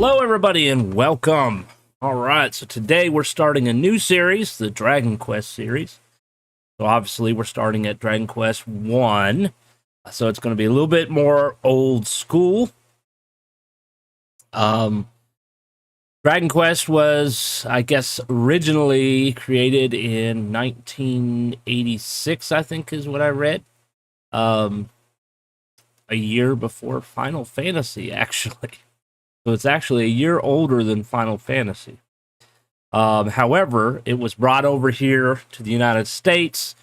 Hello everybody and welcome. Alright, so today we're starting a new series, the Dragonquest series. So obviously we're starting at Dragonquest 1. So it's going to be a little bit more old school. Dragonquest was, I guess, originally created in 1986, I think is what I read. A year before Final Fantasy, actually. So it's actually a year older than Final Fantasy. However, it was brought over here to the United States,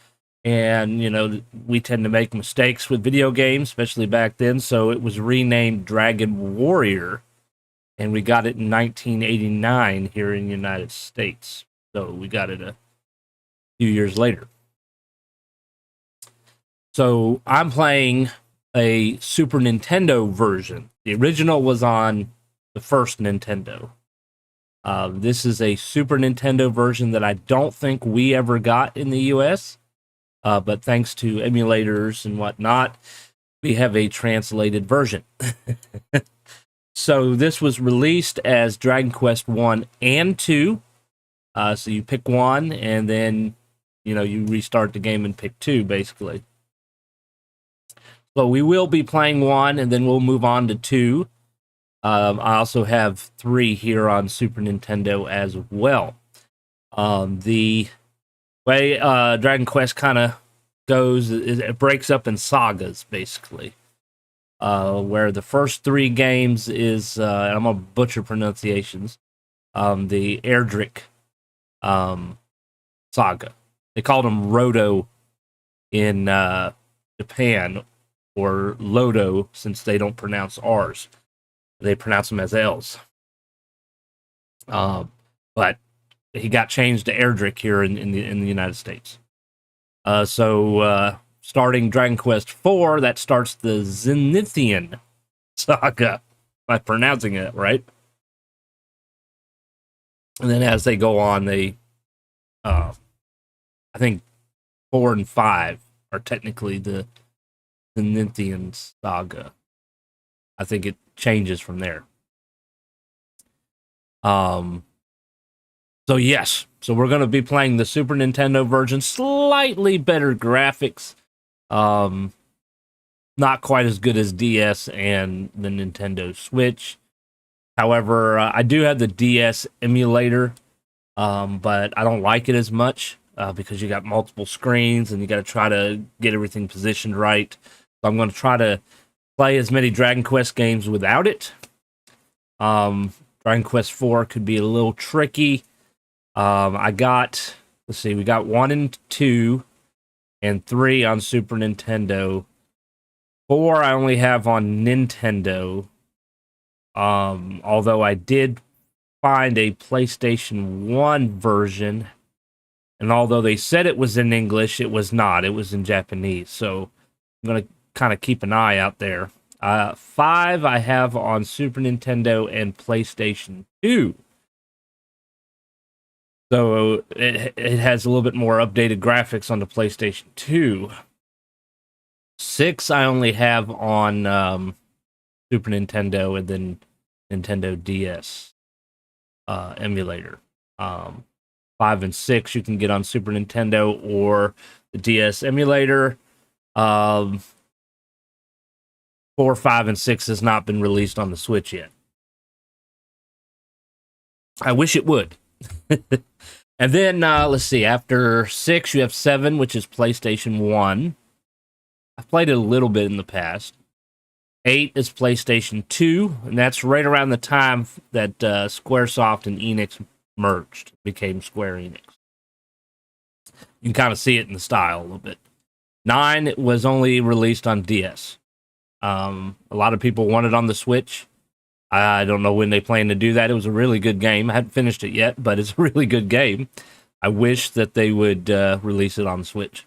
and, you know, we tend to make mistakes with video games, especially back then, so it was renamed Dragonwarrior, and we got it in 1989 here in the United States. So we got it a few years later. So I'm playing a Super Nintendo version. The original was on the first Nintendo. This is a Super Nintendo version that I don't think we ever got in the US, but thanks to emulators and whatnot, we have a translated version. So this was released as Dragon Quest 1 and 2. So you pick one, and then, you know, you restart the game and pick 2, basically. So we will be playing 1, and then we'll move on to 2. I also have 3 here on Super Nintendo as well. The way Dragon Quest kind of goes is it breaks up in sagas, basically. Where the first 3 games is, I'm going to butcher pronunciations, the Erdrick saga. They called them Roto in Japan, or Lodo, since they don't pronounce R's. They pronounce them as L's. But he got changed to Erdrick here in the United States. So starting Dragon Quest 4, that starts the Zenithian saga. Am I pronouncing it right? And then as they go on, they, I think 4 and 5 are technically the Zenithian saga. I think it changes from there. So yes, so we're going to be playing the Super Nintendo version, slightly better graphics, not quite as good as DS and the Nintendo Switch. However, I do have the DS emulator, but I don't like it as much because you got multiple screens and you got to try to get everything positioned right. So I'm going to try to play as many Dragon Quest games without it. Dragon Quest 4 could be a little tricky. I got, let's see, we got 1 and 2 and 3 on Super Nintendo. 4 I only have on Nintendo. Although I did find a PlayStation 1 version, and although they said it was in English, it was not. It was in Japanese. So I'm going to kind of keep an eye out there. 5 I have on Super Nintendo and PlayStation 2. So it has a little bit more updated graphics on the PlayStation 2. 6 I only have on Super Nintendo and then Nintendo DS emulator. 5 and 6 you can get on Super Nintendo or the DS emulator. 4, 5, and 6 has not been released on the Switch yet. I wish it would. And then, let's see, after 6, you have 7, which is PlayStation 1. I've played it a little bit in the past. 8 is PlayStation 2, and that's right around the time that Squaresoft and Enix merged, became Square Enix. You can kind of see it in the style a little bit. 9 was only released on DS. A lot of people want it on the Switch. I don't know when they plan to do that. It was a really good game. I haven't finished it yet, but it's a really good game. I wish that they would release it on the Switch.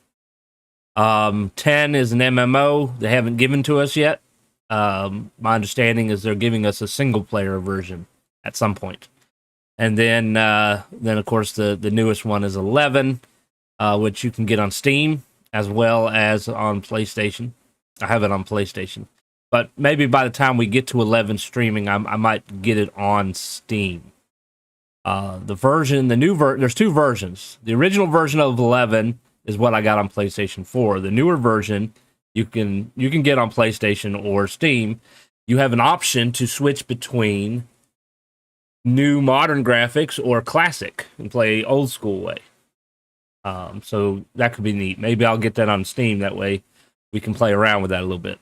10 is an MMO. They haven't given to us yet. My understanding is they're giving us a single-player version at some point. And then of course, the newest one is 11, which you can get on Steam as well as on PlayStation. I have it on PlayStation. but maybe by the time we get to 11 streaming, I might get it on Steam. The new version, there's two versions. The original version of 11 is what I got on PlayStation 4. The newer version, you can get on PlayStation or Steam. You have an option to switch between new modern graphics or classic and play old school way. So that could be neat. Maybe I'll get that on Steam. That way we can play around with that a little bit.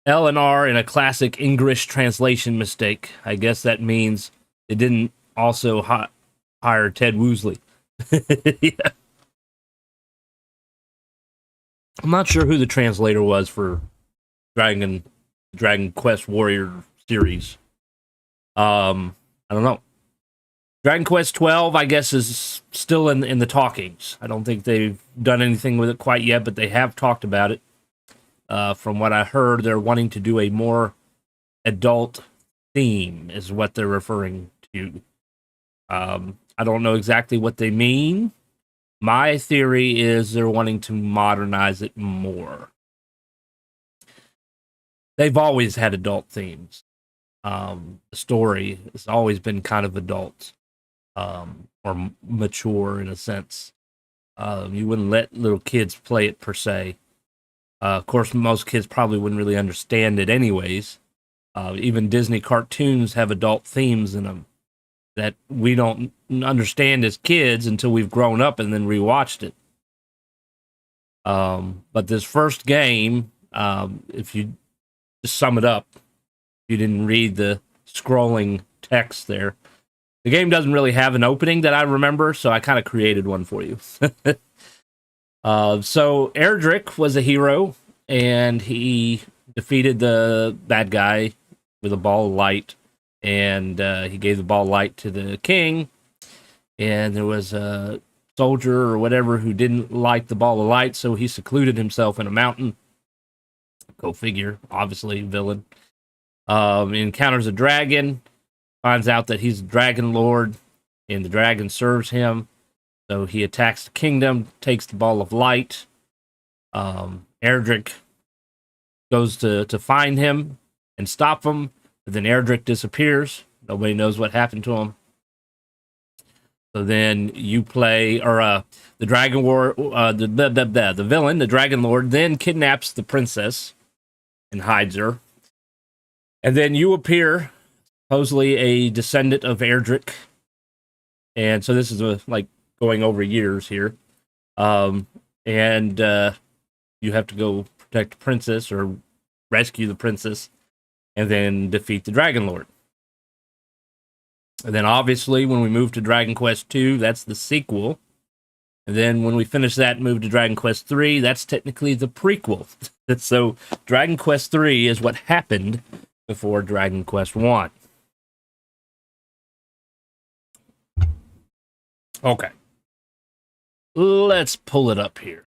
L and R in a classic English translation mistake. I guess that means it didn't also hire Ted Woosley. Yeah. I'm not sure who the translator was for Dragon Quest Warrior series. I don't know. Dragon Quest 12, I guess, is still in the talkings. I don't think they've done anything with it quite yet, but they have talked about it. From what I heard, they're wanting to do a more adult theme, is what they're referring to. I don't know exactly what they mean. My theory is they're wanting to modernize it more. They've always had adult themes. The story has always been kind of adult, or mature in a sense. You wouldn't let little kids play it per se. Of course, most kids probably wouldn't really understand it anyways. Even Disney cartoons have adult themes in them that we don't understand as kids until we've grown up and then rewatched it. But this first game, if you just sum it up, if you didn't read the scrolling text there, the game doesn't really have an opening that I remember, so I kind of created one for you. So Erdrick was a hero, and he defeated the bad guy with a ball of light, and he gave the ball of light to the king, and there was a soldier or whatever who didn't like the ball of light, so he secluded himself in a mountain. Go figure, obviously, villain. He encounters a dragon, finds out that he's a Dragonlord, and the dragon serves him. So he attacks the kingdom, takes the ball of light. Erdrick goes to find him and stop him, but then Erdrick disappears. Nobody knows what happened to him. So then you play, or the Dragon War, the villain, the Dragonlord, then kidnaps the princess and hides her. And then you appear, supposedly a descendant of Erdrick. And so this is like going over years here. And you have to go protect the princess or rescue the princess and then defeat the Dragonlord. And then obviously when we move to Dragon Quest 2, that's the sequel. And then when we finish that and move to Dragon Quest 3, that's technically the prequel. So Dragon Quest 3 is what happened before Dragon Quest 1. Okay. Let's pull it up here.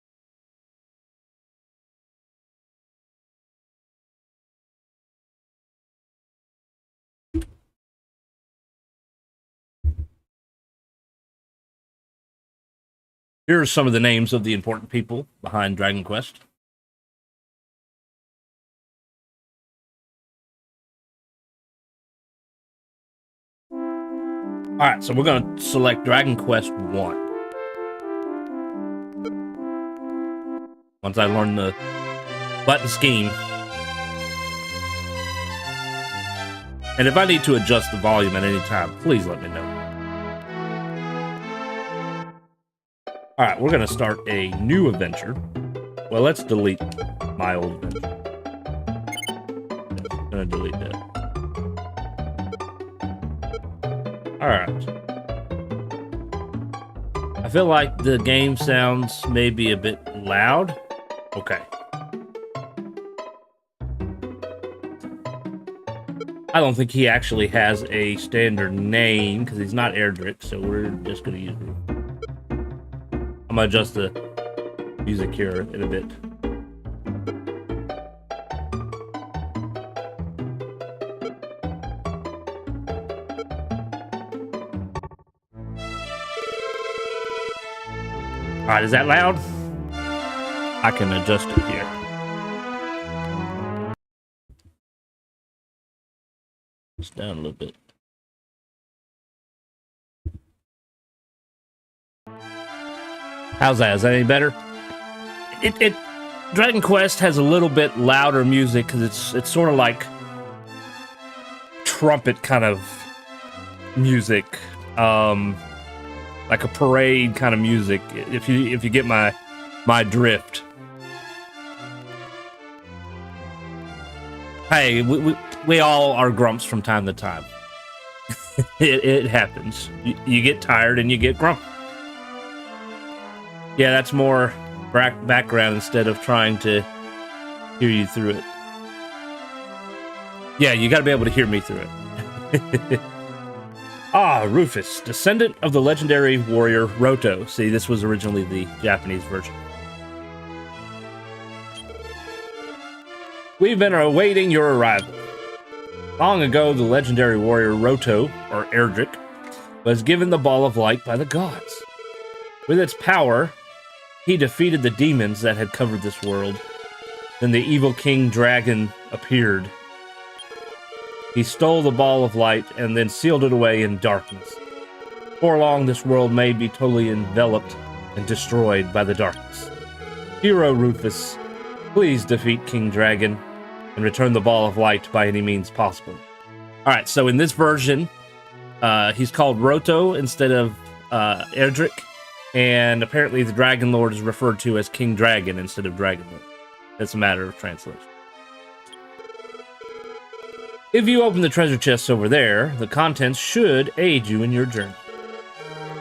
Here are some of the names of the important people behind Dragon Quest. Alright, so we're going to select Dragon Quest 1. Once I learn the button scheme. And if I need to adjust the volume at any time, please let me know. Alright, we're going to start a new adventure. Well, let's delete my old adventure. I'm going to delete that. Alright. I feel like the game sounds maybe a bit loud. Okay. I don't think he actually has a standard name because he's not Erdrick, so we're just going to use him. I'm going to adjust the music here in a bit. Alright, is that loud? I can adjust it here. down a little bit. How's that? Is that any better? Dragon Quest has a little bit louder music because it's sort of like trumpet kind of music, like a parade kind of music. If you get my drift. Hey, we all are grumps from time to time. it happens. You get tired and you get grumpy. Yeah, that's more background instead of trying to hear you through it. Yeah, you gotta be able to hear me through it. Ah, Rufus, descendant of the legendary warrior Roto. See, this was originally the Japanese version. We've been awaiting your arrival. Long ago, the legendary warrior Roto, or Erdrick, was given the ball of light by the gods. With its power, he defeated the demons that had covered this world. Then the evil king dragon appeared. He stole the ball of light and then sealed it away in darkness. Before long, this world may be totally enveloped and destroyed by the darkness. Hero Rufus, please defeat King Dragon and return the ball of light by any means possible. Alright, so in this version, he's called Roto instead of Erdrick. And apparently the Dragonlord is referred to as King Dragon instead of Dragonlord. That's a matter of translation. If you open the treasure chests over there, the contents should aid you in your journey.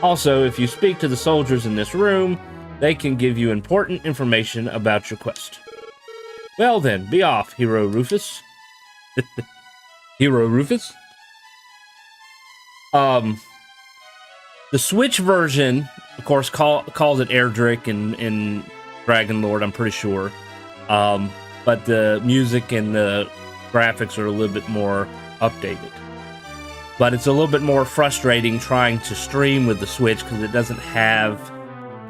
Also, if you speak to the soldiers in this room, they can give you important information about your quest. Well then, be off, Hero Rufus. Hero Rufus? The Switch version, of course, calls it Erdrick in Dragonlord, I'm pretty sure. But the music and the graphics are a little bit more updated. But it's a little bit more frustrating trying to stream with the Switch because it doesn't have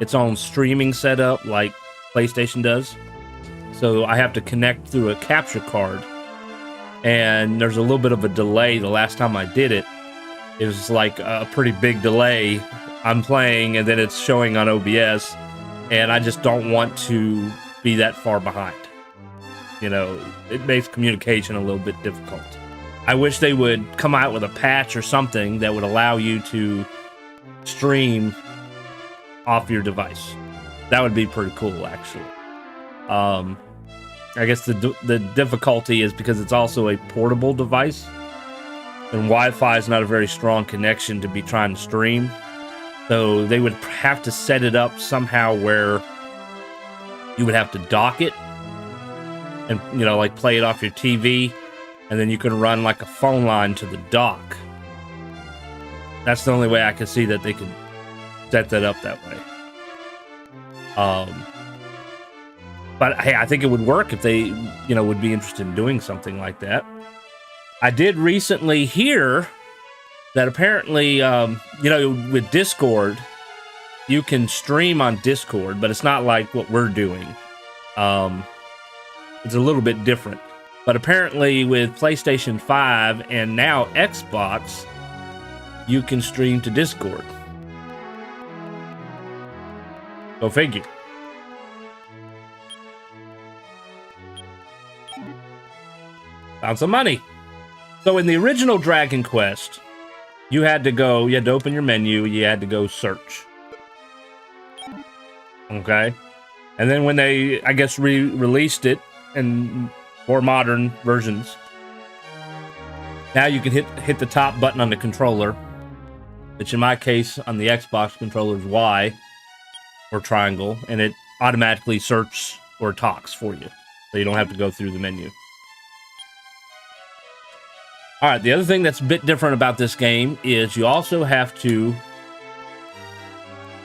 its own streaming setup like PlayStation does. So I have to connect through a capture card. And there's a little bit of a delay. The last time I did it, it was like a pretty big delay. I'm playing and then it's showing on OBS. And I just don't want to be that far behind. You know, it makes communication a little bit difficult. I wish they would come out with a patch or something that would allow you to stream off your device. That would be pretty cool, actually. I guess the difficulty is because it's also a portable device, and Wi-Fi is not a very strong connection to be trying to stream. So they would have to set it up somehow where you would have to dock it and, you know, like play it off your TV, and then you can run like a phone line to the dock. That's the only way I can see that they could set that up that way. But hey, I think it would work if they, you know, would be interested in doing something like that. I did recently hear that apparently, you know, with Discord, you can stream on Discord, but it's not like what we're doing. It's a little bit different. But apparently with PlayStation 5 and now Xbox, you can stream to Discord. Go figure. Found some money. So in the original Dragon Quest, you had to open your menu, you had to go search. Okay? And then when they, I guess, released it in more modern versions, now you can hit the top button on the controller, which in my case on the Xbox controller is Y or triangle, and it automatically searches or talks for you, so you don't have to go through the menu. Alright, the other thing that's a bit different about this game is you also have to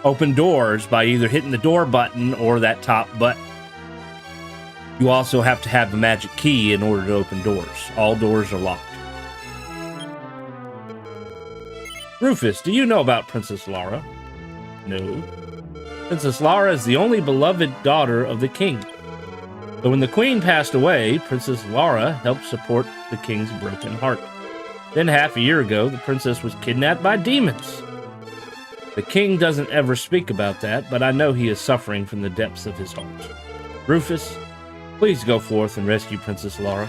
open doors by either hitting the door button or that top button. You also have to have the magic key in order to open doors. All doors are locked. Rufus, do you know about Princess Lara? No. Princess Lara is the only beloved daughter of the king. But when the queen passed away, Princess Lara helped support the king's broken heart. Then half a year ago, the princess was kidnapped by demons. The king doesn't ever speak about that, but I know he is suffering from the depths of his heart. Rufus, please go forth and rescue Princess Lara.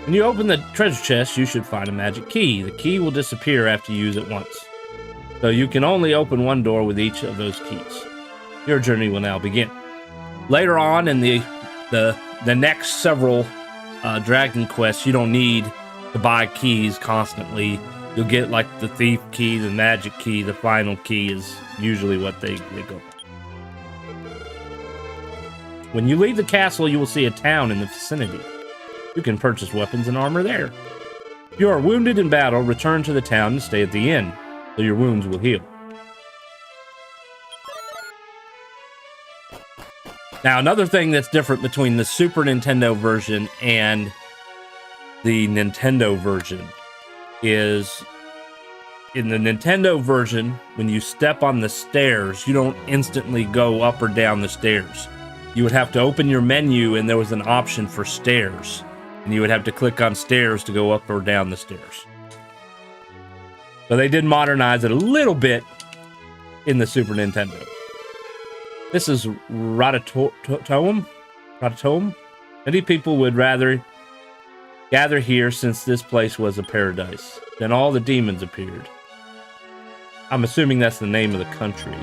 When you open the treasure chest, you should find a magic key. The key will disappear after you use it once. So you can only open one door with each of those keys. Your journey will now begin. Later on in the next several dragon quests, you don't need to buy keys constantly. You'll get like the thief key, the magic key, the final key is usually what they go. When you leave the castle, you will see a town in the vicinity. You can purchase weapons and armor there. If you are wounded in battle, return to the town and stay at the inn, so your wounds will heal. Now, another thing that's different between the Super Nintendo version and the Nintendo version is in the Nintendo version, when you step on the stairs, you don't instantly go up or down the stairs. You would have to open your menu and there was an option for stairs. And you would have to click on stairs to go up or down the stairs. So they did modernize it a little bit in the Super Nintendo. This is Ratatouille. Many people would rather gather here since this place was a paradise. Then all the demons appeared. I'm assuming that's the name of the country.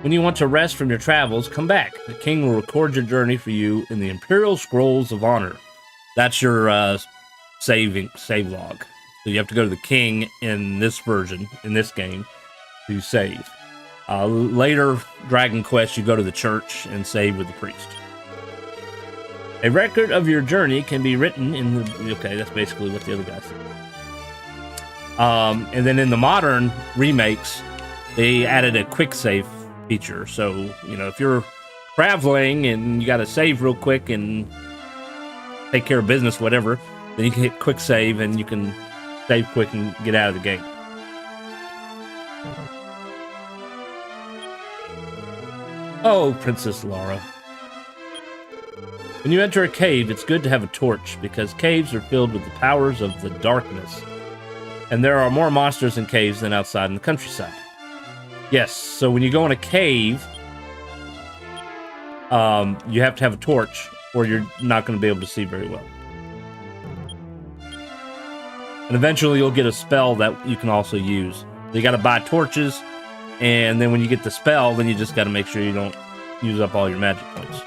When you want to rest from your travels, come back. The king will record your journey for you in the Imperial Scrolls of Honor. That's your save log. So you have to go to the king in this version, in this game, to save. Later Dragon Quest, you go to the church and save with the priest. A record of your journey can be written in the... Okay, that's basically what the other guy said. And then in the modern remakes, they added a quick save feature. So, you know, if you're traveling and you got to save real quick and take care of business, whatever, then you can hit quick save and you can save quick and get out of the game. Oh, Princess Lara. When you enter a cave, it's good to have a torch, because caves are filled with the powers of the darkness. And there are more monsters in caves than outside in the countryside. Yes, so when you go in a cave, you have to have a torch, or you're not going to be able to see very well. And eventually you'll get a spell that you can also use. You got to buy torches, and then when you get the spell, then you just got to make sure you don't use up all your magic points.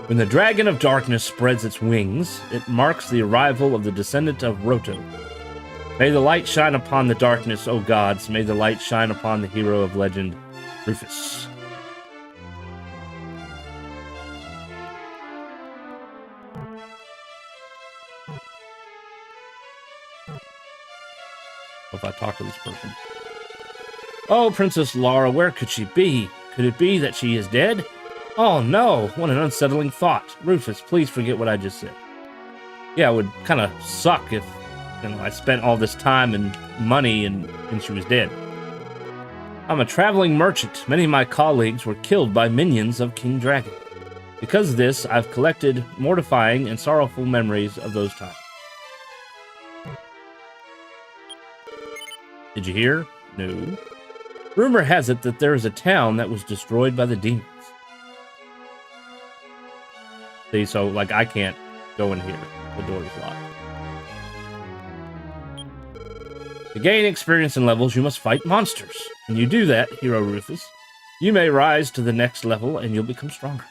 When the Dragon of Darkness spreads its wings, it marks the arrival of the descendant of Roto. May the light shine upon the darkness, O gods. May the light shine upon the hero of legend, Rufus. If I talk to this person. Oh, Princess Lara, where could she be? Could it be that she is dead? Oh no, what an unsettling thought. Rufus, please forget what I just said. Yeah, it would kind of suck if, you know, I spent all this time and money and she was dead. I'm a traveling merchant. Many of my colleagues were killed by minions of King Dragon. Because of this, I've collected mortifying and sorrowful memories of those times. Did you hear? No. Rumor has it that there is a town that was destroyed by the demons. See, so, like, I can't go in here. The door is locked. To gain experience and levels, you must fight monsters. When you do that, Hero Rufus, you may rise to the next level and you'll become stronger.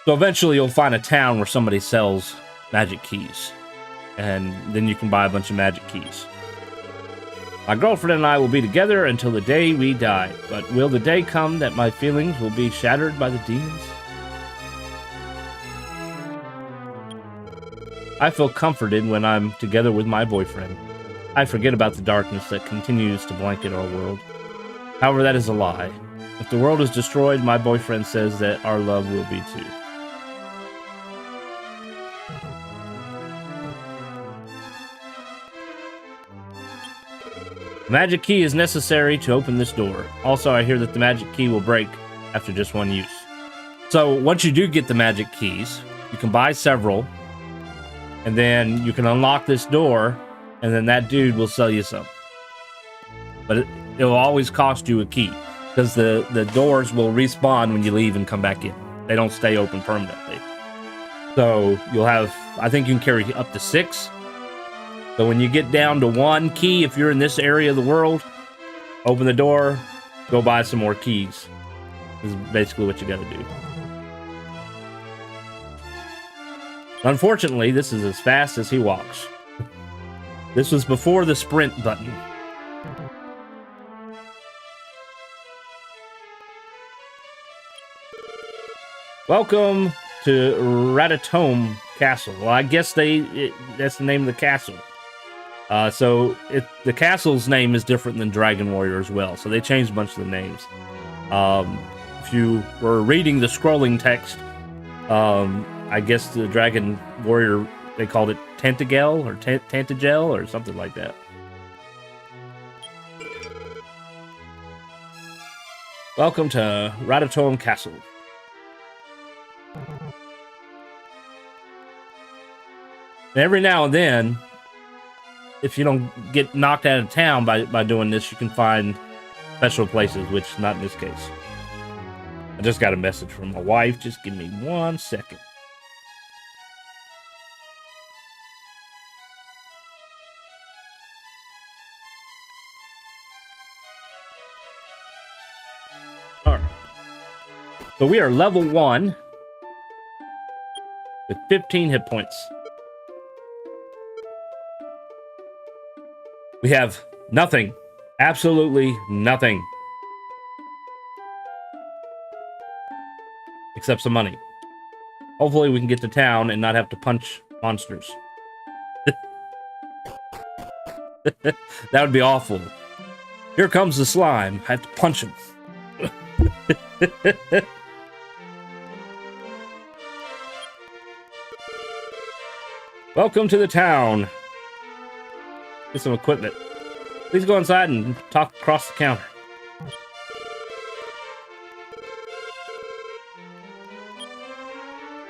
So eventually you'll find a town where somebody sells magic keys. And then you can buy a bunch of magic keys. My girlfriend and I will be together until the day we die. But will the day come that my feelings will be shattered by the demons? I feel comforted when I'm together with my boyfriend. I forget about the darkness that continues to blanket our world. However, that is a lie. If the world is destroyed, my boyfriend says that our love will be too. Magic key is necessary to open this door. Also, I hear that the magic key will break after just one use. So once you do get the magic keys, you can buy several, and then you can unlock this door, and then that dude will sell you some. But it'll always cost you a key, because the doors will respawn when you leave and come back in. They don't stay open permanently. So you'll have, I think you can carry up to 6. So when you get down to 1 key, if you're in this area of the world, open the door, go buy some more keys. This is basically what you gotta do. Unfortunately, this is as fast as he walks. This was before the sprint button. Welcome to Tantegel Castle. Well, I guess that's the name of the castle. So the castle's name is different than Dragon Warrior as well. So they changed a bunch of the names. If you were reading the scrolling text, I guess the Dragon Warrior, they called it Tantegel or Tantegel or something like that. Welcome to Tantegel Castle. And every now and then, if you don't get knocked out of town by doing this, you can find special places, which not in this case. I just got a message from my wife. Just give me 1 second. All right. So we are level 1 with 15 hit points. We have nothing. Absolutely nothing. Except some money. Hopefully we can get to town and not have to punch monsters. That would be awful. Here comes the slime. I have to punch him. Welcome to the town. Get some equipment. Please go inside and talk across the counter.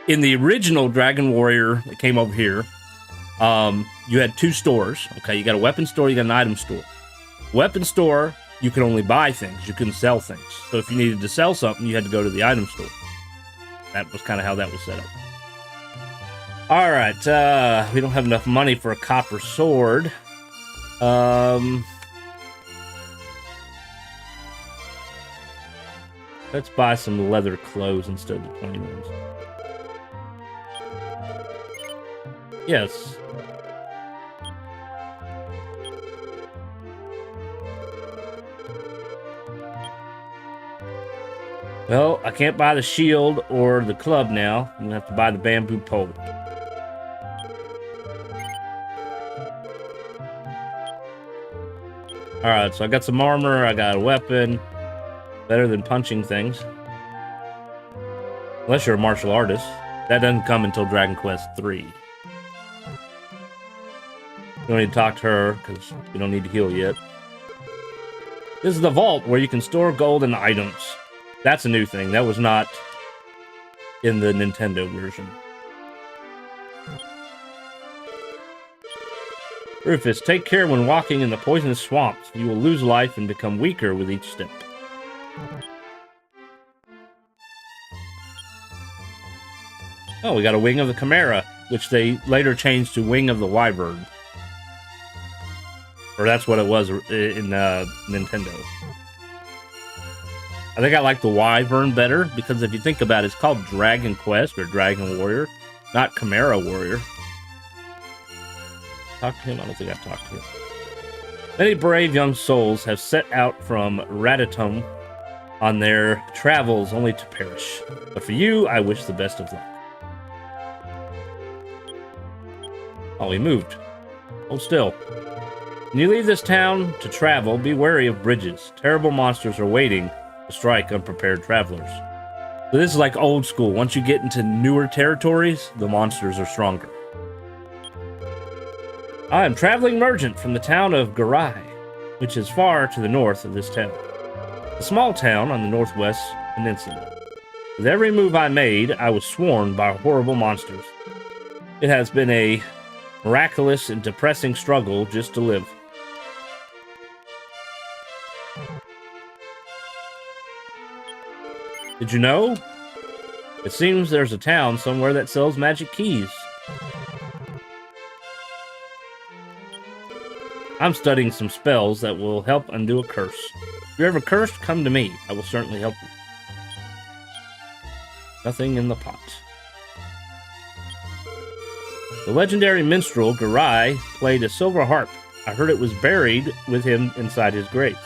In the original Dragon Warrior that came over here, you had 2 stores. Okay, you got a weapon store, you got an item store. Weapon store, you could only buy things. You couldn't sell things. So if you needed to sell something, you had to go to the item store. That was kind of how that was set up. All right, we don't have enough money for a copper sword. Let's buy some leather clothes instead of the plain ones. Yes. Well, I can't buy the shield or the club now. I'm gonna have to buy the bamboo pole. Alright, so I got some armor, I got a weapon. Better than punching things. Unless you're a martial artist. That doesn't come until Dragonquest 3. You don't need to talk to her, because you don't need to heal yet. This is the vault, where you can store gold and items. That's a new thing. That was not in the Nintendo version. Rufus, take care when walking in the poisonous swamps. You will lose life and become weaker with each step. Oh, we got a Wing of the Chimera, which they later changed to Wing of the Wyvern. Or that's what it was in Nintendo. I think I like the Wyvern better, because if you think about it, it's called Dragonquest or Dragon Warrior, not Chimera Warrior. Talk to him? I don't think I've talked to him. Many brave young souls have set out from Tantegel on their travels only to perish. But for you, I wish the best of luck. Oh, he moved. Hold still. When you leave this town to travel, be wary of bridges. Terrible monsters are waiting to strike unprepared travelers. So this is like old school. Once you get into newer territories, the monsters are stronger. I am traveling merchant from the town of Garai. which is far to the north of this town. A small town on the northwest peninsula. With every move I made, I was swarmed by horrible monsters. It has been a miraculous and depressing struggle just to live. Did you know? It seems there's a town somewhere that sells magic keys. I'm studying some spells that will help undo a curse. If you're ever cursed, come to me. I will certainly help you. Nothing in the pot. The legendary minstrel Garai played a silver harp. I heard it was buried with him inside his grave.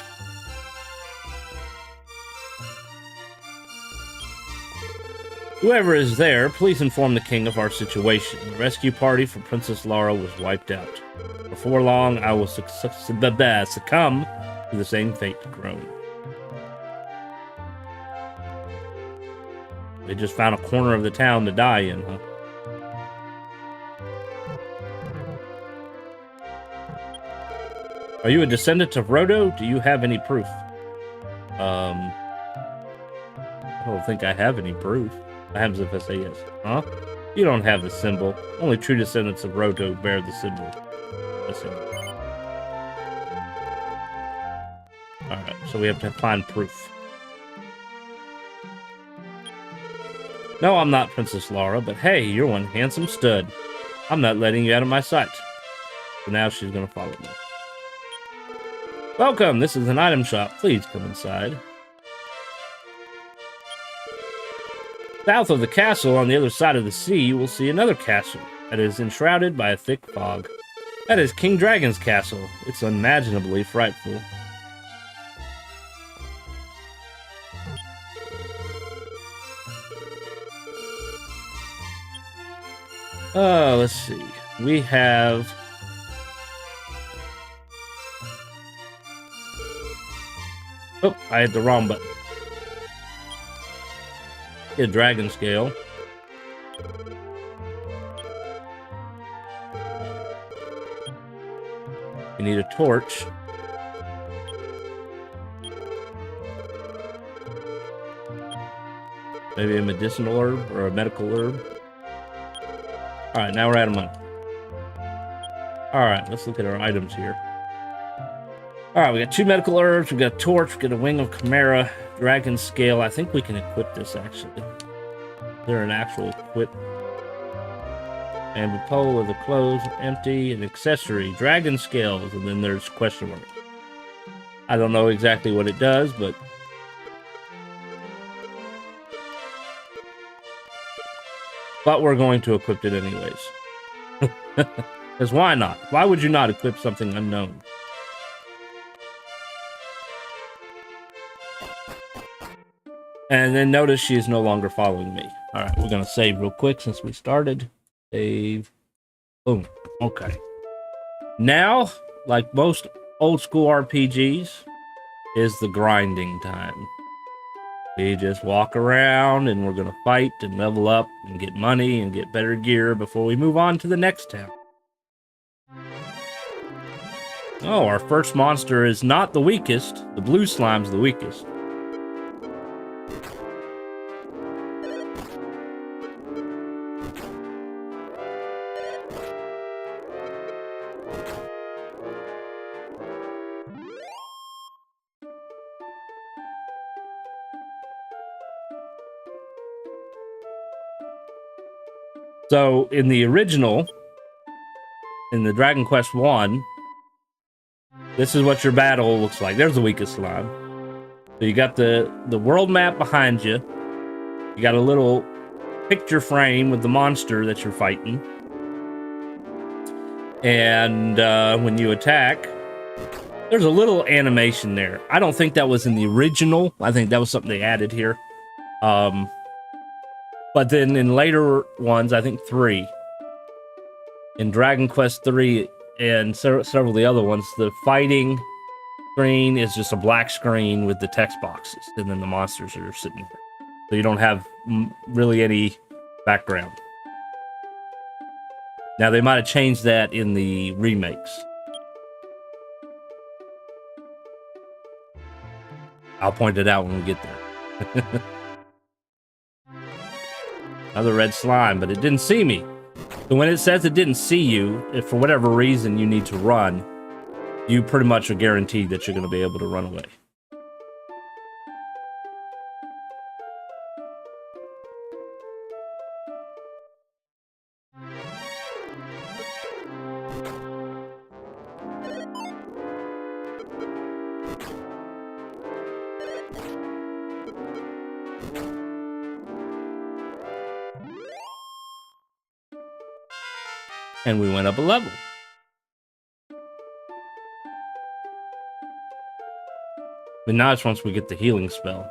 Whoever is there, please inform the king of our situation. The rescue party for Princess Lara was wiped out. Before long, I will succumb to the same fate. Groan. They just found a corner of the town to die in, huh? Are you a descendant of Rodo? Do you have any proof? I don't think I have any proof. What happens if I say yes? Huh? You don't have the symbol. Only true descendants of Rodo bear the symbol. Alright, so we have to find proof. No, I'm not Princess Lara, but hey, you're one handsome stud. I'm not letting you out of my sight. So now she's gonna follow me. Welcome, this is an item shop. Please come inside. South of the castle, on the other side of the sea, you will see another castle that is enshrouded by a thick fog. That is King Dragon's castle. It's unimaginably frightful. Let's see. We have... Oh, I hit the wrong button. Get a dragon scale. You need a torch. Maybe a medicinal herb or a medical herb. Alright, now we're out of money. Alright, let's look at our items here. Alright, we got 2 medical herbs, we got a torch, we got a wing of chimera, dragon scale. I think we can equip this actually. They're an actual equip. And the pole of the clothes, empty, an accessory, dragon scales, and then there's question mark. I don't know exactly what it does, but we're going to equip it anyways. Because why not? Why would you not equip something unknown? And then notice she is no longer following me. Alright, we're going to save real quick since we started. Save. Boom. Okay. Now, like most old school RPGs, is the grinding time. We just walk around and we're going to fight and level up and get money and get better gear before we move on to the next town. Oh, our first monster is not the weakest. The blue slime's the weakest. So, in the original, in the Dragon Quest 1, this is what your battle looks like. There's the weakest slime. So you got the world map behind you. You got a little picture frame with the monster that you're fighting. And when you attack, there's a little animation there. I don't think that was in the original. I think that was something they added here. But then in later ones, I think 3, in Dragon Quest 3 and several of the other ones, the fighting screen is just a black screen with the text boxes, and then the monsters are sitting there. So you don't have really any background. Now, they might have changed that in the remakes. I'll point it out when we get there. Another red slime, but it didn't see me. So when it says it didn't see you, if for whatever reason you need to run, you pretty much are guaranteed that you're going to be able to run away. And we went up a level. But now it's once we get the healing spell.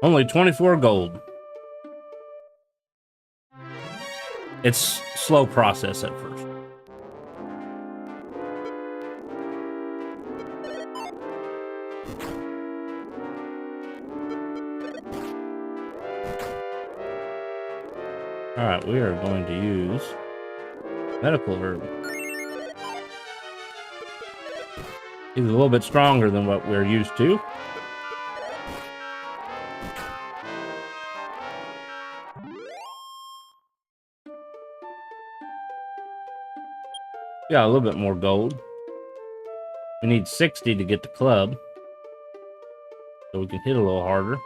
Only 24 gold. It's slow process at first. Alright, we are going to use medical herb. He's a little bit stronger than what we're used to. Yeah, a little bit more gold. We need 60 to get the club, so we can hit a little harder.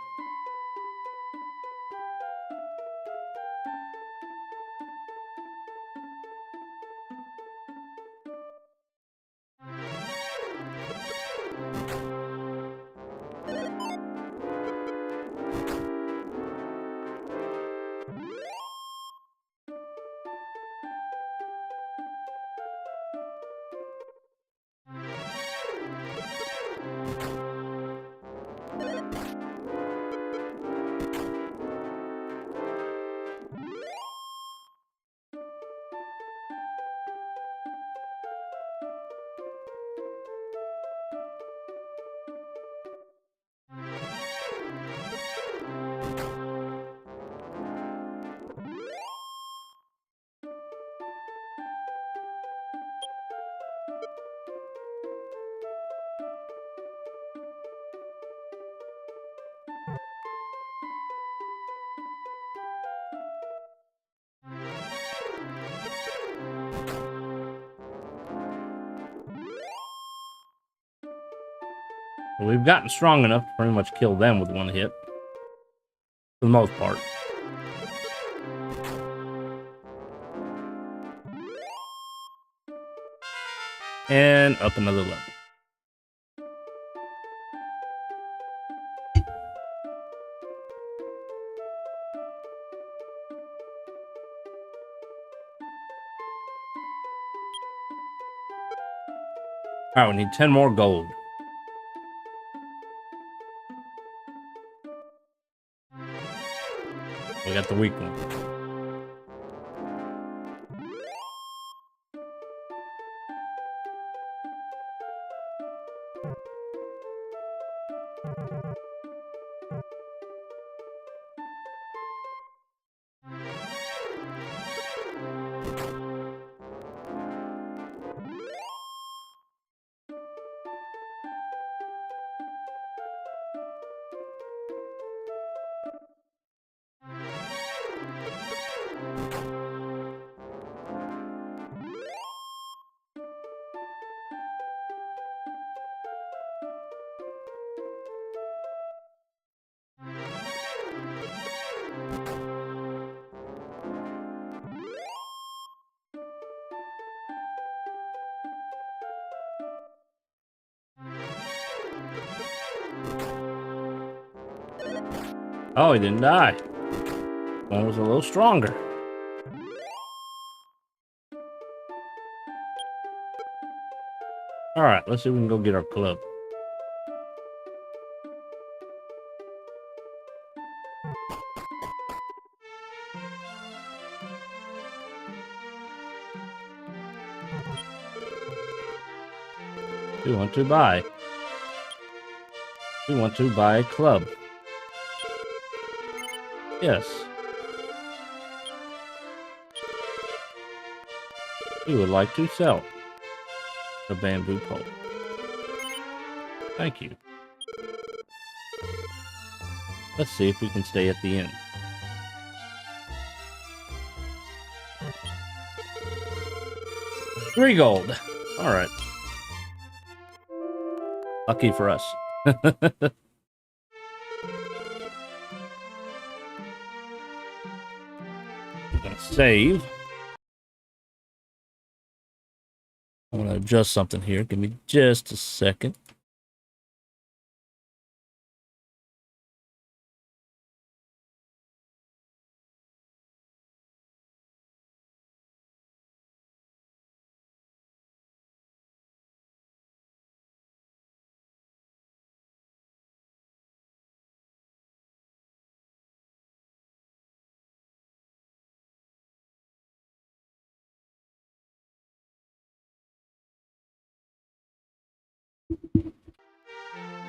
We've gotten strong enough to pretty much kill them with one hit. For the most part. And up another level. Alright, we need 10 more gold. We got the weak one. Oh, he didn't die. One was a little stronger. Alright, let's see if we can go get our club. We want to buy. We want to buy a club. Yes. We would like to sell a bamboo pole. Thank you. Let's see if we can stay at the inn. $3 gold. Alright. Lucky for us. We're gonna save. I'm gonna adjust something here. Give me just a second.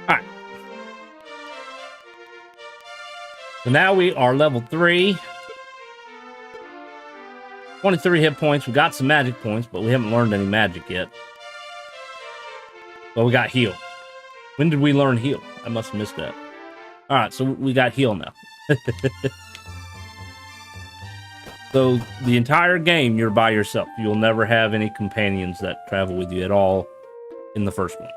Alright. So now we are level 3. 23 hit points. We got some magic points, but we haven't learned any magic yet. But we got heal. When did we learn heal? I must have missed that. Alright, so we got heal now. So the entire game, you're by yourself. You'll never have any companions that travel with you at all in the first one.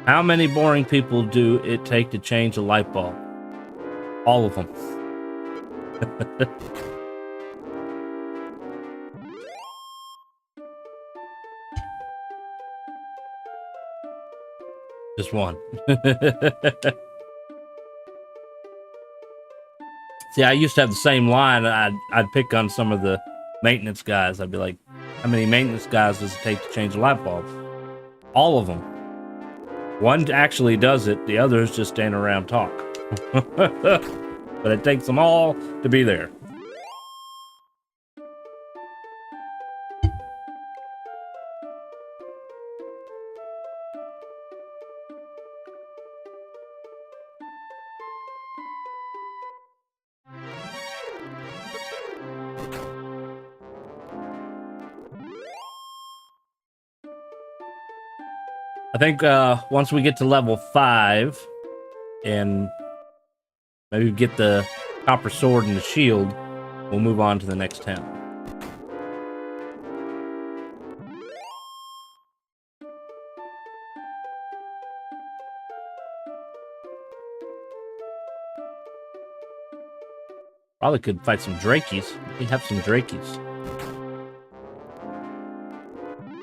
How many boring people do it take to change a light bulb? All of them. Just one. See, I used to have the same line. I'd pick on some of the maintenance guys. I'd be like, how many maintenance guys does it take to change a light bulb? All of them. One actually does it. The others just stand around talk. But it takes them all to be there. I think once we get to level 5 and maybe get the copper sword and the shield, we'll move on to the next town. Probably could fight some Drakies. We have some Drakies.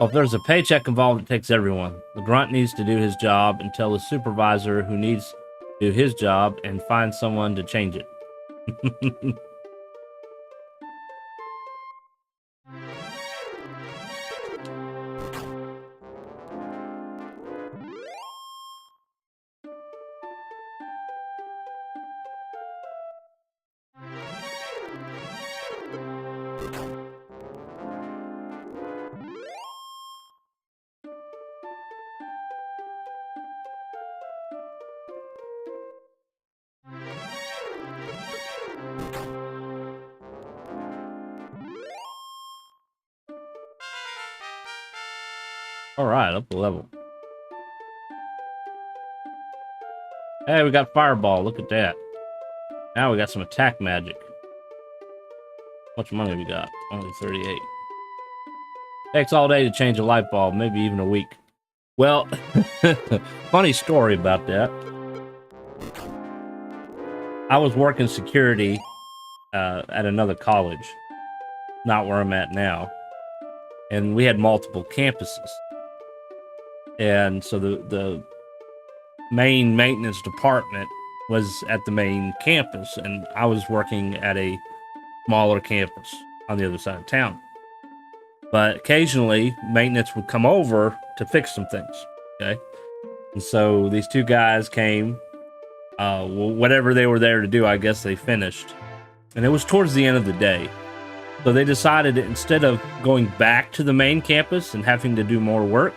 Oh, if there's a paycheck involved, it takes everyone. The grunt needs to do his job and tell his supervisor who needs to do his job and find someone to change it. Alright, up the level. Hey, we got Fireball. Look at that. Now we got some attack magic. How much money have we got? Only 38. Takes all day to change a light bulb, maybe even a week. Well, funny story about that. I was working security at another college, not where I'm at now. And we had multiple campuses. And so the main maintenance department was at the main campus, and I was working at a smaller campus on the other side of town. But occasionally, maintenance would come over to fix some things, okay? And so these two guys came, whatever they were there to do, I guess they finished. And it was towards the end of the day. So they decided that instead of going back to the main campus and having to do more work,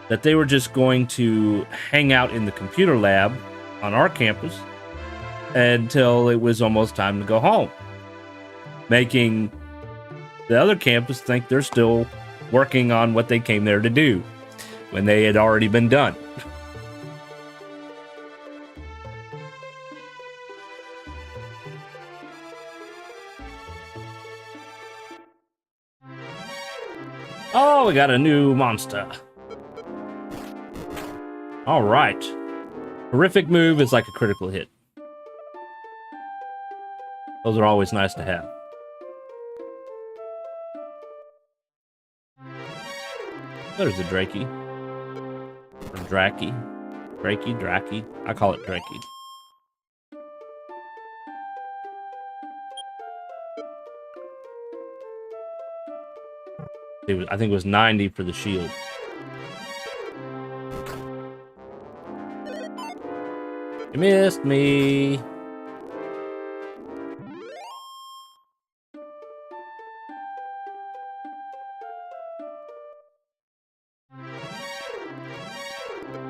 that they were just going to hang out in the computer lab on our campus until it was almost time to go home, making the other campus think they're still working on what they came there to do when they had already been done. Oh, we got a new monster. All right. Horrific move is like a critical hit. Those are always nice to have. There's a Drakey. Or Dracky. Dracky. I call it Drakey. I think it was 90 for the shield. You missed me.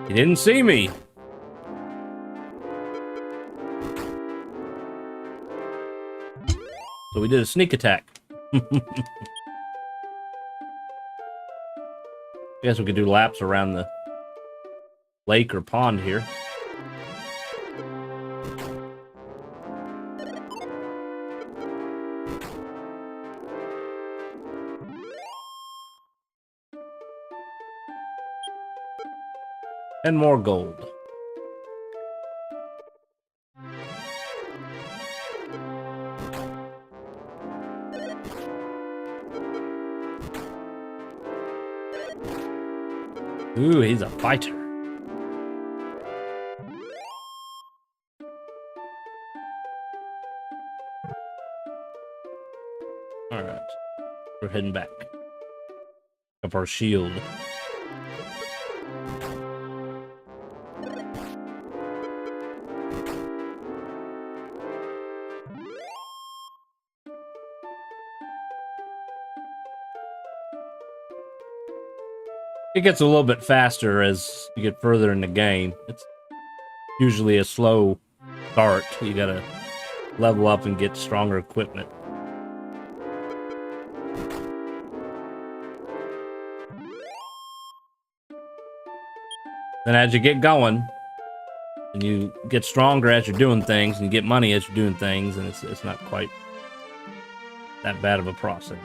You didn't see me. So we did a sneak attack. I guess we could do laps around the lake or pond here. And more gold. Ooh, he's a fighter. Alright. We're heading back. Up our shield. It gets a little bit faster as you get further in the game. It's usually a slow start. You gotta level up and get stronger equipment. Then as you get going, and you get stronger as you're doing things, and you get money as you're doing things, and it's not quite that bad of a process.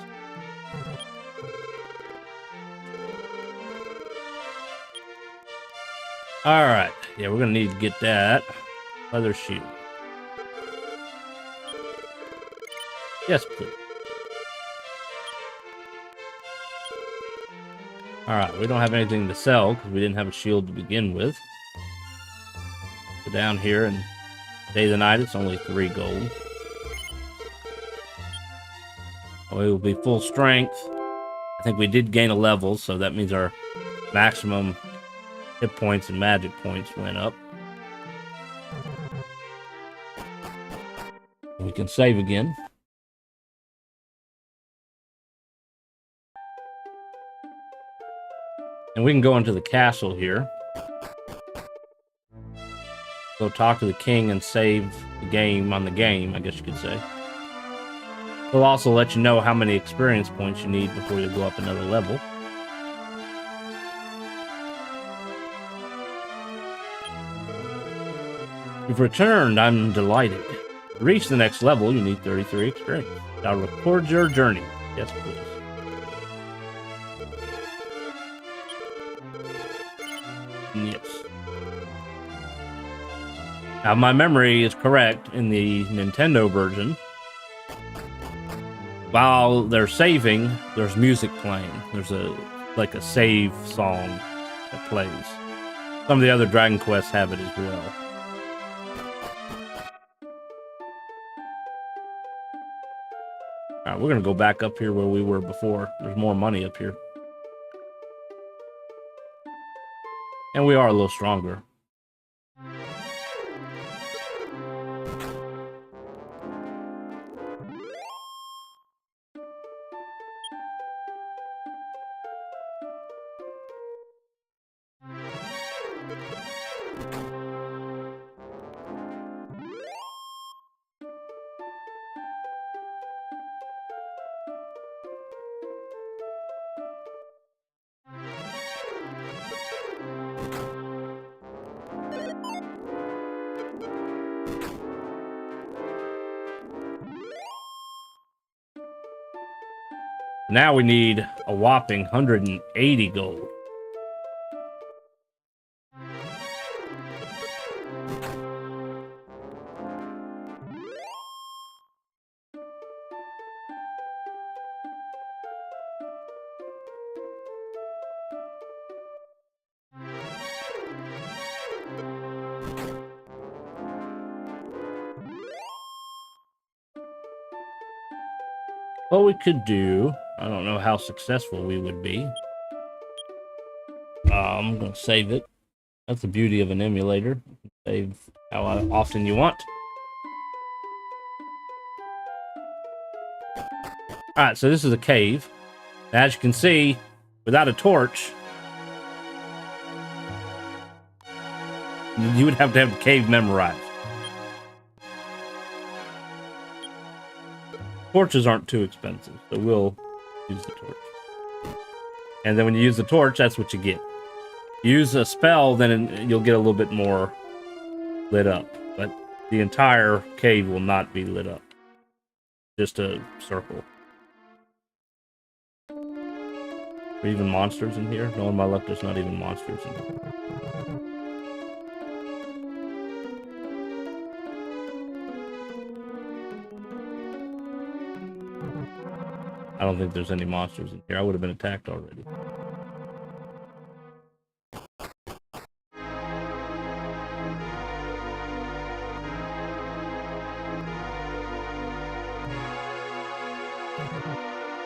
Alright, yeah, we're gonna need to get that leather shield. Yes, please. Alright, we don't have anything to sell because we didn't have a shield to begin with. Go down here and day to night, it's only 3 gold. We will be full strength. I think we did gain a level, so that means our maximum hit points and magic points went up. We can save again. And we can go into the castle here. Go talk to the king and save the game on the game, I guess you could say. They'll also let you know how many experience points you need before you go up another level. You've returned, I'm delighted. To reach the next level, you need 33 experience. I'll record your journey. Yes, please. Yes. Now, my memory is correct in the Nintendo version. While they're saving, there's music playing. There's like a save song that plays. Some of the other Dragon Quests have it as well. Alright, we're gonna go back up here where we were before. There's more money up here. And we are a little stronger. Now we need a whopping 180 gold. What we could do, I don't know how successful we would be. I'm going to save it. That's the beauty of an emulator. Save how often you want. Alright, so this is a cave. As you can see, without a torch, you would have to have the cave memorized. Torches aren't too expensive, so we'll use the torch. And then when you use the torch, that's what you get. Use a spell, then you'll get a little bit more lit up. But the entire cave will not be lit up. Just a circle. Are even monsters in here? No, on my left, there's not even monsters in here. I don't think there's any monsters in here. I would have been attacked already.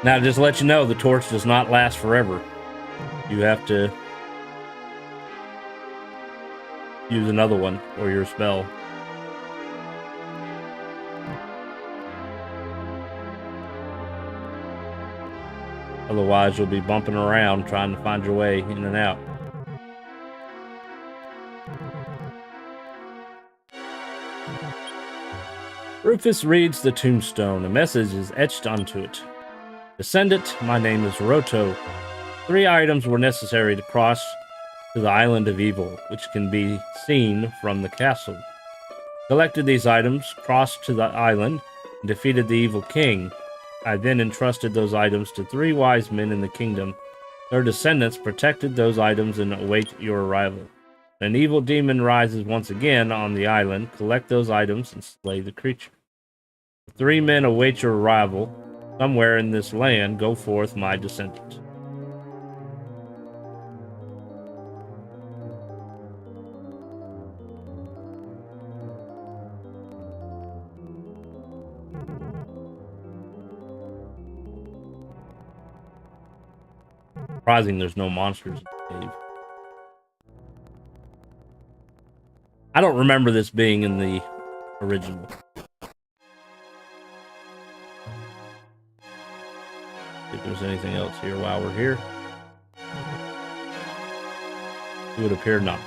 Now, just to let you know, the torch does not last forever. You have to use another one or your spell. Otherwise, you'll be bumping around trying to find your way in and out. Rufus reads the tombstone. A message is etched onto it. Descendant, my name is Roto. 3 items were necessary to cross to the island of evil, which can be seen from the castle. Collected these items, crossed to the island, and defeated the evil king. I then entrusted those items to 3 wise men in the kingdom. Their descendants protected those items and await your arrival. When an evil demon rises once again on the island, collect those items and slay the creature. The 3 men await your arrival. Somewhere in this land, go forth, my descendant. Surprising there's no monsters in the cave. I don't remember this being in the original. If there's anything else here while we're here. It would appear not.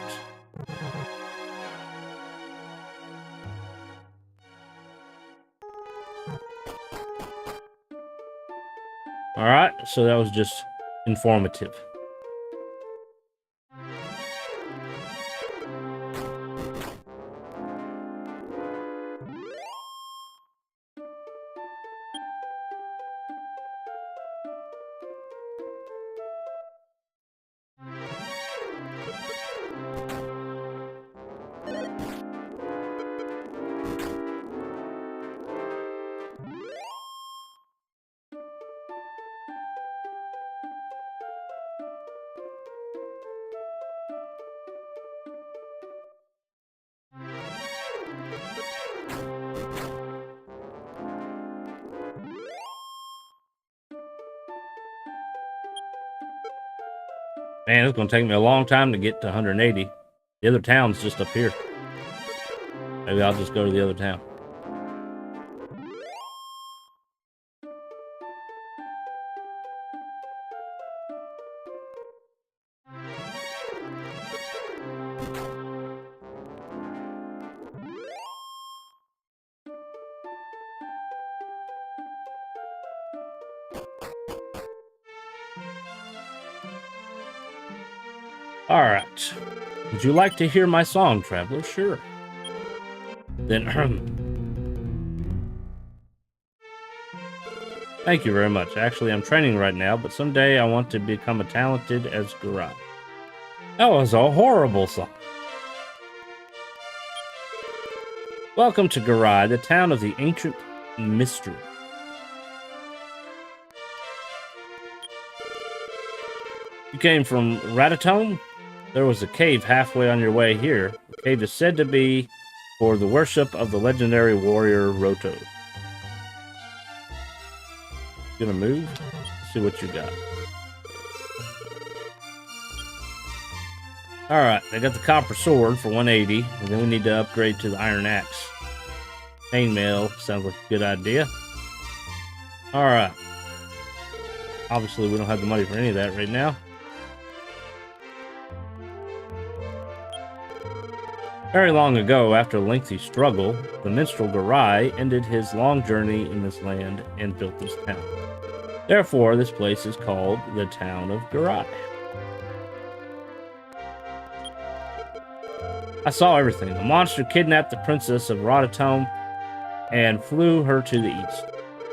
Alright, so that was just informative. Man, it's going to take me a long time to get to 180. The other town's just up here. Maybe I'll just go to the other town. All right. Would you like to hear my song, traveler? Sure. Then, thank you very much. Actually, I'm training right now, but someday I want to become as talented as Garai. That was a horrible song. Welcome to Garai, the town of the ancient mystery. You came from Ratatome? There was a cave halfway on your way here. The cave is said to be for the worship of the legendary warrior Roto. Gonna move? Let's see what you got. Alright, I got the copper sword for 180, and then we need to upgrade to the iron axe. Chainmail sounds like a good idea. Alright. Obviously, we don't have the money for any of that right now. Very long ago, after a lengthy struggle, the minstrel Garai ended his long journey in this land and built this town. Therefore, this place is called the Town of Garai. I saw everything. A monster kidnapped the princess of Ratatome and flew her to the east.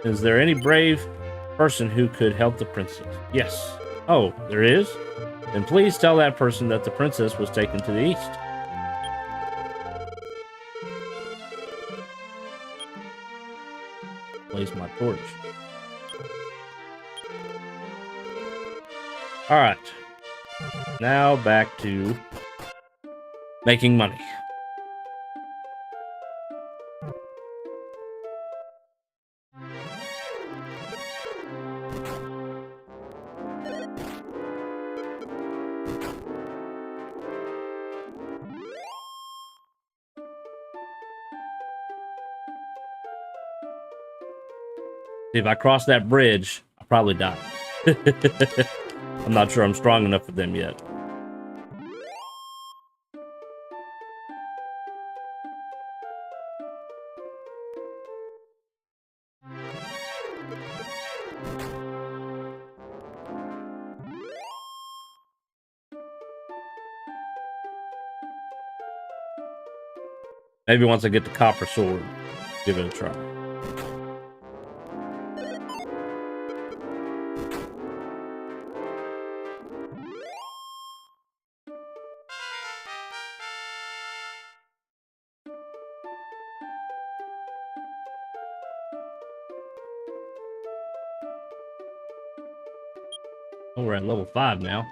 Is there any brave person who could help the princess? Yes. Oh, there is? Then please tell that person that the princess was taken to the east. Place my torch. Alright. Now back to making money. If I cross that bridge, I'll probably die. I'm not sure I'm strong enough for them yet. Maybe once I get the copper sword, give it a try. Oh, we're at level 5 now.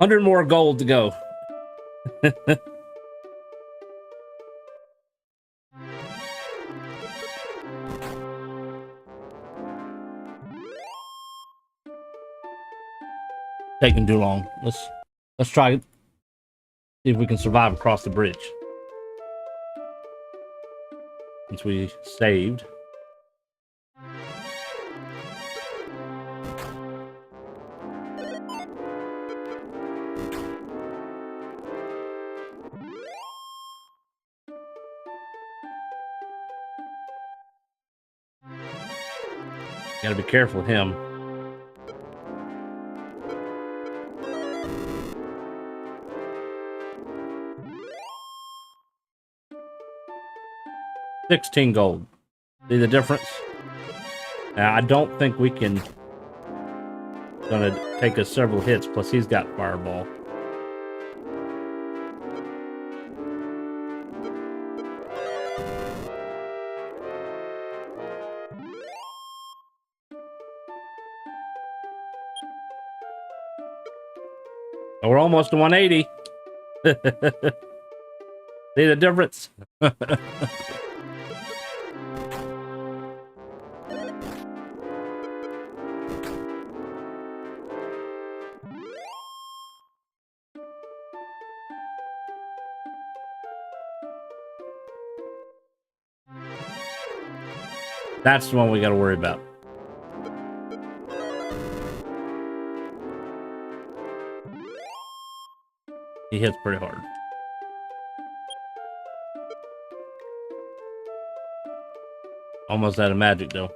$100 more gold to go. Taking too long. Let's try it. See if we can survive across the bridge. Since we saved. Gotta be careful of him. 16 gold. See the difference? Now, I don't think we can... Gonna take us several hits, plus he's got fireball. Oh, we're almost to 180. See the difference? That's the one we gotta worry about. He hits pretty hard. Almost out of magic, though.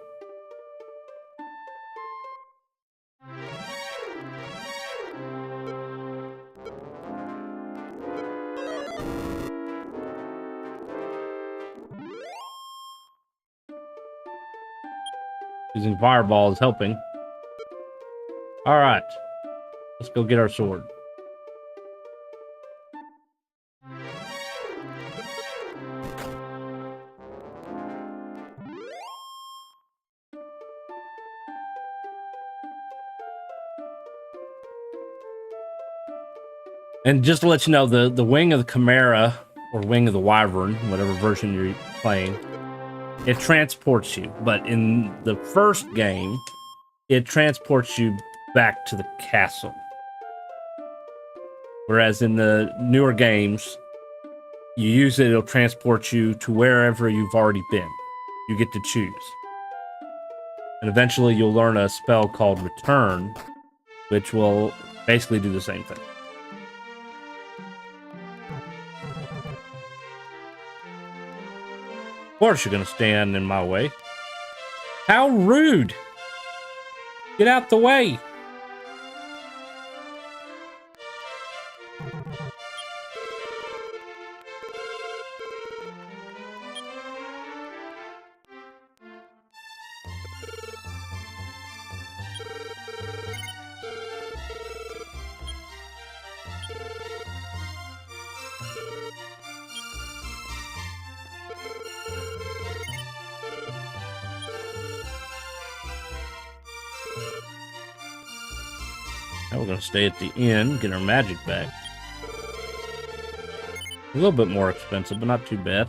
Using fireball is helping. All right. Let's go get our sword. And just to let you know, the wing of the Chimera, or wing of the Wyvern, whatever version you're playing, it transports you. But in the first game, it transports you back to the castle. Whereas in the newer games, you use it, it'll transport you to wherever you've already been. You get to choose. And eventually you'll learn a spell called Return, which will basically do the same thing. Of course you're going to stand in my way. How rude! Get out the way! Now we're going to stay at the inn, get our magic back. A little bit more expensive, but not too bad.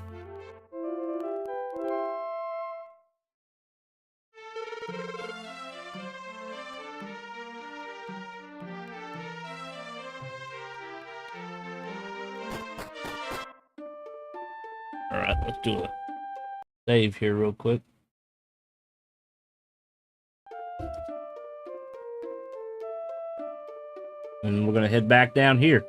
Alright, let's do a save here real quick. And we're going to head back down here.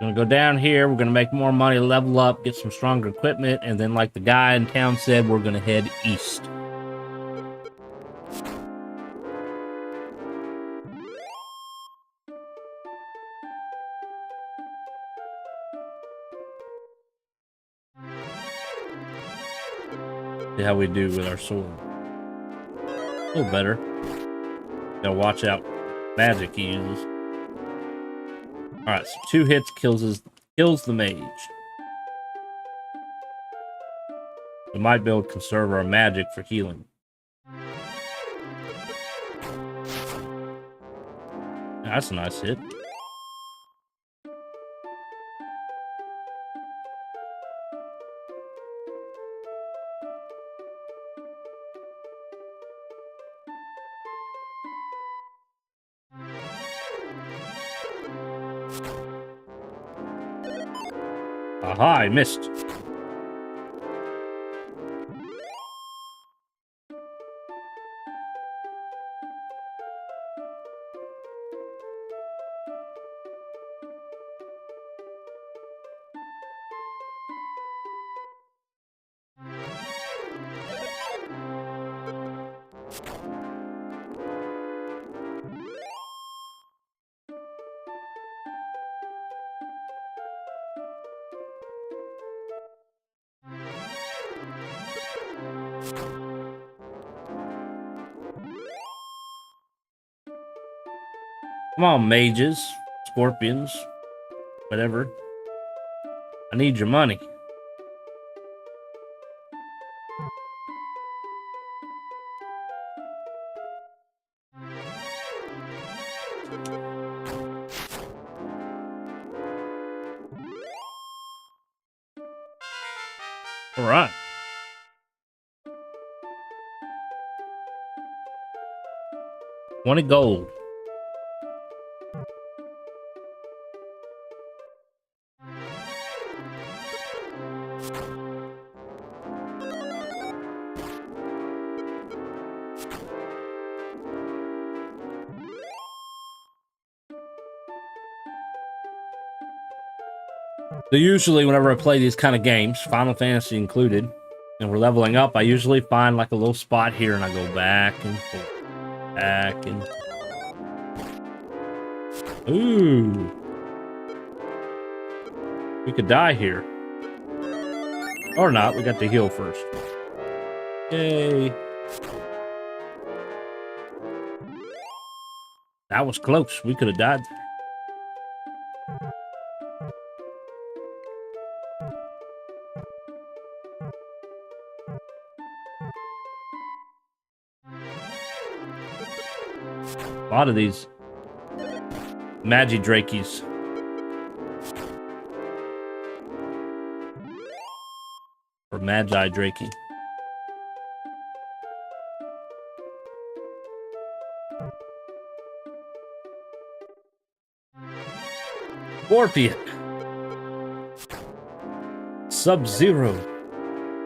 Gonna go down here, we're gonna make more money, level up, get some stronger equipment, and then like the guy in town said, we're gonna head east. See how we do with our sword. A little better. Gotta watch out magic he uses. Alright, so 2 hits kills the mage. We might be able to conserve our magic for healing. That's a nice hit. Aha, I missed. Come on, mages, scorpions, whatever. I need your money. All right. $20 gold. So usually whenever I play these kind of games, Final Fantasy included, and we're leveling up, I usually find like a little spot here and I go back and forth, back and... Ooh. We could die here. Or not, we got to heal first. Yay. That was close, we could have died. A lot of these Magi-Drakies. Or Magi-Draki. Scorpion. Sub-Zero.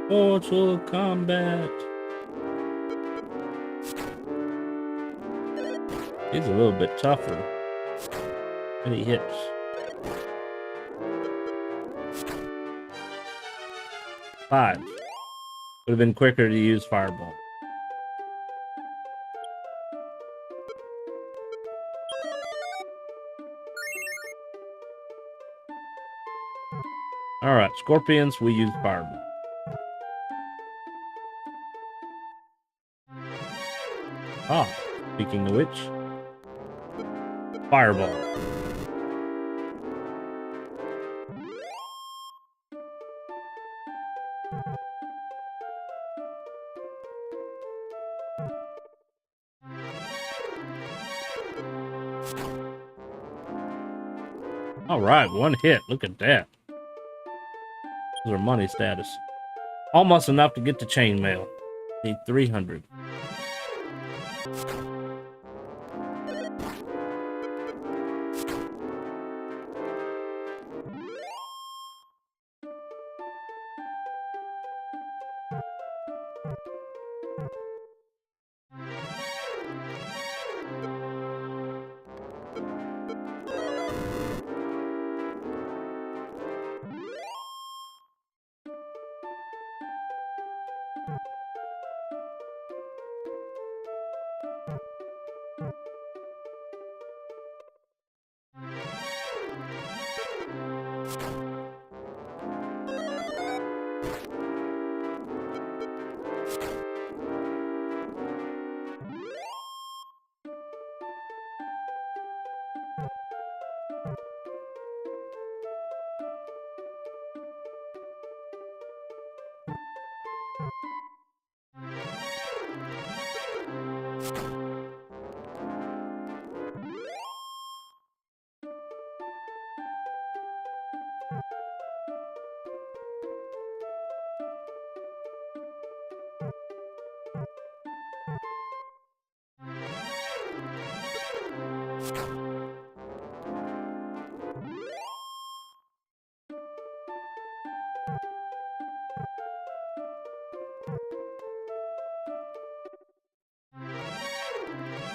Mortal Kombat. He's a little bit tougher. And he hits. Five. Would have been quicker to use Fireball. Alright, Scorpions, we use Fireball. Ah, speaking of which, Fireball. Alright, one hit. Look at that. Those are money status. Almost enough to get the chainmail. Need 300.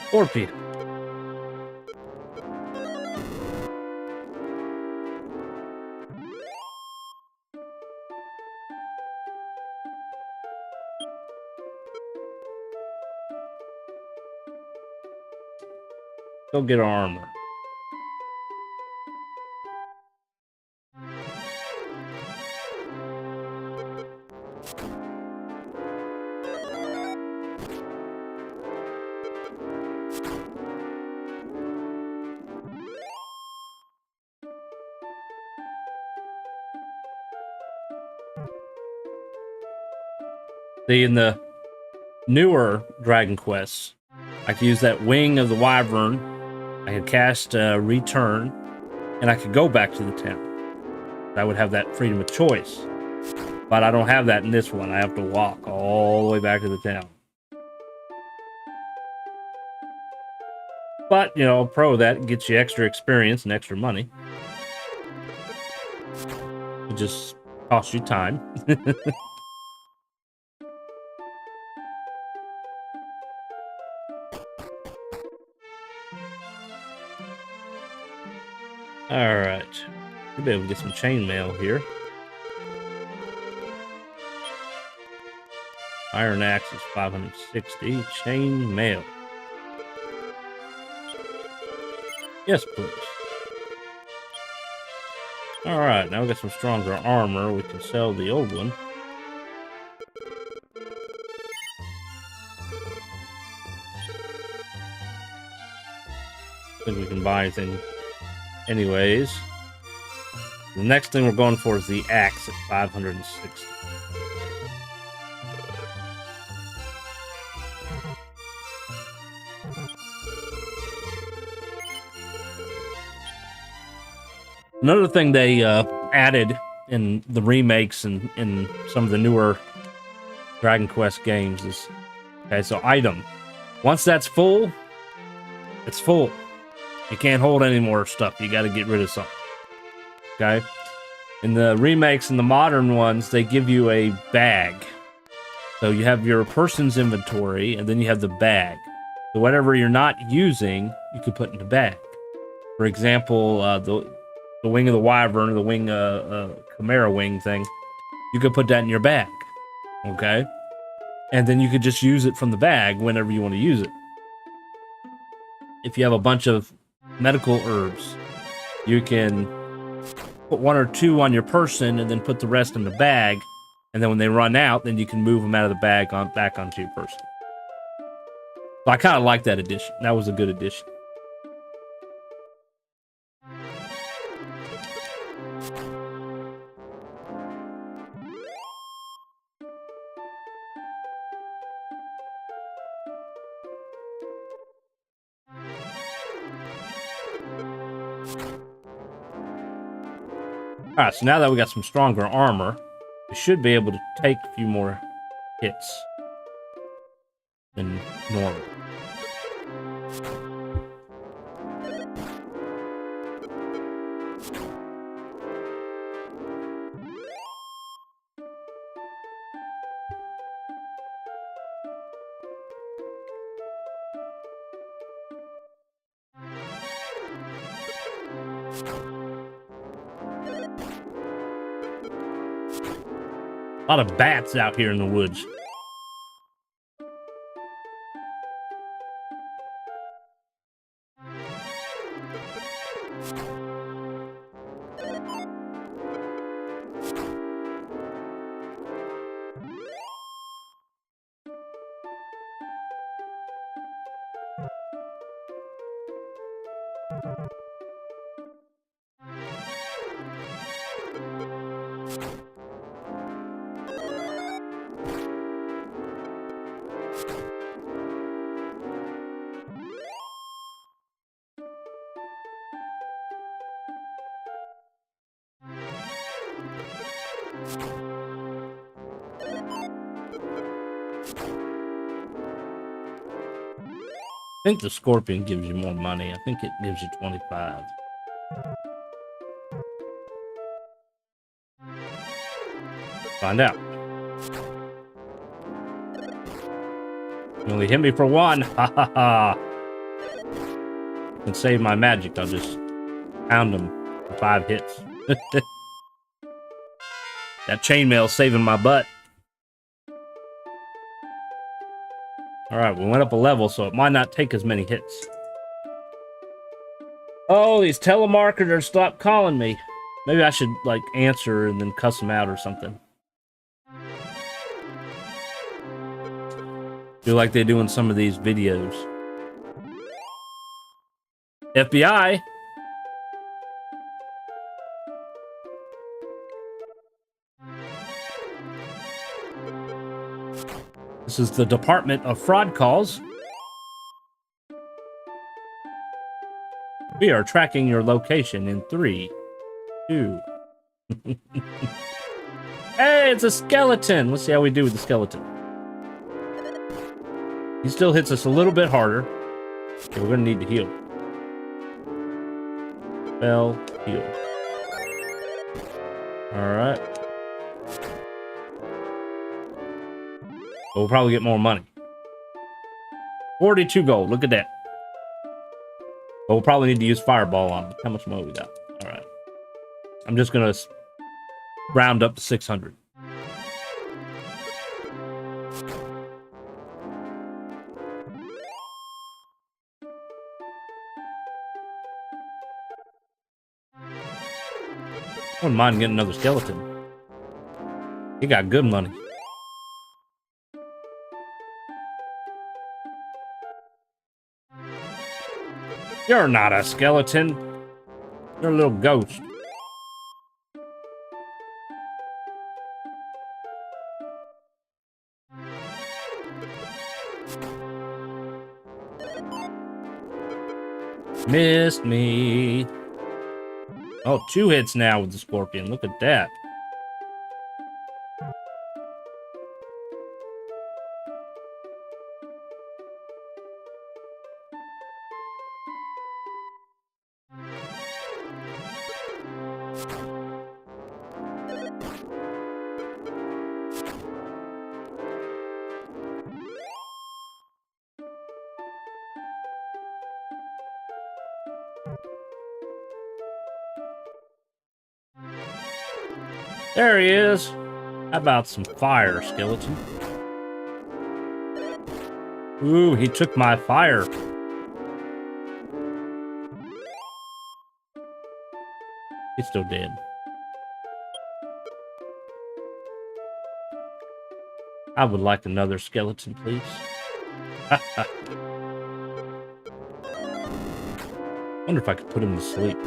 Scorpion. Go get our armor. See, in the newer Dragon Quests, I could use that wing of the wyvern, I could cast return, and I could go back to the town. I would have that freedom of choice. But I don't have that in this one. I have to walk all the way back to the town. But, you know, pro that gets you extra experience and extra money. It just costs you time. Alright. We'll be able to get some chainmail here. Iron axe is 560. Chainmail. Yes, please. Alright, now we got some stronger armor. We can sell the old one. I think we can buy anything anyways. The next thing we're going for is the axe at 560. Another thing they added in the remakes and in some of the newer Dragon Quest games is, okay, so item. Once that's full, it's full. You can't hold any more stuff. You got to get rid of something. Okay? In the remakes and the modern ones, they give you a bag. So you have your person's inventory, and then you have the bag. So whatever you're not using, you can put in the bag. For example, the wing of the wyvern, or the wing, chimera wing thing, you could put that in your bag. Okay? And then you could just use it from the bag whenever you want to use it. If you have a bunch of medical herbs, you can put 1 or 2 on your person and then put the rest in the bag, and then when they run out, then you can move them out of the bag back onto your person. So I kind of like that addition. That was a good addition. Alright, so now that we got some stronger armor, we should be able to take a few more hits than normal. A lot of bats out here in the woods. I think the scorpion gives you more money. I think it gives you 25. Find out. You only hit me for 1. Ha ha ha. I can save my magic. I'll just pound them for 5 hits. That chainmail's saving my butt. Alright, we went up a level, so it might not take as many hits. Oh, these telemarketers stopped calling me. Maybe I should, like, answer and then cuss them out or something. Do like they do in some of these videos. FBI! This is the Department of Fraud Calls. We are tracking your location in 3, 2. Hey, it's a skeleton. Let's see how we do with the skeleton. He still hits us a little bit harder. Okay, we're gonna need to heal. Spell, heal. Alright. We'll probably get more money. 42 gold, look at that. But we'll probably need to use Fireball on him. How much money we got? Alright. I'm just gonna round up to 600. I wouldn't mind getting another skeleton. He got good money. You're not a skeleton. You're a little ghost. Missed me. Oh, 2 hits now with the scorpion. Look at that. There he is. How about some fire, skeleton? Ooh, he took my fire. He's still dead. I would like another skeleton, please. Wonder if I could put him to sleep.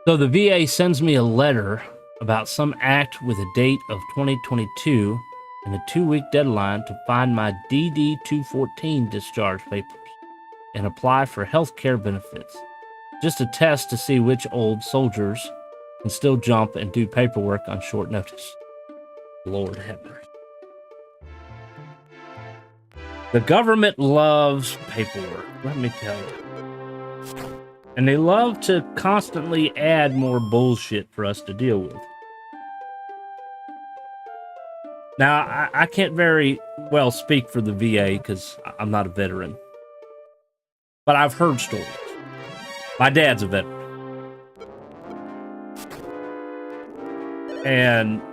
So the VA sends me a letter about some act with a date of 2022 and a 2-week deadline to find my DD-214 discharge papers and apply for health care benefits. Just a test to see which old soldiers can still jump and do paperwork on short notice. Lord have mercy. The government loves paperwork, let me tell you. And they love to constantly add more bullshit for us to deal with. Now, I can't very well speak for the VA because I'm not a veteran. But I've heard stories. My dad's a veteran. And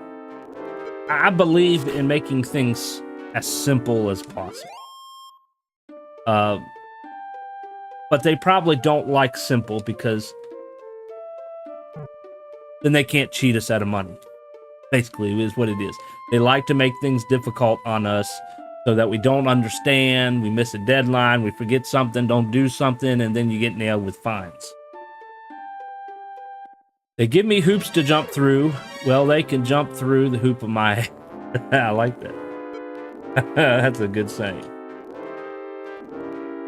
I believe in making things as simple as possible. But they probably don't like simple because then they can't cheat us out of money. Basically, is what it is. They like to make things difficult on us so that we don't understand, we miss a deadline, we forget something, don't do something, and then you get nailed with fines. They give me hoops to jump through. Well, they can jump through the hoop of my... I like that. That's a good saying.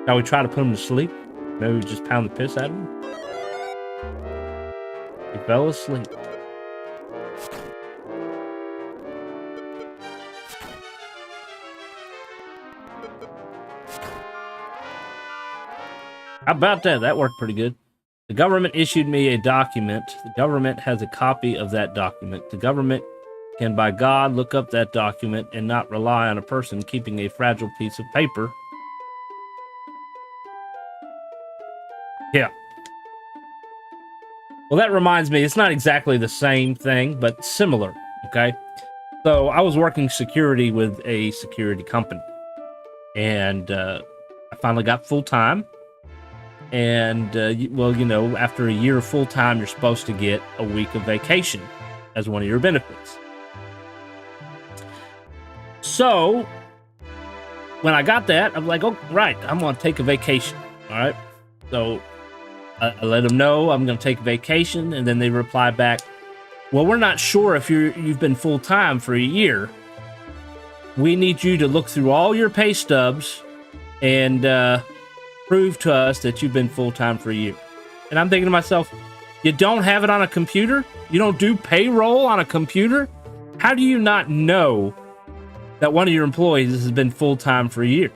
Shall we try to put him to sleep? Maybe we just pound the piss out of him? He fell asleep. How about that? That worked pretty good. The government issued me a document. The government has a copy of that document. The government can, by God, look up that document and not rely on a person keeping a fragile piece of paper. Yeah. Well, that reminds me, it's not exactly the same thing, but similar, okay? So I was working security with a security company, and I finally got full-time. And, well, you know, after a year of full-time, you're supposed to get a week of vacation as one of your benefits. So, when I got that, I'm like, oh, right, I'm going to take a vacation, all right? So, I let them know I'm going to take a vacation, and then they reply back, well, we're not sure if you've been full-time for a year. We need you to look through all your pay stubs and prove to us that you've been full-time for a year. And I'm thinking to myself, you don't have it on a computer? You don't do payroll on a computer? How do you not know that one of your employees has been full-time for a year?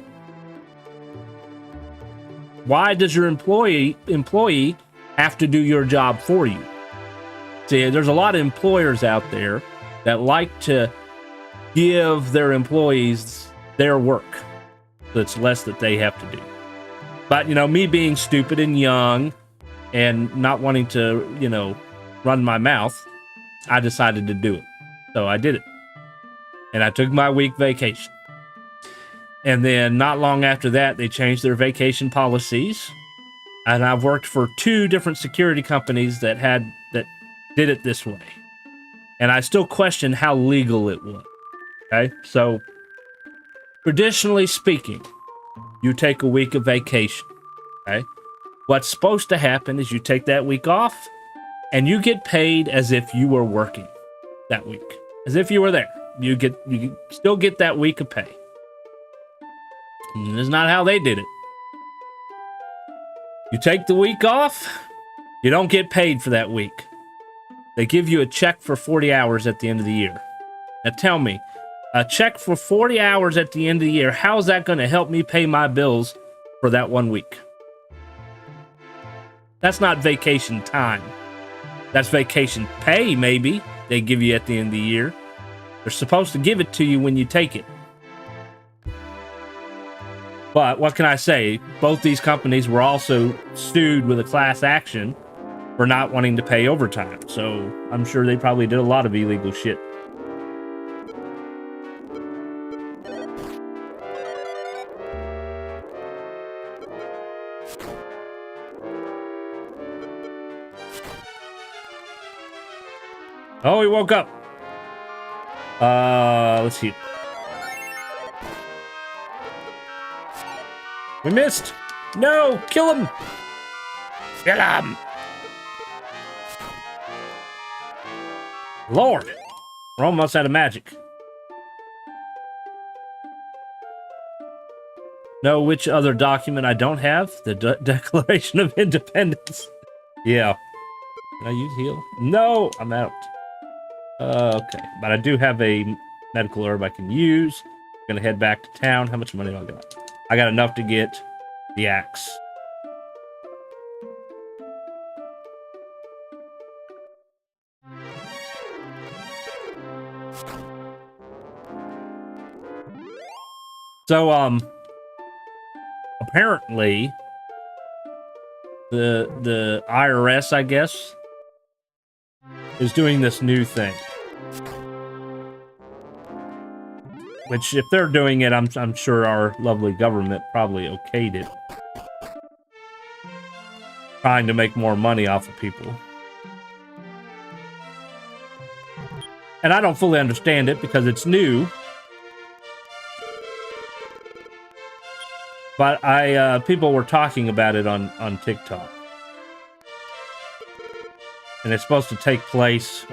Why does your employee have to do your job for you? See, there's a lot of employers out there that like to give their employees their work. So it's less that they have to do. But, you know, me being stupid and young and not wanting to, you know, run my mouth, I decided to do it. So I did it. And I took my week vacation. And then not long after that, they changed their vacation policies. And I've worked for 2 different security companies that did it this way. And I still question how legal it was. Okay? So, traditionally speaking, you take a week of vacation, okay? What's supposed to happen is you take that week off, and you get paid as if you were working that week, as if you were there. You still get that week of pay. And that's not how they did it. You take the week off, you don't get paid for that week. They give you a check for 40 hours at the end of the year. Now tell me, a check for 40 hours at the end of the year, how is that going to help me pay my bills for that 1 week? That's not vacation time. That's vacation pay, maybe, they give you at the end of the year. They're supposed to give it to you when you take it. But what can I say? Both these companies were also sued with a class action for not wanting to pay overtime. So I'm sure they probably did a lot of illegal shit. Oh, he woke up. Let's see. We missed. No, kill him. Kill him. Lord, we're almost out of magic. Know which other document I don't have? The Declaration of Independence. Yeah. Can I use heal? No, I'm out. Okay, but I do have a medical herb I can use. Gonna head back to town. How much money do I got? I got enough to get the axe. So, apparently, the IRS, I guess, is doing this new thing. Which, if they're doing it, I'm sure our lovely government probably okayed it. Trying to make more money off of people. And I don't fully understand it because it's new. But people were talking about it on TikTok. And it's supposed to take place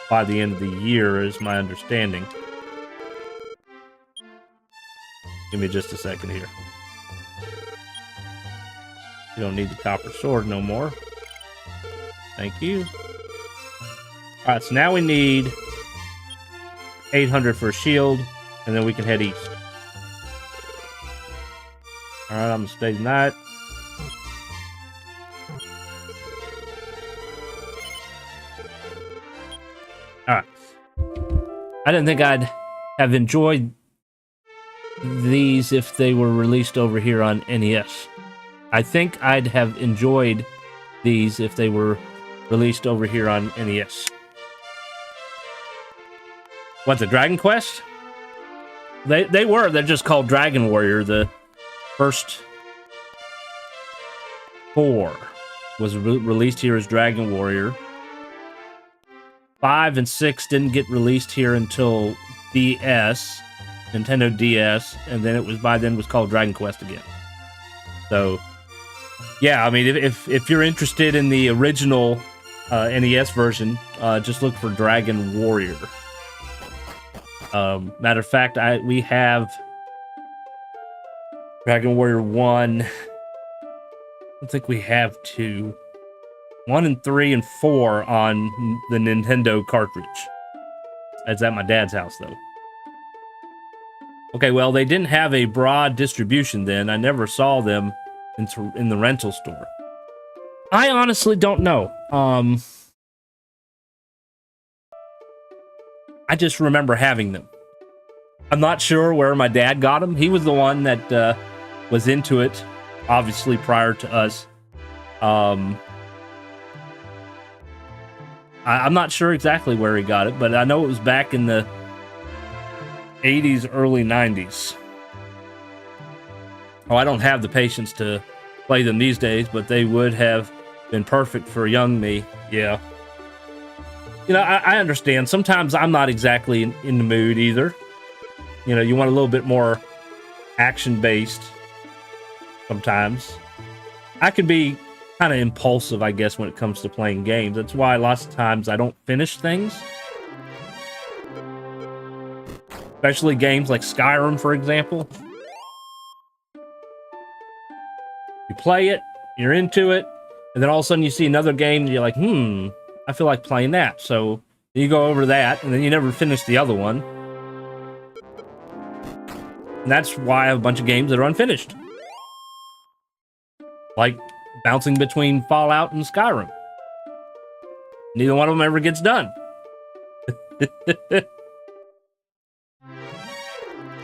by the end of the year, is my understanding. Give me just a second here. You don't need the copper sword no more. Thank you. Alright, so now we need 800 for a shield, and then we can head east. Alright, I'm gonna stay tonight. Alright. I didn't think I'd have enjoyed these if they were released over here on NES. I think I'd have enjoyed these if they were released over here on NES. What, the Dragonquest? They were. They're just called Dragonwarrior. The first 4 was released here as Dragonwarrior. 5 and 6 didn't get released here until DS, Nintendo DS, and then it was by then was called Dragonquest again. So, yeah, I mean, if you're interested in the original NES version, just look for Dragonwarrior. Matter of fact, we have Dragonwarrior 1. I don't think we have 2. 1 and 3 and 4 on the Nintendo cartridge. It's at my dad's house, though. Okay, well, they didn't have a broad distribution then. I never saw them in the rental store. I honestly don't know. I just remember having them. I'm not sure where my dad got them. He was the one that was into it, obviously, prior to us. I'm not sure exactly where he got it, but I know it was back in the 80s, early 90s. Oh, I don't have the patience to play them these days, but they would have been perfect for young me. Yeah. You know, I understand. Sometimes I'm not exactly in the mood either. You know, you want a little bit more action-based sometimes. I can be kind of impulsive, I guess, when it comes to playing games. That's why lots of times I don't finish things. Especially games like Skyrim, for example. You play it, you're into it, and then all of a sudden you see another game and you're like, I feel like playing that. So you go over that, and then you never finish the other one. And that's why I have a bunch of games that are unfinished. Like bouncing between Fallout and Skyrim. Neither one of them ever gets done. So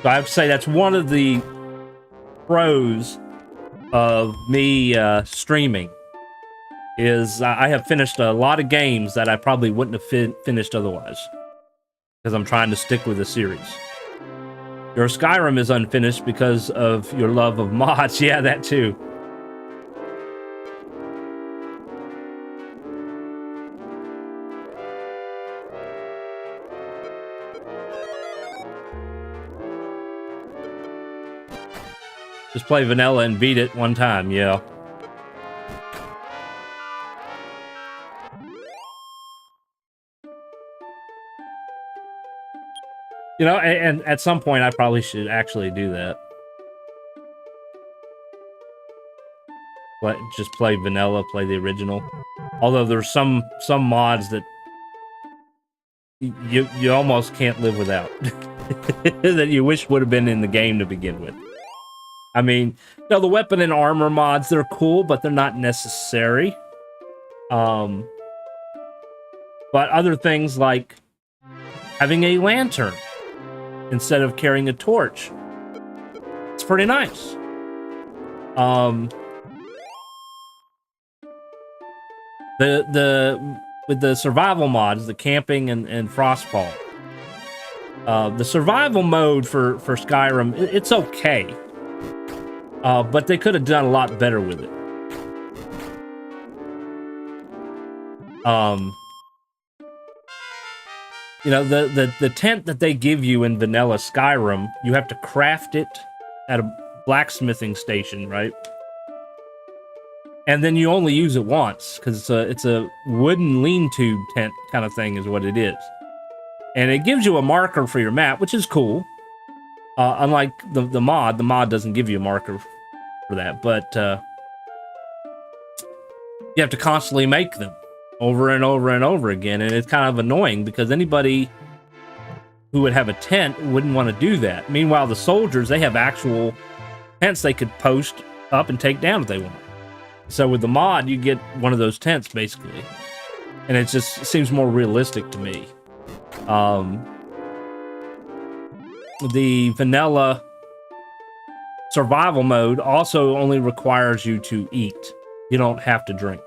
I have to say that's one of the pros of me streaming, is I have finished a lot of games that I probably wouldn't have finished otherwise, because I'm trying to stick with the series. Your Skyrim is unfinished because of your love of mods. Yeah, that too. Just play vanilla and beat it one time, yeah. You know, and at some point I probably should actually do that. Just play vanilla, play the original. Although there's some mods that you almost can't live without. That you wish would have been in the game to begin with. I mean, you know, the weapon and armor mods, they're cool, but they're not necessary. But other things like having a lantern instead of carrying a torch, it's pretty nice. With the survival mods, the camping and frostfall, the survival mode for Skyrim, it's okay. But they could have done a lot better with it. You know, the tent that they give you in vanilla Skyrim, you have to craft it at a blacksmithing station, right? and then you only use it once because it's a wooden lean-to tent kind of thing is what it is. And it gives you a marker for your map, which is cool. Unlike the mod doesn't give you a marker for that, but you have to constantly make them over and over and over again, and it's kind of annoying because anybody who would have a tent wouldn't want to do that. Meanwhile, the soldiers, they have actual tents they could post up and take down if they want. So with the mod, you get one of those tents, basically. And it just seems more realistic to me. The vanilla survival mode also only requires you to eat. You don't have to drink.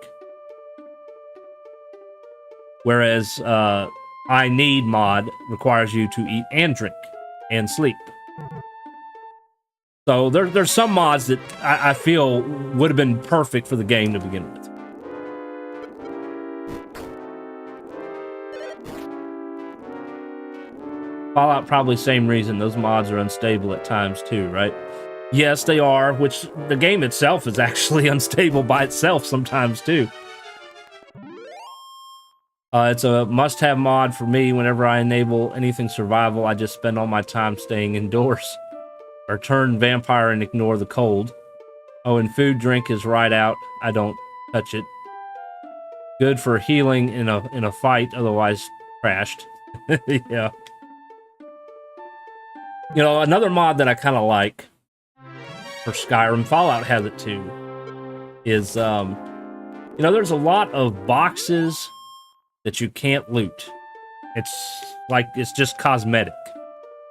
Whereas I Need mod requires you to eat and drink and sleep. So there's some mods that I feel would have been perfect for the game to begin with. Fallout, probably same reason. Those mods are unstable at times too, right? Yes, they are, which the game itself is actually unstable by itself sometimes too. It's a must-have mod for me. Whenever I enable anything survival, I just spend all my time staying indoors. Or turn vampire and ignore the cold. Oh, and food, drink is right out. I don't touch it. Good for healing in a fight, otherwise crashed. Yeah. You know, another mod that I kind of like for Skyrim, Fallout has it too, is, you know, there's a lot of boxes that you can't loot. It's like, it's just cosmetic,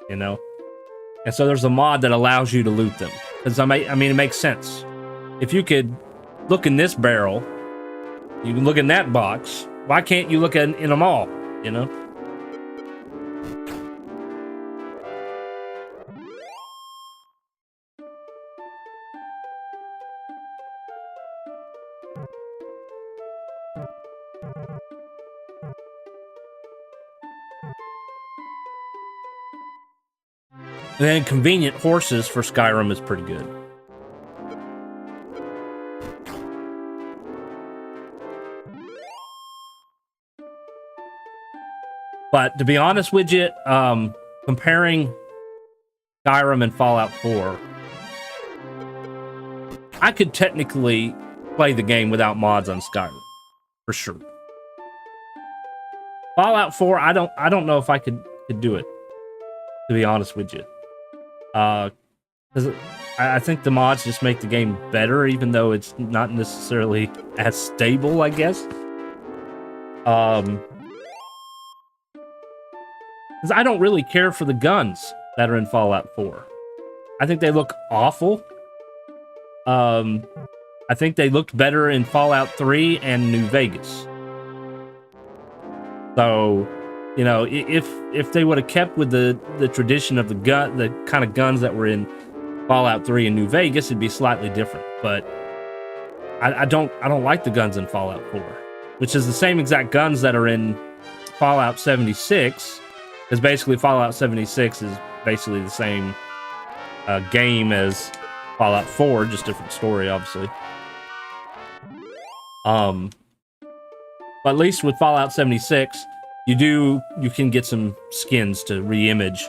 you know? And so there's a mod that allows you to loot them. Because, I mean, it makes sense. If you could look in this barrel, you can look in that box, why can't you look in them all, you know? And then convenient horses for Skyrim is pretty good. But to be honest with you, comparing Skyrim and Fallout 4, I could technically play the game without mods on Skyrim, for sure. Fallout 4, I don't know if I could do it, to be honest with you. Because I think the mods just make the game better, even though it's not necessarily as stable, I guess. Because I don't really care for the guns that are in Fallout 4. I think they look awful. I think they looked better in Fallout 3 and New Vegas. So, you know, if they would have kept with the tradition of the kind of guns that were in Fallout 3 and New Vegas, it'd be slightly different. But I don't like the guns in Fallout 4, which is the same exact guns that are in Fallout 76. Because basically Fallout 76 is basically the same game as Fallout 4, just different story, obviously. But at least with Fallout 76, you can get some skins to re-image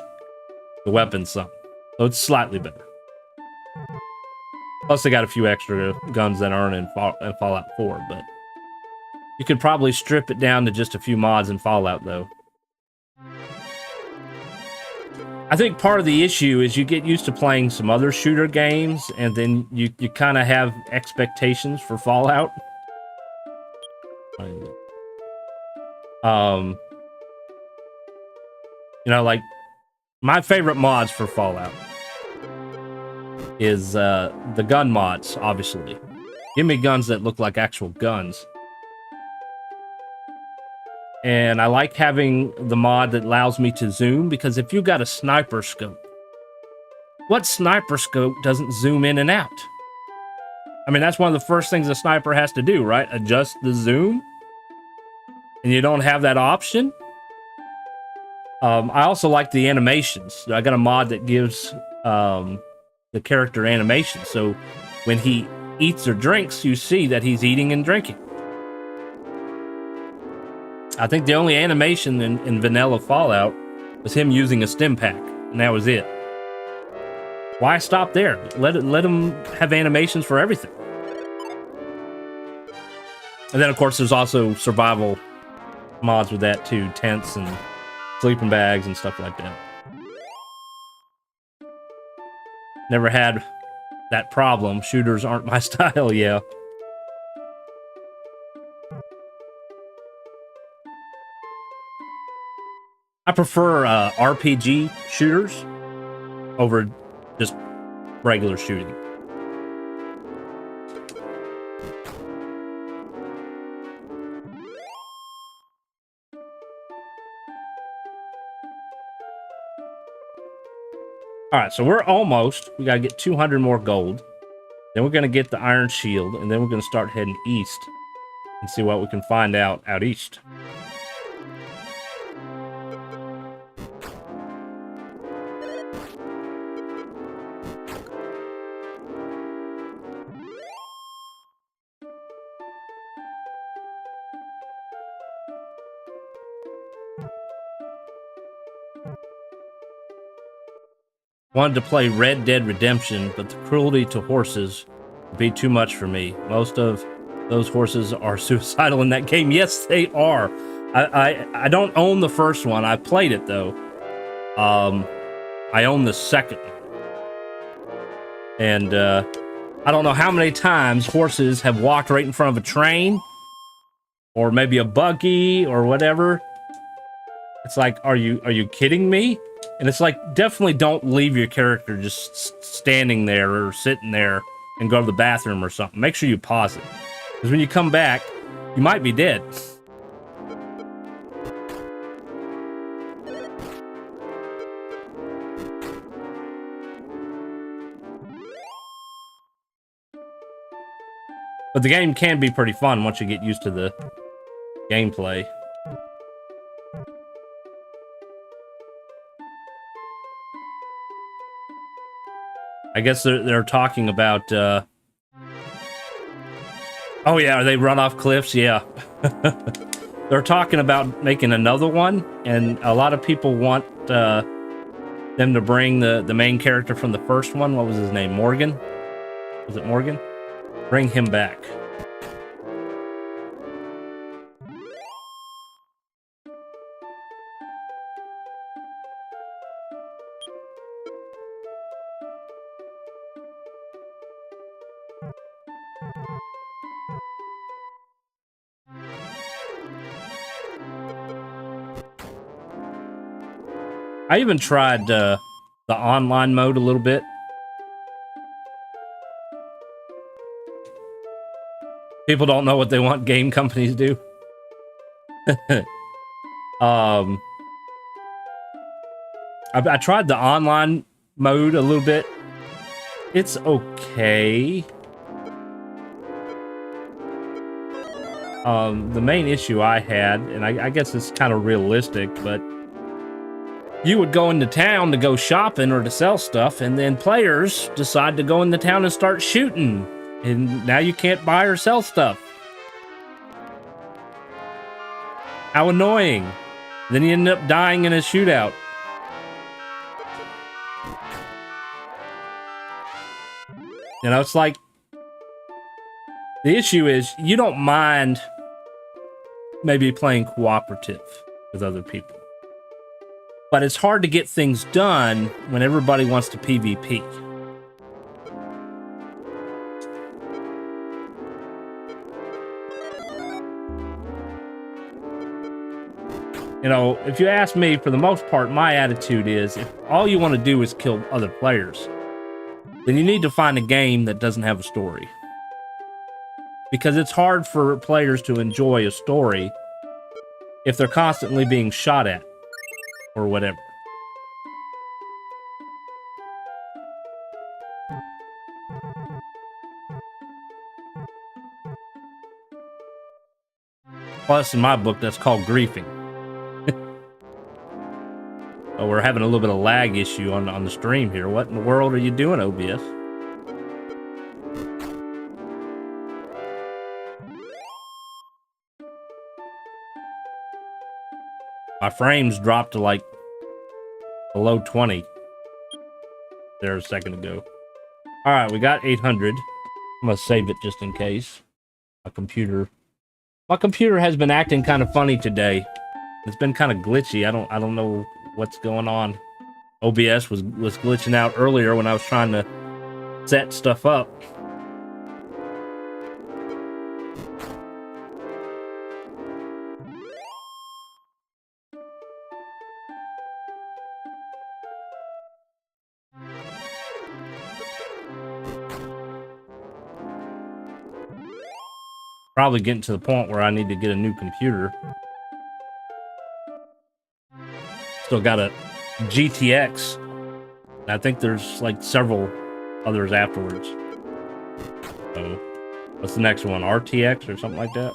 the weapons some. So it's slightly better. Plus they got a few extra guns that aren't in Fallout 4, but you could probably strip it down to just a few mods in Fallout, though. I think part of the issue is you get used to playing some other shooter games, and then you kind of have expectations for Fallout. You know, like, my favorite mods for Fallout is the gun mods, obviously. Give me guns that look like actual guns. And I like having the mod that allows me to zoom, because if you've got a sniper scope, what sniper scope doesn't zoom in and out? I mean, that's one of the first things a sniper has to do, right? Adjust the zoom. And you don't have that option. I also like the animations. I got a mod that gives the character animation. So when he eats or drinks, you see that he's eating and drinking. I think the only animation in vanilla Fallout was him using a stim pack, and that was it. Why stop there? Let him have animations for everything. And then, of course, there's also survival mods with that too, tents and sleeping bags and stuff like that. Never had that problem. Shooters aren't my style, yeah. I prefer RPG shooters over just regular shooting. All right, so we're almost. We got to get 200 more gold. Then we're going to get the iron shield, and then we're going to start heading east and see what we can find out east. Wanted to play Red Dead Redemption, but the cruelty to horses would be too much for me. Most of those horses are suicidal in that game. Yes, they are. I don't own the first one. I played it though. I own the second one. And I don't know how many times horses have walked right in front of a train or maybe a buggy or whatever. It's like, are you kidding me? And it's like, definitely don't leave your character just standing there or sitting there and go to the bathroom or something. Make sure you pause it. Because when you come back, you might be dead. But the game can be pretty fun once you get used to the gameplay. I guess they're talking about, oh yeah, they run off cliffs, yeah. They're talking about making another one, and a lot of people want them to bring the main character from the first one. What was his name? Morgan? Was it Morgan? Bring him back. I even tried the online mode a little bit. People don't know what they want game companies do. I tried the online mode a little bit. It's okay. The main issue I had, and I guess it's kind of realistic, but you would go into town to go shopping or to sell stuff, and then players decide to go into town and start shooting. And now you can't buy or sell stuff. How annoying. Then you end up dying in a shootout. You know, it's like, the issue is you don't mind maybe playing cooperative with other people. But it's hard to get things done when everybody wants to PvP. You know, if you ask me, for the most part, my attitude is, if all you want to do is kill other players, then you need to find a game that doesn't have a story. Because it's hard for players to enjoy a story if they're constantly being shot at. Or whatever. Plus, in my book, that's called griefing. Oh, we're having a little bit of lag issue on the stream here. What in the world are you doing, OBS? My frames dropped to like below 20 there a second ago. All right, we got 800. I'm gonna save it just in case. My computer has been acting kind of funny today. It's been kind of glitchy. I don't know what's going on. OBS was glitching out earlier when I was trying to set stuff up. Probably getting to the point where I need to get a new computer. Still got a GTX. And I think there's like several others afterwards. So, what's the next one? RTX or something like that?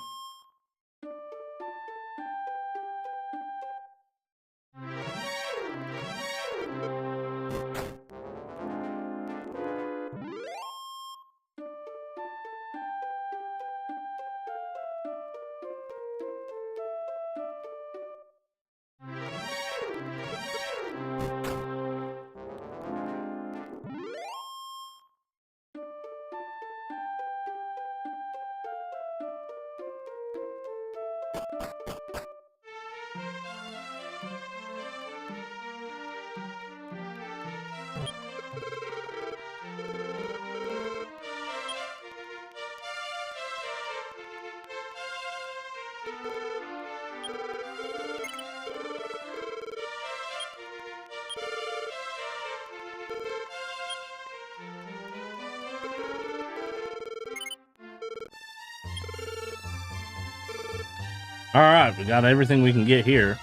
All right, we got everything we can get here.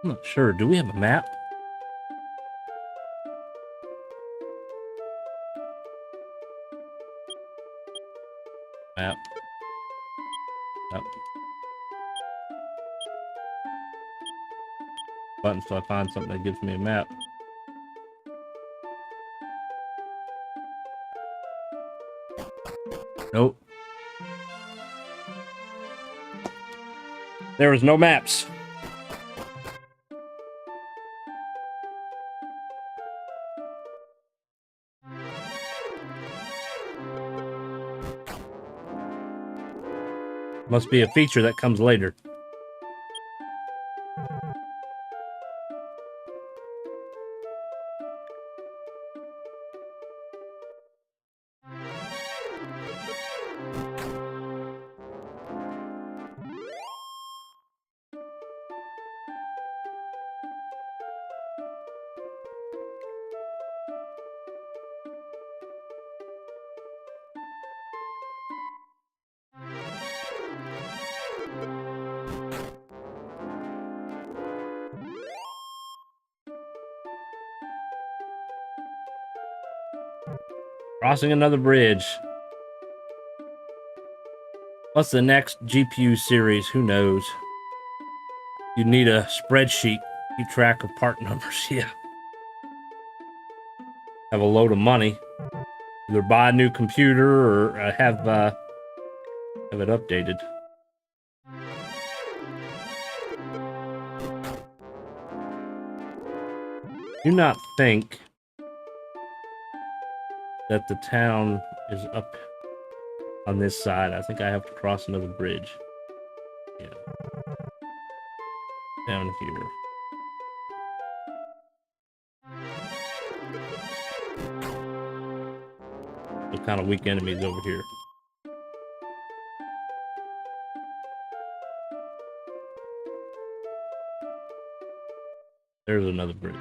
I'm not sure. Do we have a map? Map. Yep. Button so I find something that gives me a map. Nope. There was no maps. Must be a feature that comes later. Crossing another bridge. What's the next GPU series? Who knows? You need a spreadsheet. Keep track of part numbers. Yeah. Have a load of money. Either buy a new computer or have it updated. Do not think that the town is up on this side. I think I have to cross another bridge. Yeah. Down here. What kind of weak enemies over here? There's another bridge.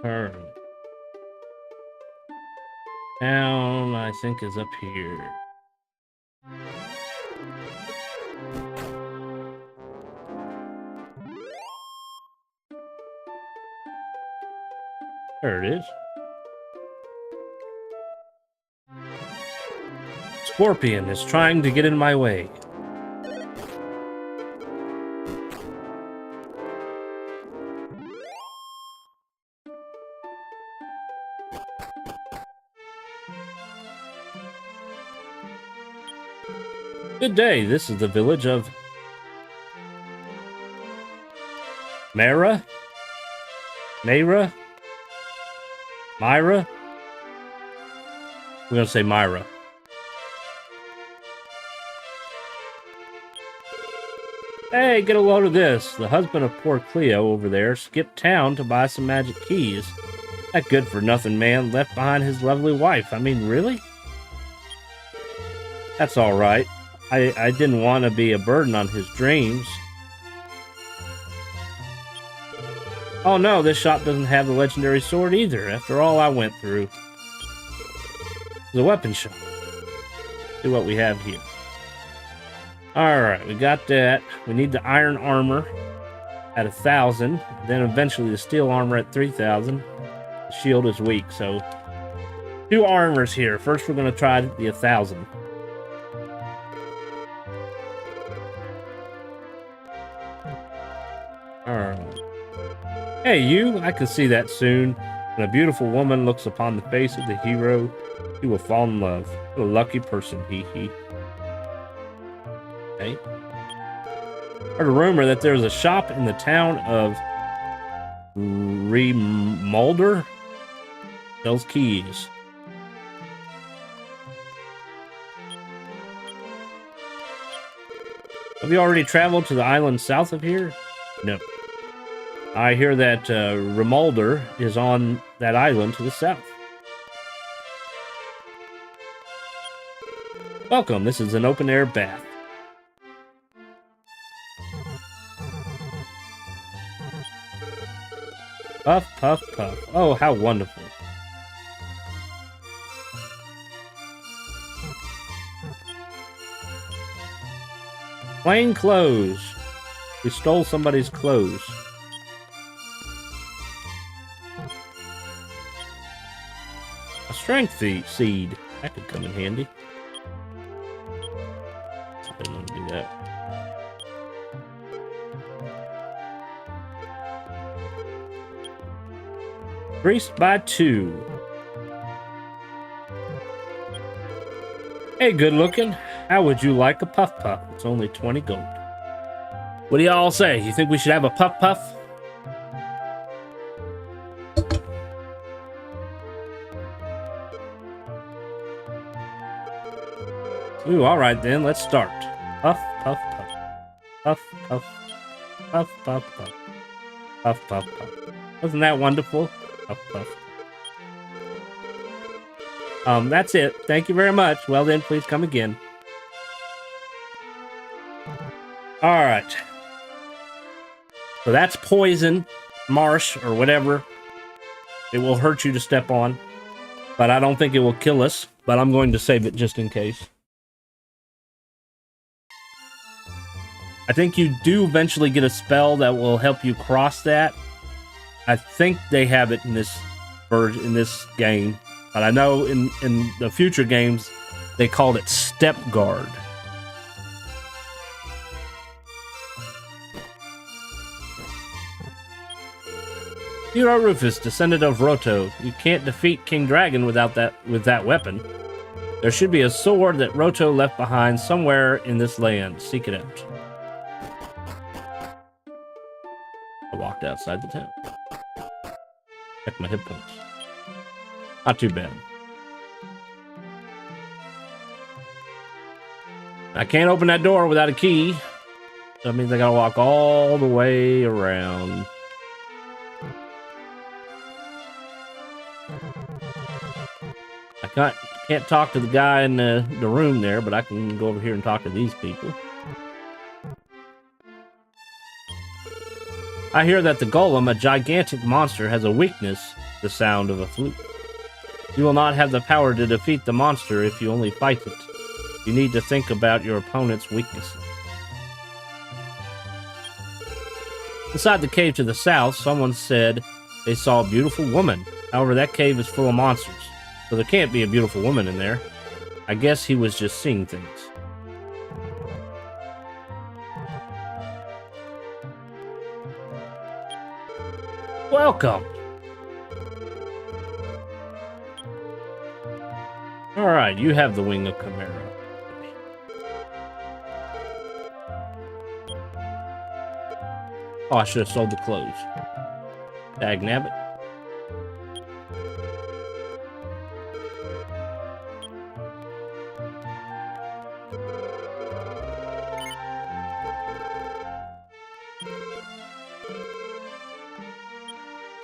Turn. Town, I think, is up here. There it is. Scorpion is trying to get in my way. Good day, this is the village of Myra? Myra? Myra? We're gonna say Myra. Hey, get a load of this. The husband of poor Cleo over there skipped town to buy some magic keys. That good-for-nothing man left behind his lovely wife. I mean, really? That's all right. I didn't want to be a burden on his dreams. Oh no, this shop doesn't have the legendary sword either, after all I went through. It's a weapon shop. See what we have here. Alright, we got that. We need the iron armor at 1,000. Then eventually the steel armor at 3,000. The shield is weak, so 2 armors here. First we're going to try the 1,000. Alright. Hey, you! I can see that soon. When a beautiful woman looks upon the face of the hero, she will fall in love. What a lucky person, hee. Okay. Heard a rumor that there's a shop in the town of Remolder. Sells keys. Have you already traveled to the island south of here? No. I hear that Remolder is on that island to the south. Welcome, this is an open-air bath. Puff, puff, puff. Oh, how wonderful. Plain clothes. We stole somebody's clothes. A strength seed. That could come in handy. I didn't want to do that. Increased by 2. Hey, good looking. How would you like a puff puff? It's only 20 gold. What do y'all say? You think we should have a puff puff? Ooh, alright then, let's start. Puff, puff, puff. Puff, puff. Puff, puff, puff. Puff, puff, puff. Wasn't that wonderful? Puff, puff. That's it. Thank you very much. Well then, please come again. Alright. So that's poison, marsh, or whatever. It will hurt you to step on. But I don't think it will kill us. But I'm going to save it just in case. I think you do eventually get a spell that will help you cross that. I think they have it in this version, in this game. But I know in the future games, they called it Step Guard. You are Rufus, descendant of Roto. You can't defeat King Dragon with that weapon. There should be a sword that Roto left behind somewhere in this land. Seek it out. I walked outside the town. Check my hit points. Not too bad. I can't open that door without a key. That means I gotta walk all the way around. I can't talk to the guy in the room there, but I can go over here and talk to these people. I hear that the golem, a gigantic monster, has a weakness, the sound of a flute. You will not have the power to defeat the monster if you only fight it. You need to think about your opponent's weaknesses. Inside the cave to the south, someone said they saw a beautiful woman. However, that cave is full of monsters, so there can't be a beautiful woman in there. I guess he was just seeing things. Welcome! Alright, you have the Wing of Chimera. Oh, I should have sold the clothes. Dagnabbit.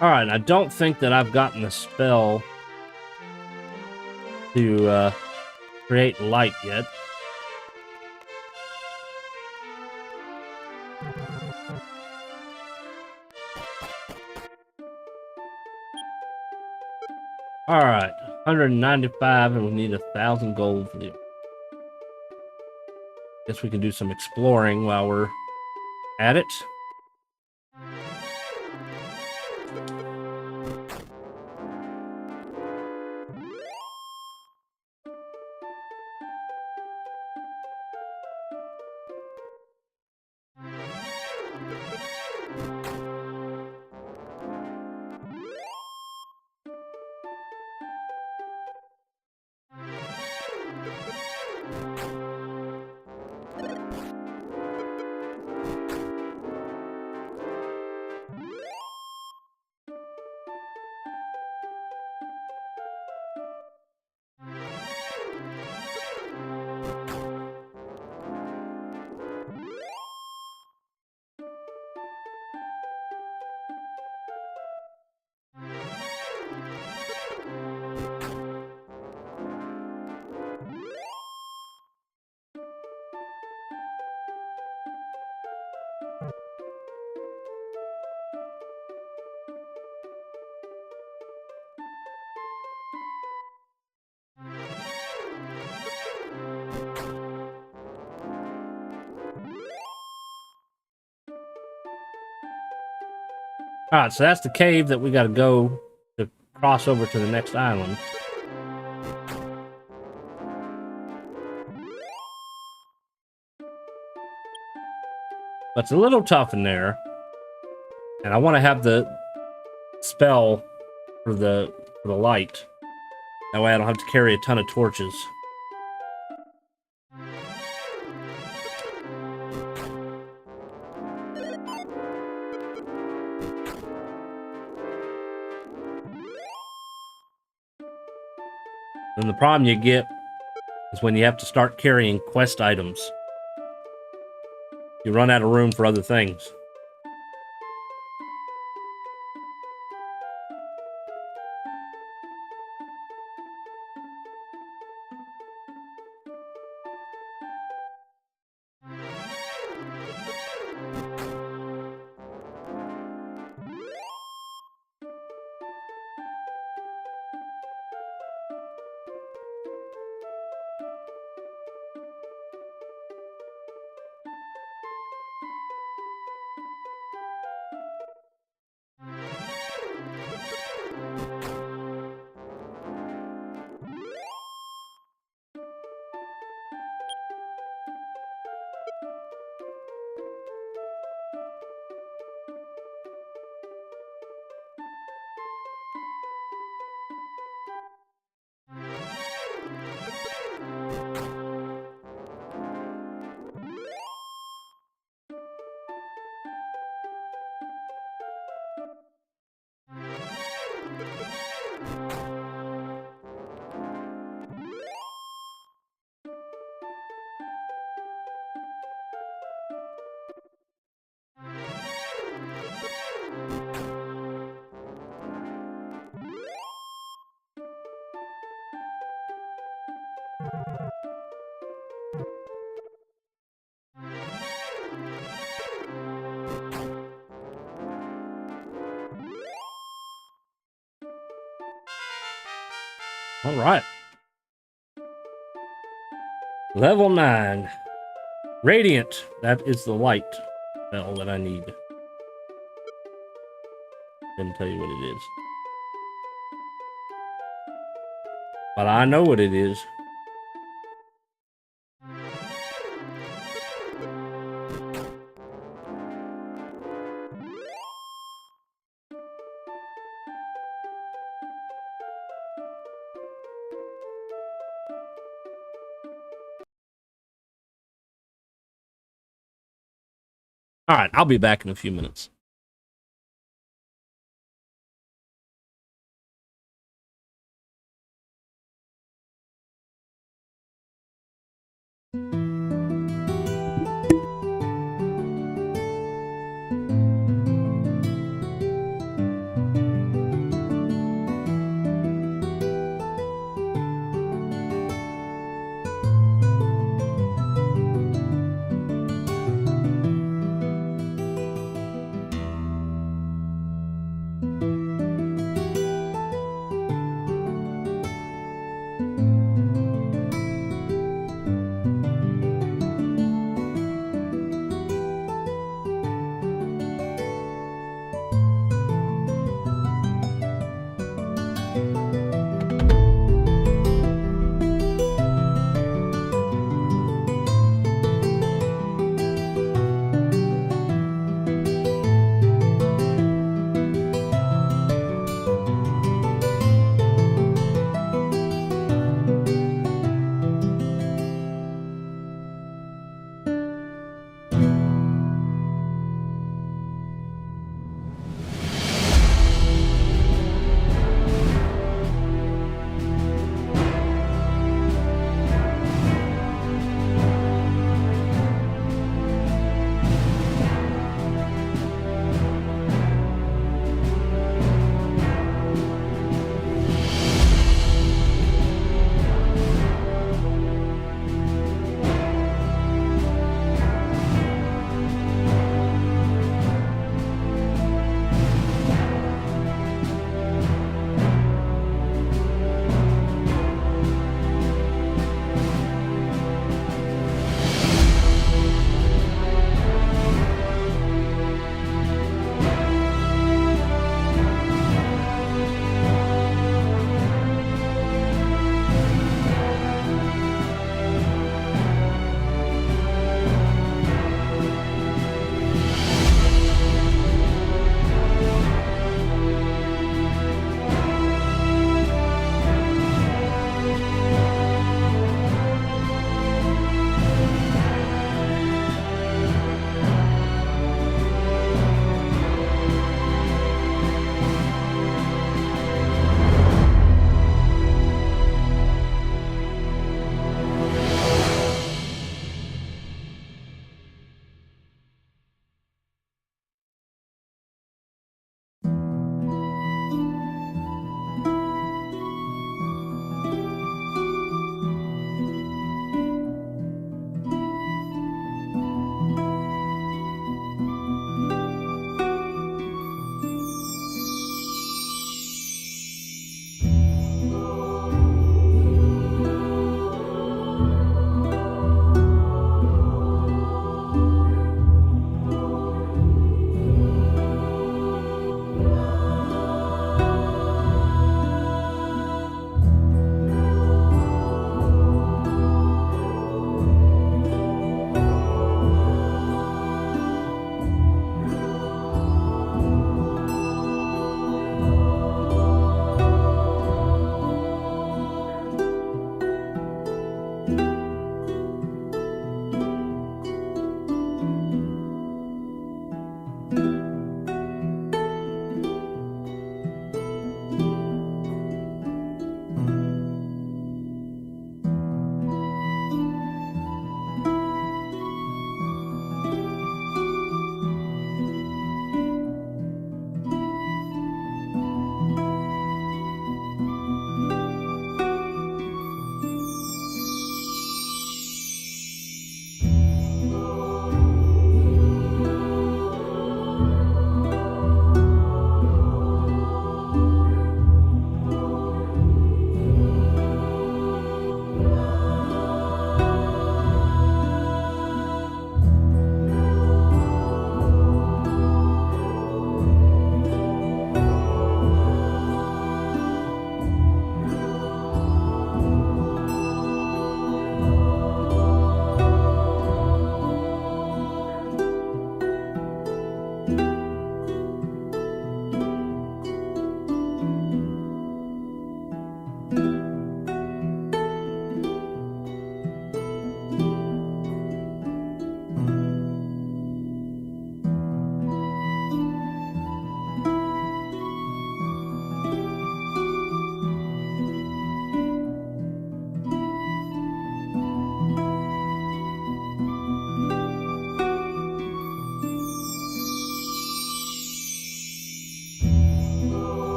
Alright, I don't think that I've gotten the spell to create light yet. Alright, 195 and we need 1,000 gold for the... Guess we can do some exploring while we're at it. Alright, so that's the cave that we gotta go to cross over to the next island. But it's a little tough in there. And I want to have the spell for the light. That way I don't have to carry a ton of torches. And the problem you get is when you have to start carrying quest items. You run out of room for other things. All right. Level 9. Radiant. That is the light spell that I need. Didn't tell you what it is. But I know what it is. All right, I'll be back in a few minutes.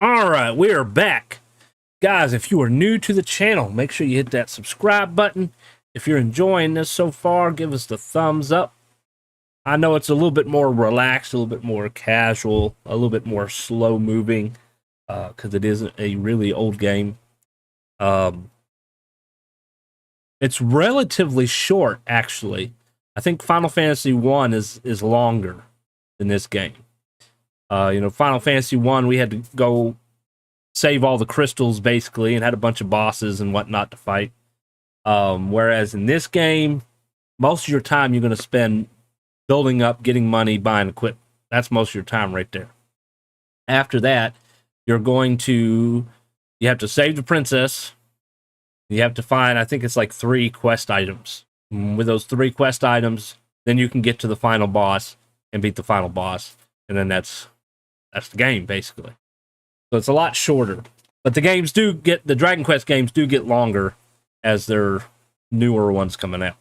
All right, we are back. Guys, if you are new to the channel, make sure you hit that subscribe button. If you're enjoying this so far, give us the thumbs up. I know it's a little bit more relaxed, a little bit more casual, a little bit more slow moving, because it is a really old game. It's relatively short, actually. I think Final Fantasy 1 is longer than this game. Final Fantasy 1, we had to go save all the crystals, basically, and had a bunch of bosses and whatnot to fight. Whereas in this game, most of your time you're going to spend building up, getting money, buying equipment. That's most of your time right there. After that, you have to save the princess. You have to find, I think it's like 3 quest items. With those 3 quest items, then you can get to the final boss and beat the final boss. And then that's the game, basically. So it's a lot shorter. But the Dragonquest games do get longer as their newer ones coming out.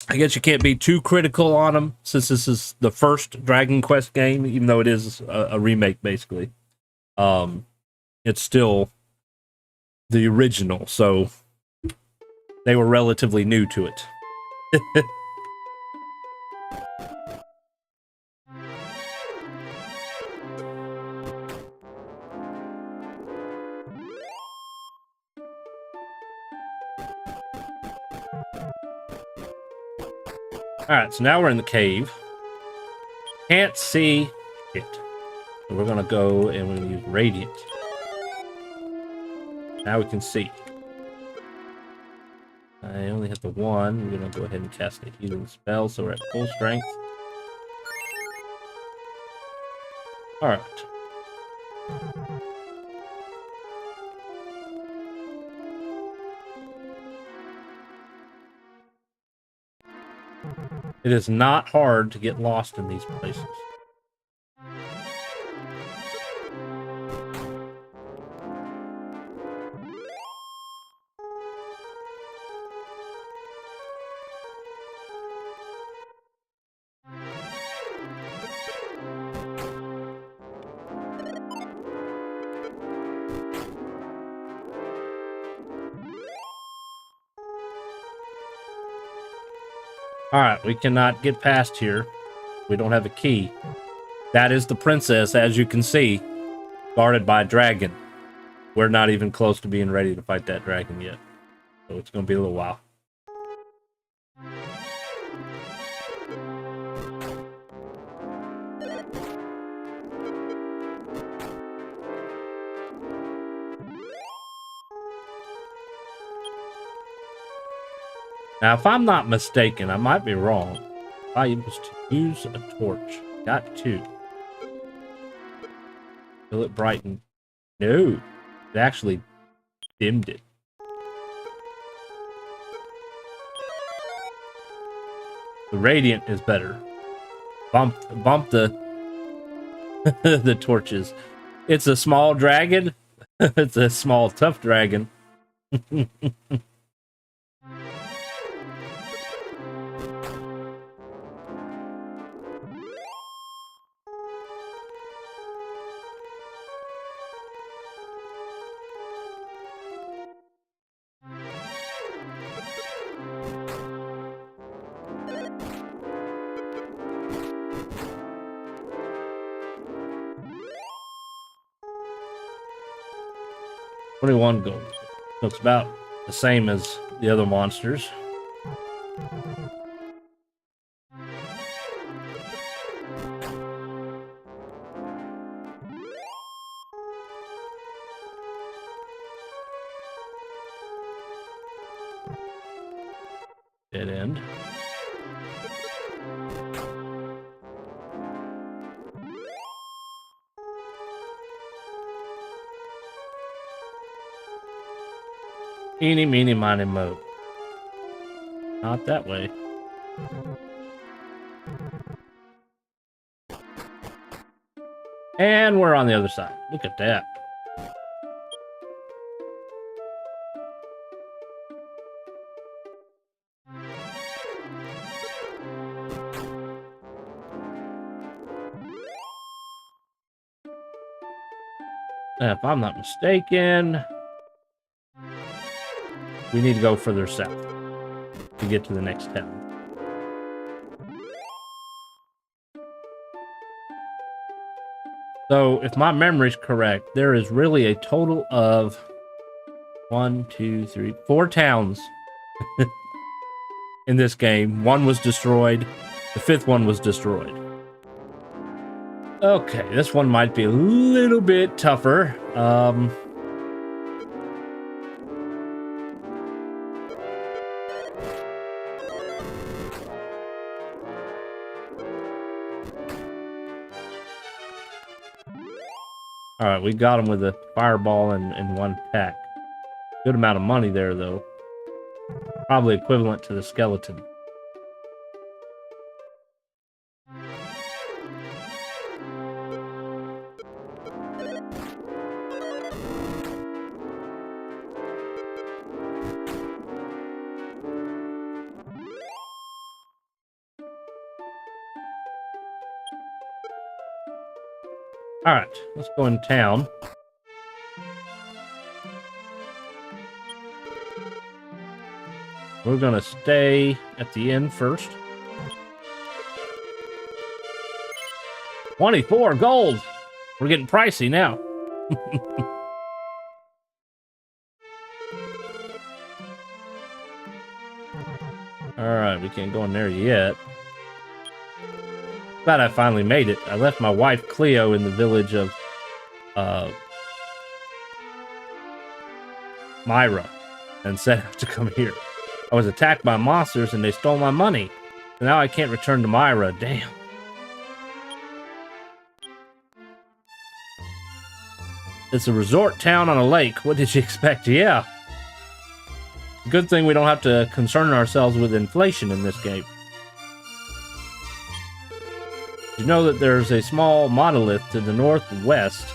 I guess you can't be too critical on them, since this is the first Dragon Quest game, even though it is a remake, basically. It's still the original, so they were relatively new to it. Alright, so now we're in the cave. Can't see it. So we're gonna go and we're gonna use radiance. Now we can see. I only hit the 1. We're gonna go ahead and cast a healing spell, so we're at full strength. Alright. It is not hard to get lost in these places. Alright, we cannot get past here. We don't have a key. That is the princess, as you can see, guarded by a dragon. We're not even close to being ready to fight that dragon yet. So it's going to be a little while. Now, if I'm not mistaken, I might be wrong. I was to use a torch. Got 2. Will it brighten? No. It actually dimmed it. The radiant is better. Bump the the torches. It's a small dragon. It's a small, tough dragon. $21 gold. So it's about the same as the other monsters. Dead end. Eeny, meeny, miny, moe. Not that way. And we're on the other side. Look at that. If I'm not mistaken, we need to go further south to get to the next town. So, if my memory's correct, there is really a total of 4 towns in this game. One was destroyed. The 5th one was destroyed. Okay, this one might be a little bit tougher. All right, we got him with a fireball and 1 pack. Good amount of money there, though. Probably equivalent to the skeleton. All right, let's go in town. We're gonna stay at the inn first. 24 gold! We're getting pricey now. Alright, we can't go in there yet. Glad I finally made it. I left my wife Cleo in the village of Myra and set out to come here. I was attacked by monsters and they stole my money. So now I can't return to Myra. Damn. It's a resort town on a lake. What did you expect? Yeah. Good thing we don't have to concern ourselves with inflation in this game. Did you know that there's a small monolith to the northwest,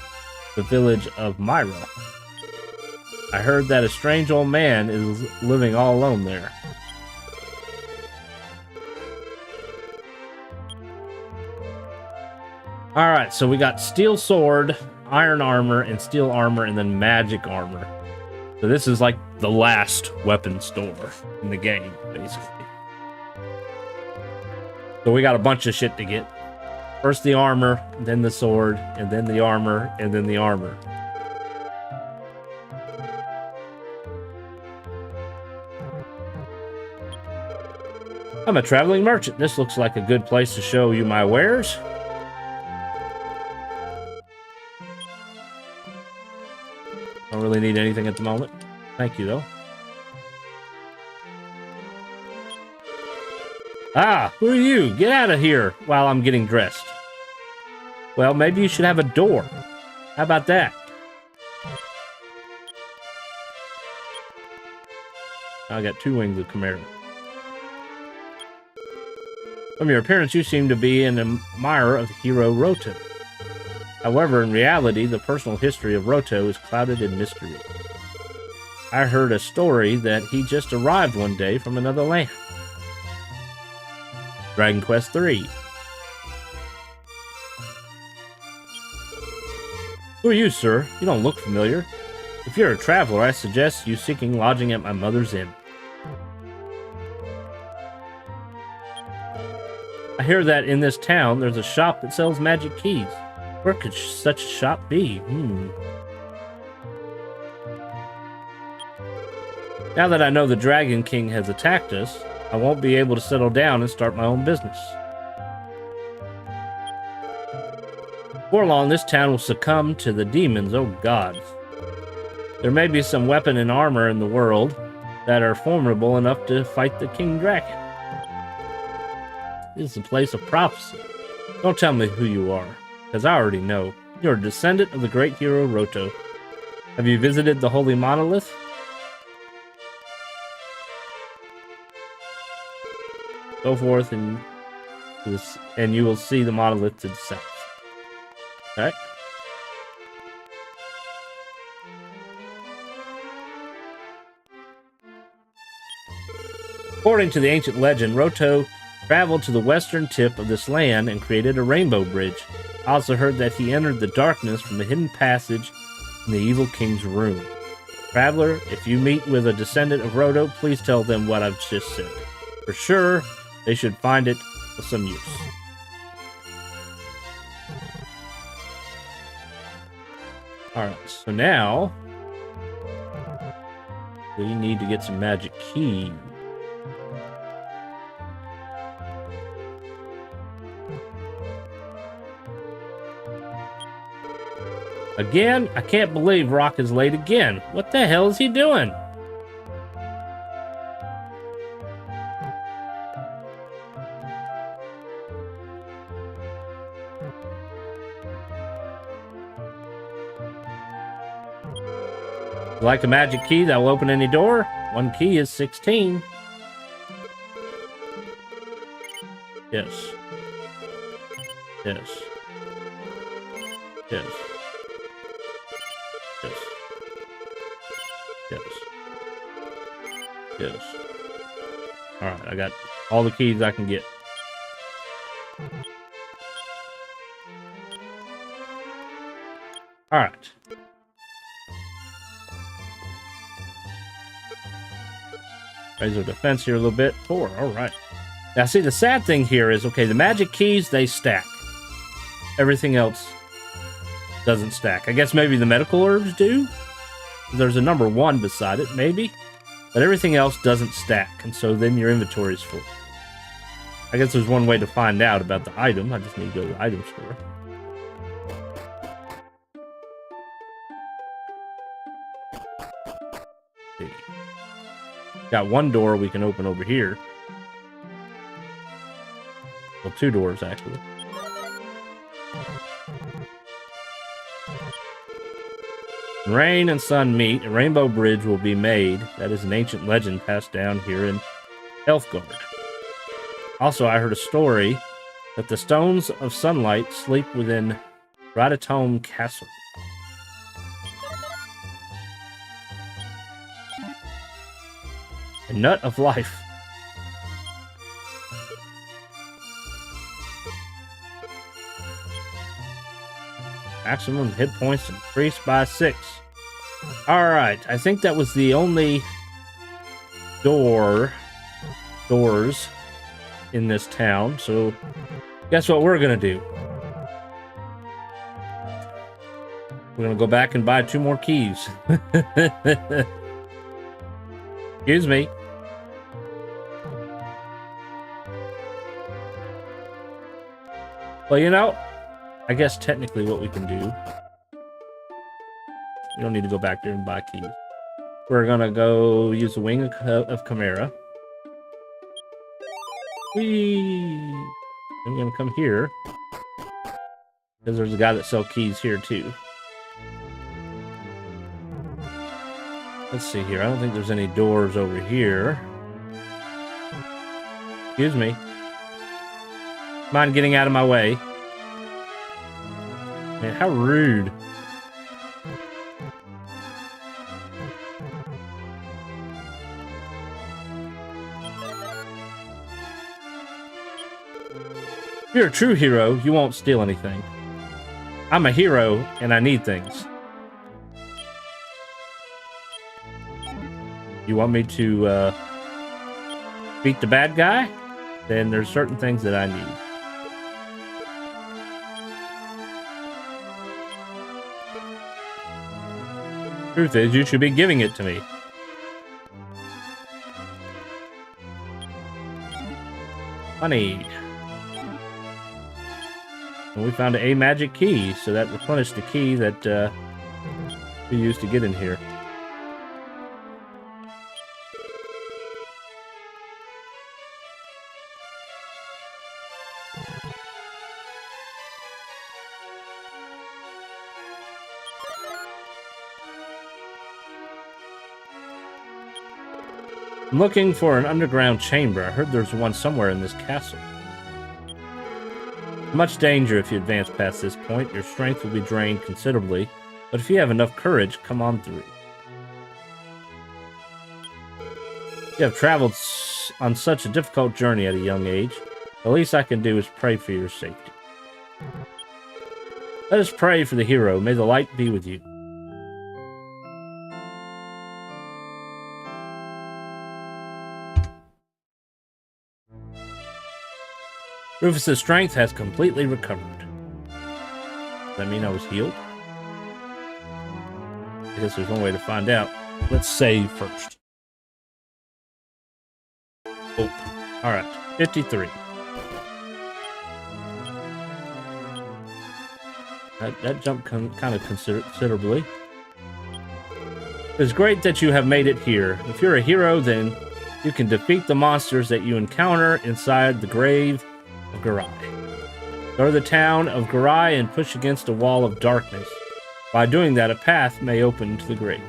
the village of Myra? I heard that a strange old man is living all alone there. Alright, so we got steel sword, iron armor, and steel armor, and then magic armor. So this is like the last weapon store in the game, basically. So we got a bunch of shit to get. First the armor, then the sword, and then the armor, and then the armor. I'm a traveling merchant. This looks like a good place to show you my wares. Don't really need anything at the moment. Thank you, though. Ah, who are you? Get out of here while I'm getting dressed. Well, maybe you should have a door. How about that? I got 2 wings of Chimera. From your appearance, you seem to be an admirer of the hero Roto. However, in reality, the personal history of Roto is clouded in mystery. I heard a story that he just arrived one day from another land. Dragonquest 3. Who are you, sir? You don't look familiar. If you're a traveler, I suggest you seeking lodging at my mother's inn. I hear that in this town, there's a shop that sells magic keys. Where could such a shop be? Now that I know the Dragon King has attacked us, I won't be able to settle down and start my own business. Before long, this town will succumb to the demons, oh god. There may be some weapon and armor in the world that are formidable enough to fight the King Dragon. This is a place of prophecy. Don't tell me who you are, because I already know. You're a descendant of the great hero Roto. Have you visited the Holy Monolith? Go forth and you will see the monolith to the south. Alright. According to the ancient legend, Roto traveled to the western tip of this land and created a rainbow bridge. I also heard that he entered the darkness from a hidden passage in the evil king's room. Traveler, if you meet with a descendant of Roto, please tell them what I've just said. For sure, they should find it of some use. Alright, so now we need to get some magic key. Again? I can't believe Rock is late again. What the hell is he doing? Like a magic key that will open any door? One key is 16. Yes. Yes. Yes. Yes. Yes. Yes. Alright, I got all the keys I can get. Alright. Raise our defense here a little bit. 4, alright. Now see, the sad thing here is, okay, the magic keys, they stack. Everything else doesn't stack. I guess maybe the medical herbs do? There's a number 1 beside it, maybe? But everything else doesn't stack, and so then your inventory is full. I guess there's one way to find out about the item. I just need to go to the item store. Got one door we can open over here. Well, 2 doors, actually. When rain and sun meet, a rainbow bridge will be made. That is an ancient legend passed down here in Alefgard. Also, I heard a story that the stones of sunlight sleep within Tantegel Castle. A nut of life. Maximum hit points increased by 6. Alright, I think that was the only doors in this town, so guess what we're gonna do? We're gonna go back and buy 2 more keys. Excuse me. Well, you know, I guess technically what we can do... We don't need to go back there and buy keys. We're gonna go use the Wing of Chimera. Whee! I'm gonna come here. Because there's a guy that sells keys here, too. Let's see here. I don't think there's any doors over here. Excuse me. Mind getting out of my way? Man, how rude. If you're a true hero, you won't steal anything. I'm a hero, and I need things. You want me to beat the bad guy? Then there's certain things that I need. Truth is, you should be giving it to me. Money. And we found a magic key, so that replenished the key that we used to get in here. I'm looking for an underground chamber. I heard there's one somewhere in this castle. Much danger if you advance past this point. Your strength will be drained considerably, but if you have enough courage, come on through. You have traveled on such a difficult journey at a young age. The least I can do is pray for your safety. Let us pray for the hero. May the light be with you. Rufus's strength has completely recovered. Does that mean I was healed? I guess there's one way to find out. Let's save first. Oh, alright. 53. That jumped kind of considerably. It's great that you have made it here. If you're a hero, then you can defeat the monsters that you encounter inside the grave of Garai. Go to the town of Garai and push against a wall of darkness. By doing that, a path may open to the grave.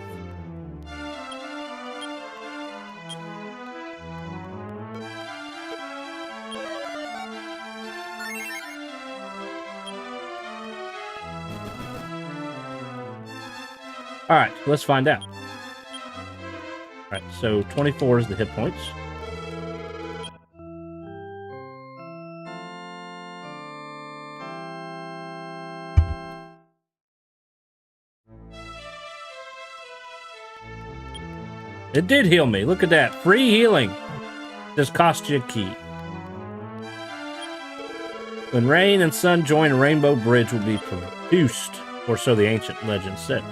Alright, let's find out. Alright, so 24 is the hit points. It did heal me. Look at that. Free healing. Just cost you a key. When rain and sun join, a rainbow bridge will be produced, or so the ancient legend says.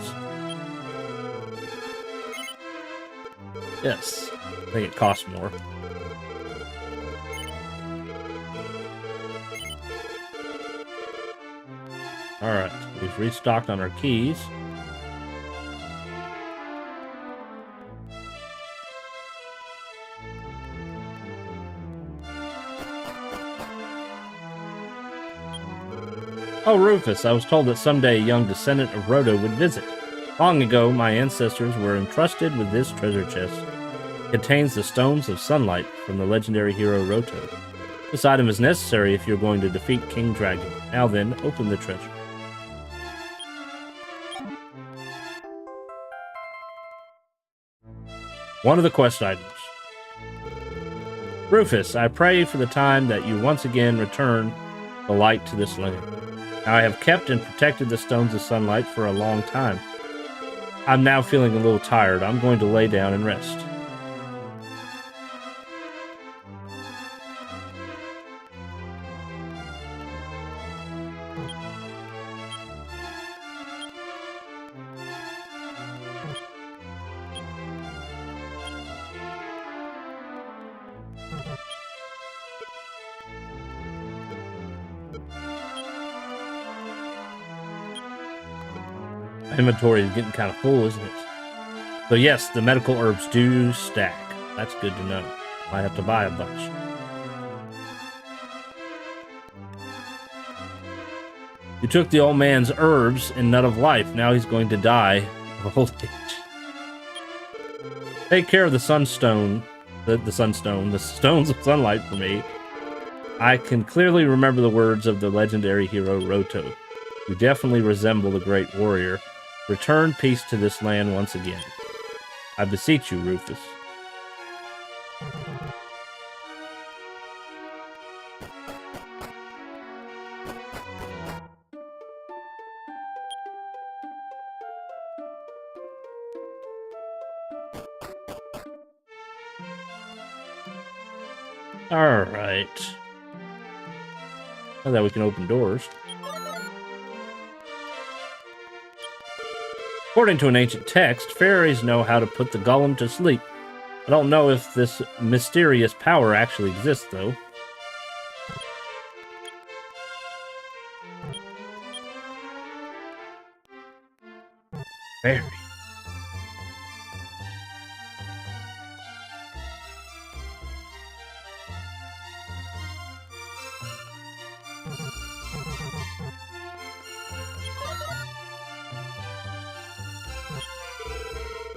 Yes, I think it costs more. Alright, we've restocked on our keys. Oh, Rufus, I was told that someday a young descendant of Roto would visit. Long ago, my ancestors were entrusted with this treasure chest. It contains the stones of sunlight from the legendary hero Roto. This item is necessary if you're going to defeat King Dragon. Now then, open the treasure. One of the quest items. Rufus, I pray for the time that you once again return the light to this land. Now, I have kept and protected the stones of sunlight for a long time. I'm now feeling a little tired. I'm going to lay down and rest. Inventory is getting kind of full, isn't it? So yes, the medical herbs do stack. That's good to know. Might have to buy a bunch. You took the old man's herbs and nut of life. Now he's going to die of old age. Take care of the sunstone, the stones of sunlight for me. I can clearly remember the words of the legendary hero Roto. You definitely resemble the great warrior. Return peace to this land once again. I beseech you, Rufus. Alright. Now that we can open doors. According to an ancient text, fairies know how to put the golem to sleep. I don't know if this mysterious power actually exists, though. Fairy.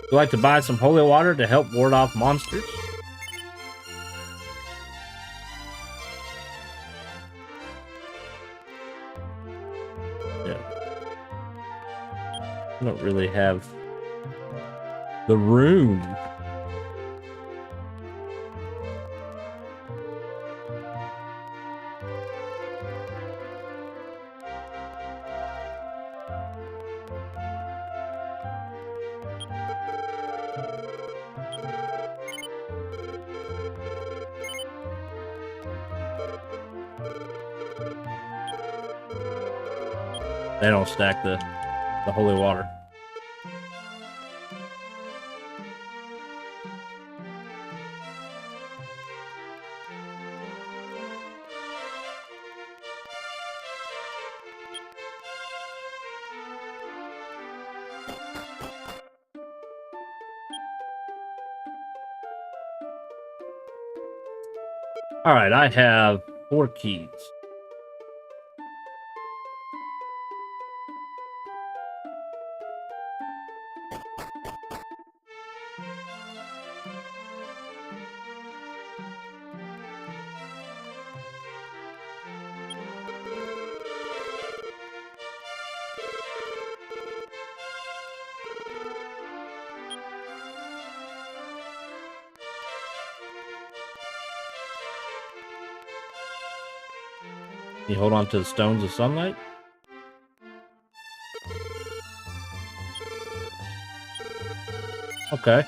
Would you like to buy some holy water to help ward off monsters? Yeah. I don't really have the room. They don't stack the holy water. All right, I have 4 keys. You hold on to the stones of sunlight? Okay.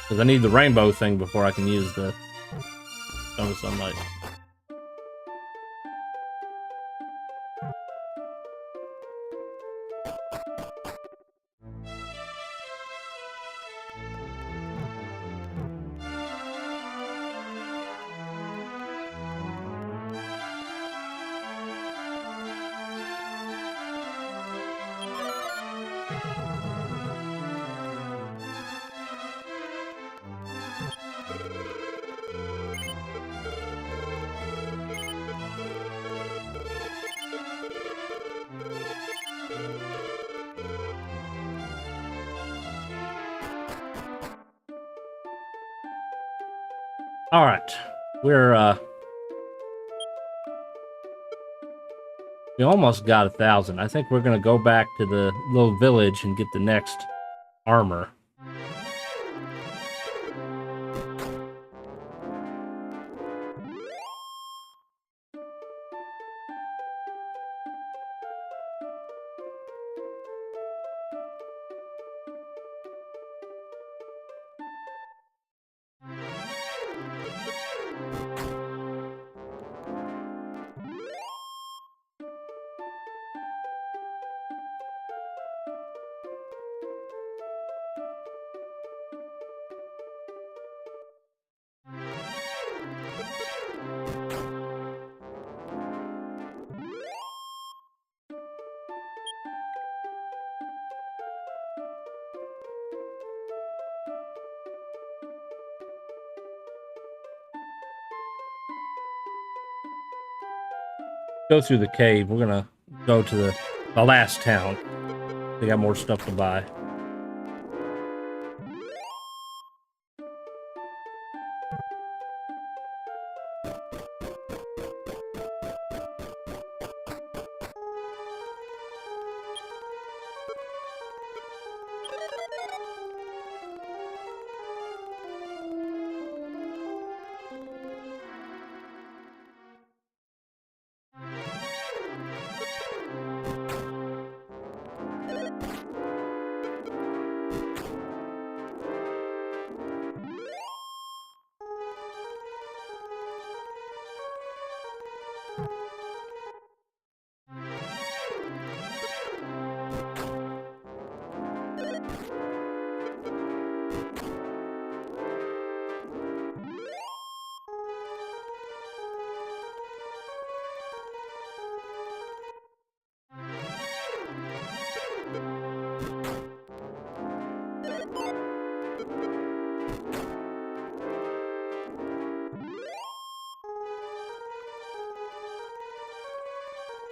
Because I need the rainbow thing before I can use the stone of sunlight. All right, we almost got 1,000. I think we're gonna go back to the little village and get the next armor. Go through the cave. We're gonna go to the last town. They got more stuff to buy.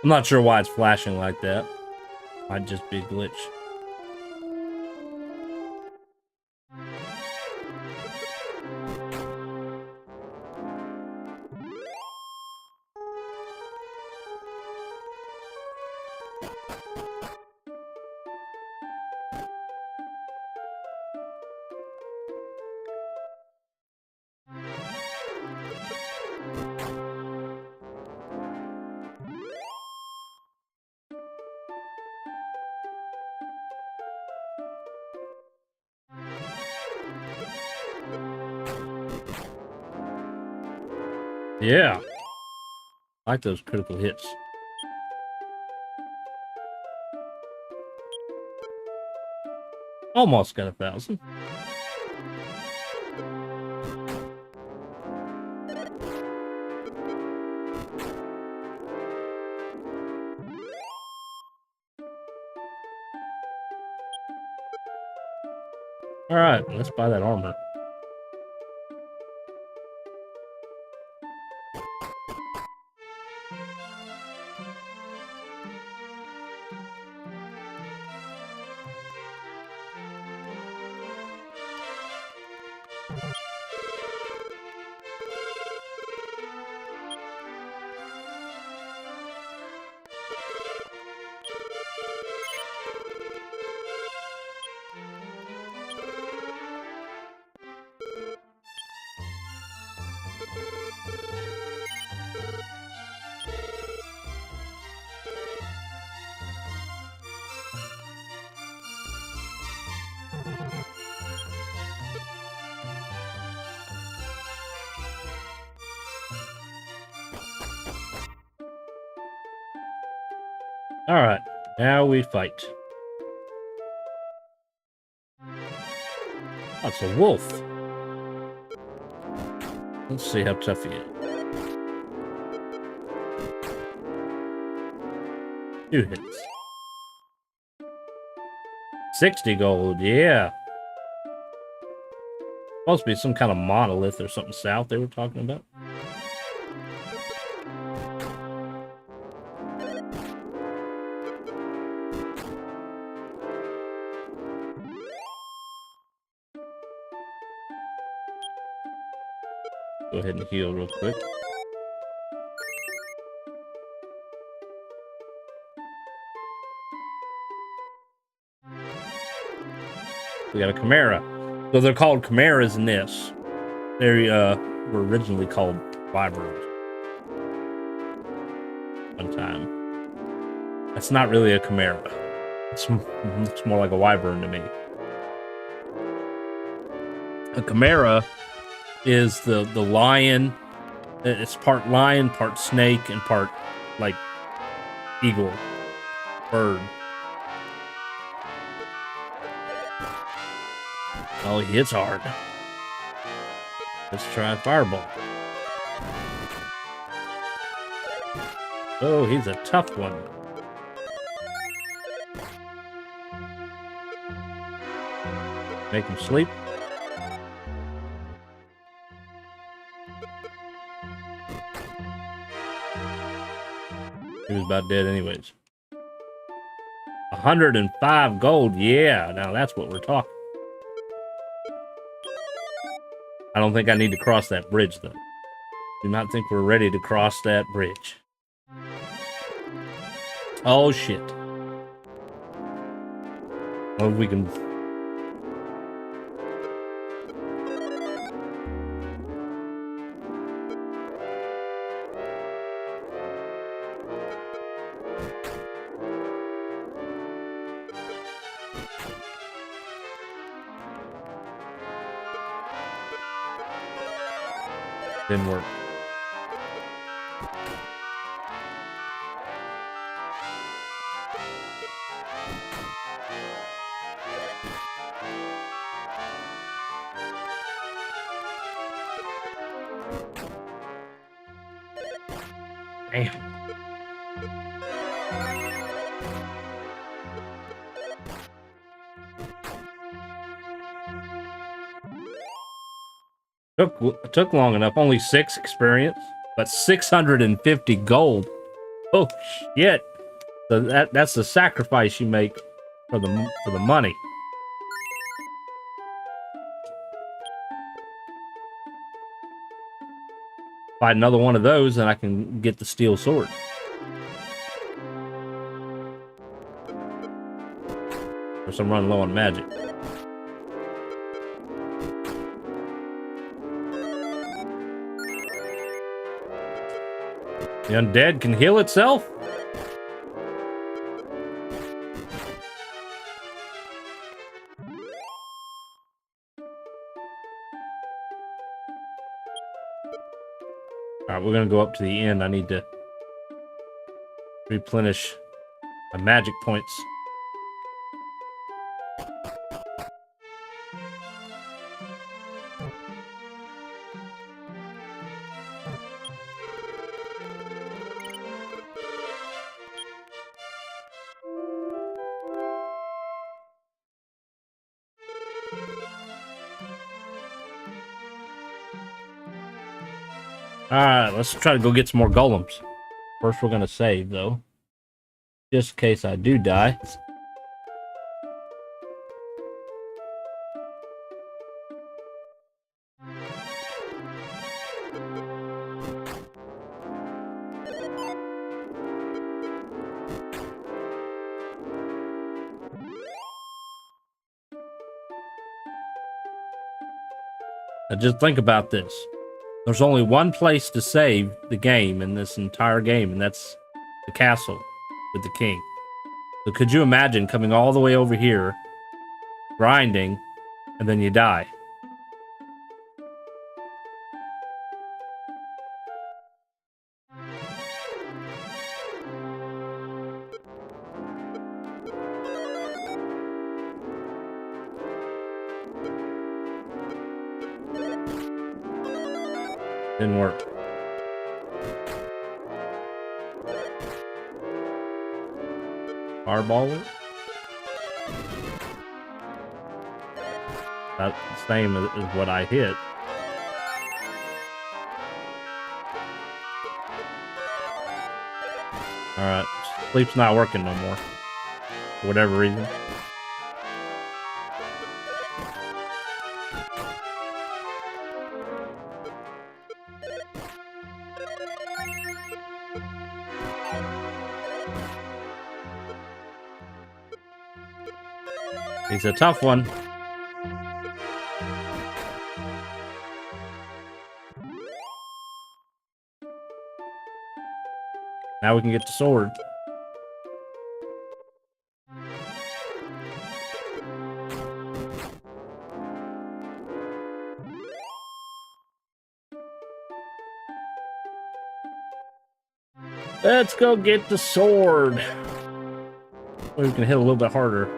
I'm not sure why it's flashing like that. Might just be a glitch. Yeah. I like those critical hits. Almost got 1,000. Alright, let's buy that armor. Alright, now we fight. That's a wolf. Let's see how tough he is. 2 hits. 60 gold, yeah. Supposed to be some kind of monolith or something south they were talking about. Go ahead and heal real quick. We got a chimera. So they're called chimeras in this. They were originally called wyverns. One time. That's not really a chimera. It's more like a wyvern to me. A chimera is the lion. It's part lion, part snake, and part like eagle, bird. Oh, he hits hard. Let's try fireball. Oh, he's a tough one. Make him sleep. He was about dead anyways. 105 gold, yeah. Now that's what we're talking. I don't think I need to cross that bridge, though. Do not think we're ready to cross that bridge. Oh, shit. Well, we can... Didn't work. Damn. Took long enough. Only 6 experience, but 650 gold. Oh shit! So that's the sacrifice you make for the money. Find another one of those, and I can get the steel sword. Or some run low on magic. The undead can heal itself? Alright, we're gonna go up to the end. I need to replenish my magic points. Alright, let's try to go get some more golems. First, we're gonna save, though. Just in case I do die. Now just think about this. There's only one place to save the game in this entire game, and that's the castle with the king. So could you imagine coming all the way over here, grinding, and then you die? Didn't work. Fireballer? That's the same as what I hit. Alright, sleep's not working no more. For whatever reason. It's a tough one. Now we can get the sword. Let's go get the sword. We can hit a little bit harder.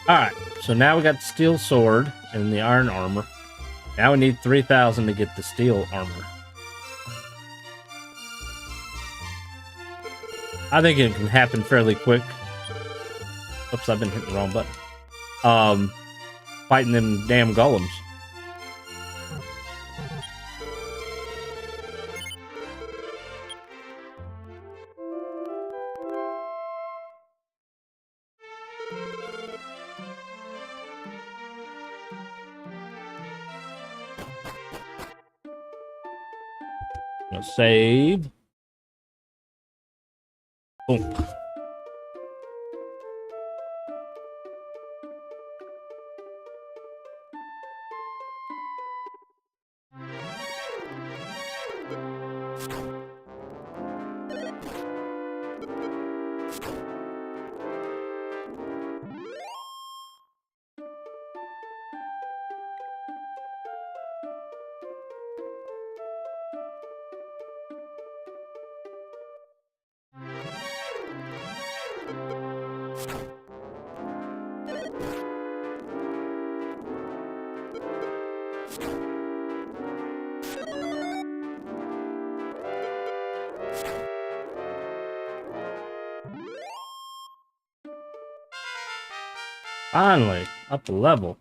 Alright, so now we got the steel sword and the iron armor. Now we need 3,000 to get the steel armor. I think it can happen fairly quick. Oops, I've been hitting the wrong button. Fighting them damn golems. Gonna save. Boom. Finally, up a level.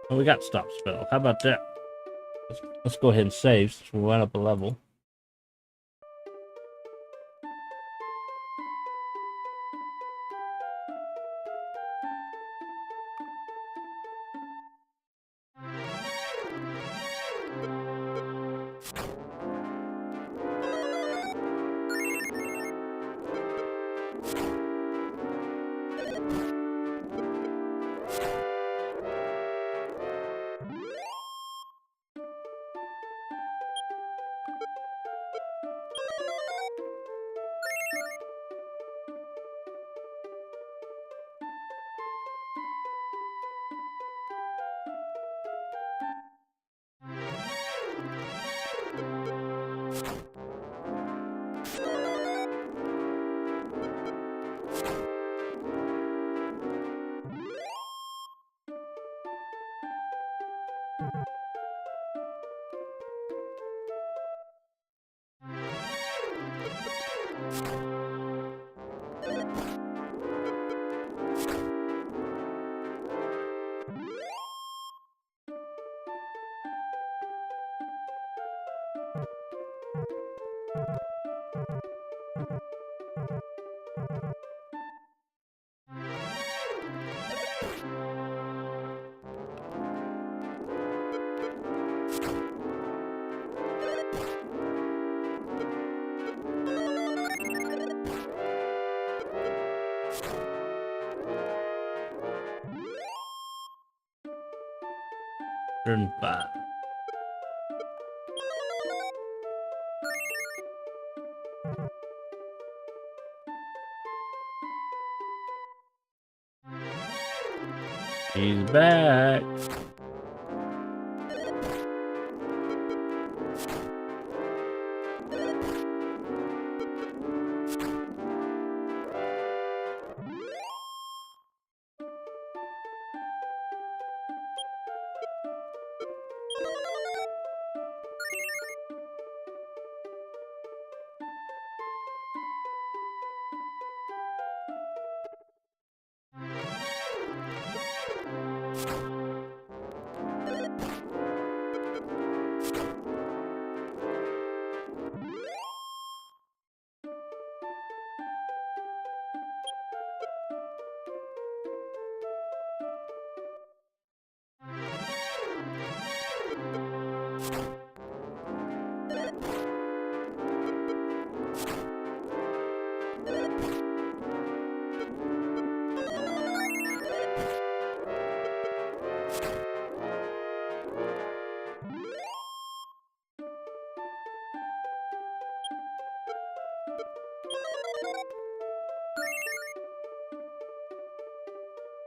Oh, we got stop spell. How about that? Let's go ahead and save since we went up a level. Turn 5. He's back.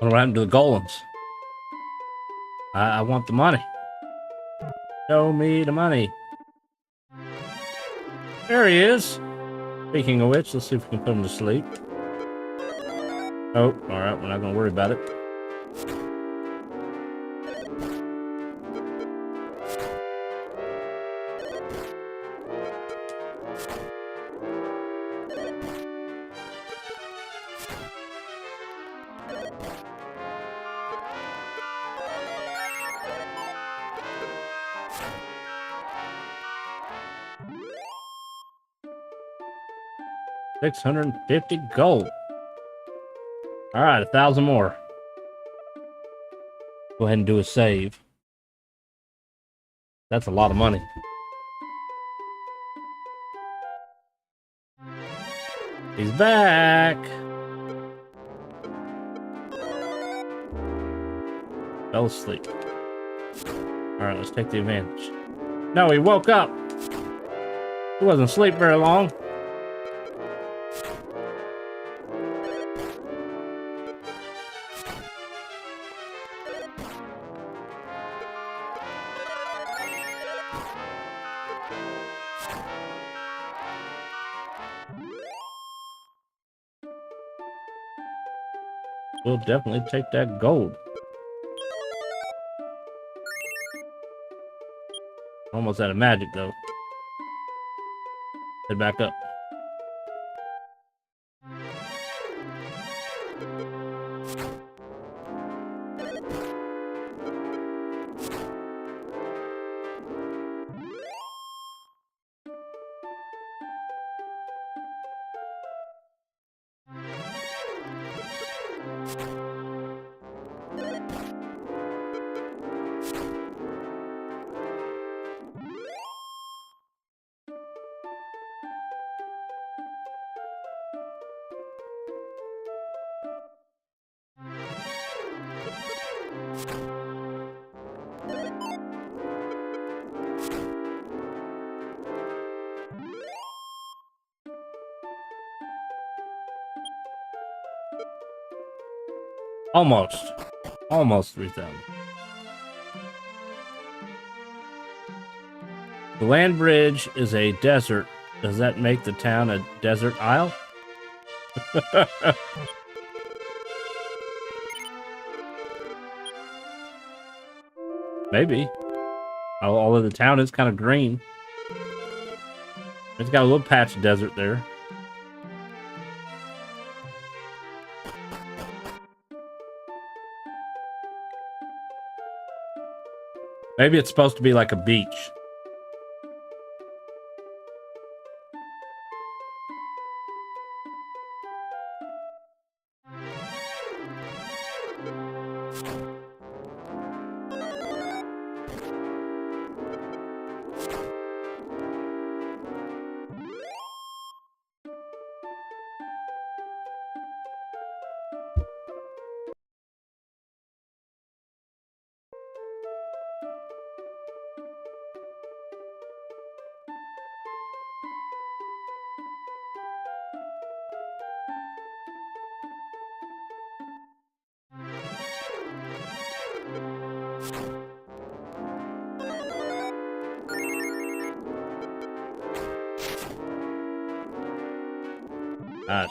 What happened to the golems? I want the money. Show me the money. There he is. Speaking of which, let's see if we can put him to sleep. Oh, alright, we're not going to worry about it. $650 gold. Alright, 1,000 more. Go ahead and do a save. That's a lot of money. He's back. Fell asleep. Alright, let's take the advantage. No, he woke up. He wasn't asleep very long. We'll definitely take that gold. Almost out of magic, though. Head back up. Almost. Almost 3,000. The land bridge is a desert. Does that make the town a desert isle? Maybe. Although the town is kind of green. It's got a little patch of desert there. Maybe it's supposed to be like a beach. Gosh.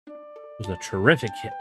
It was a terrific hit.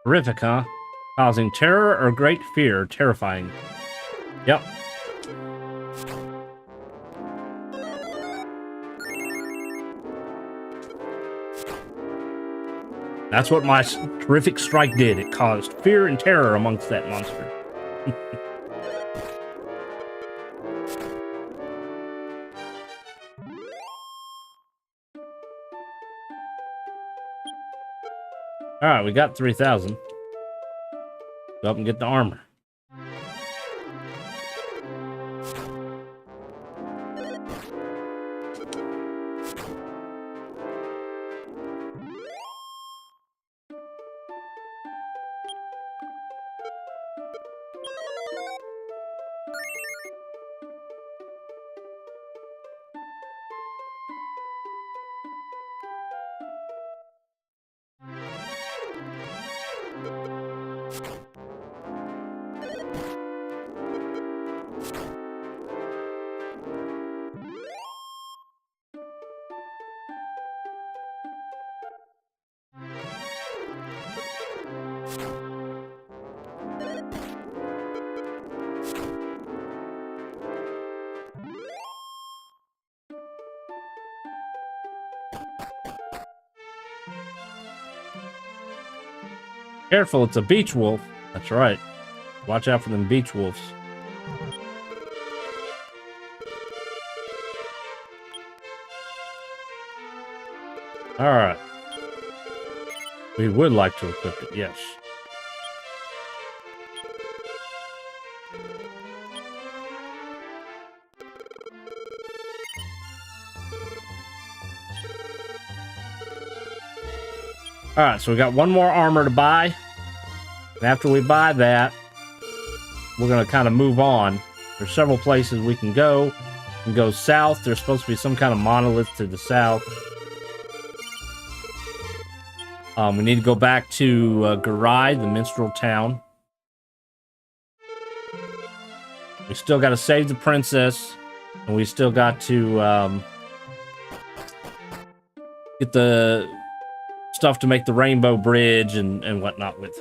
Horrific, huh? Causing terror or great fear. Terrifying. Yep. That's what my terrific strike did. It caused fear and terror amongst that monster. Alright, we got 3,000. Go up and get the armor. Careful, it's a beach wolf. That's right. Watch out for them beach wolves. Alright. We would like to equip it, yes. Alright, so we got one more armor to buy. And after we buy that, we're going to kind of move on. There's several places we can go. and go south. There's supposed to be some kind of monolith to the south. We need to go back to Garai, the minstrel town. We still got to save the princess, and we still got to get the stuff to make the rainbow bridge and whatnot with.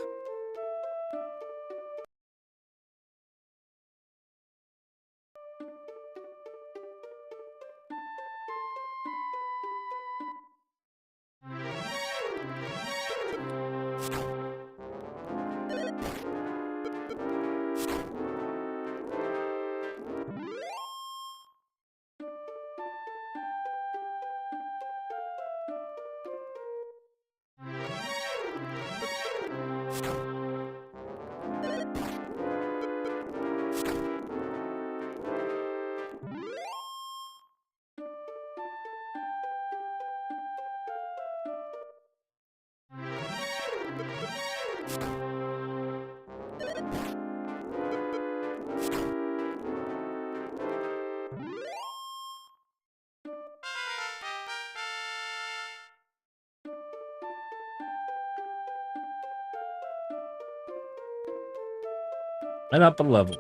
And up a level.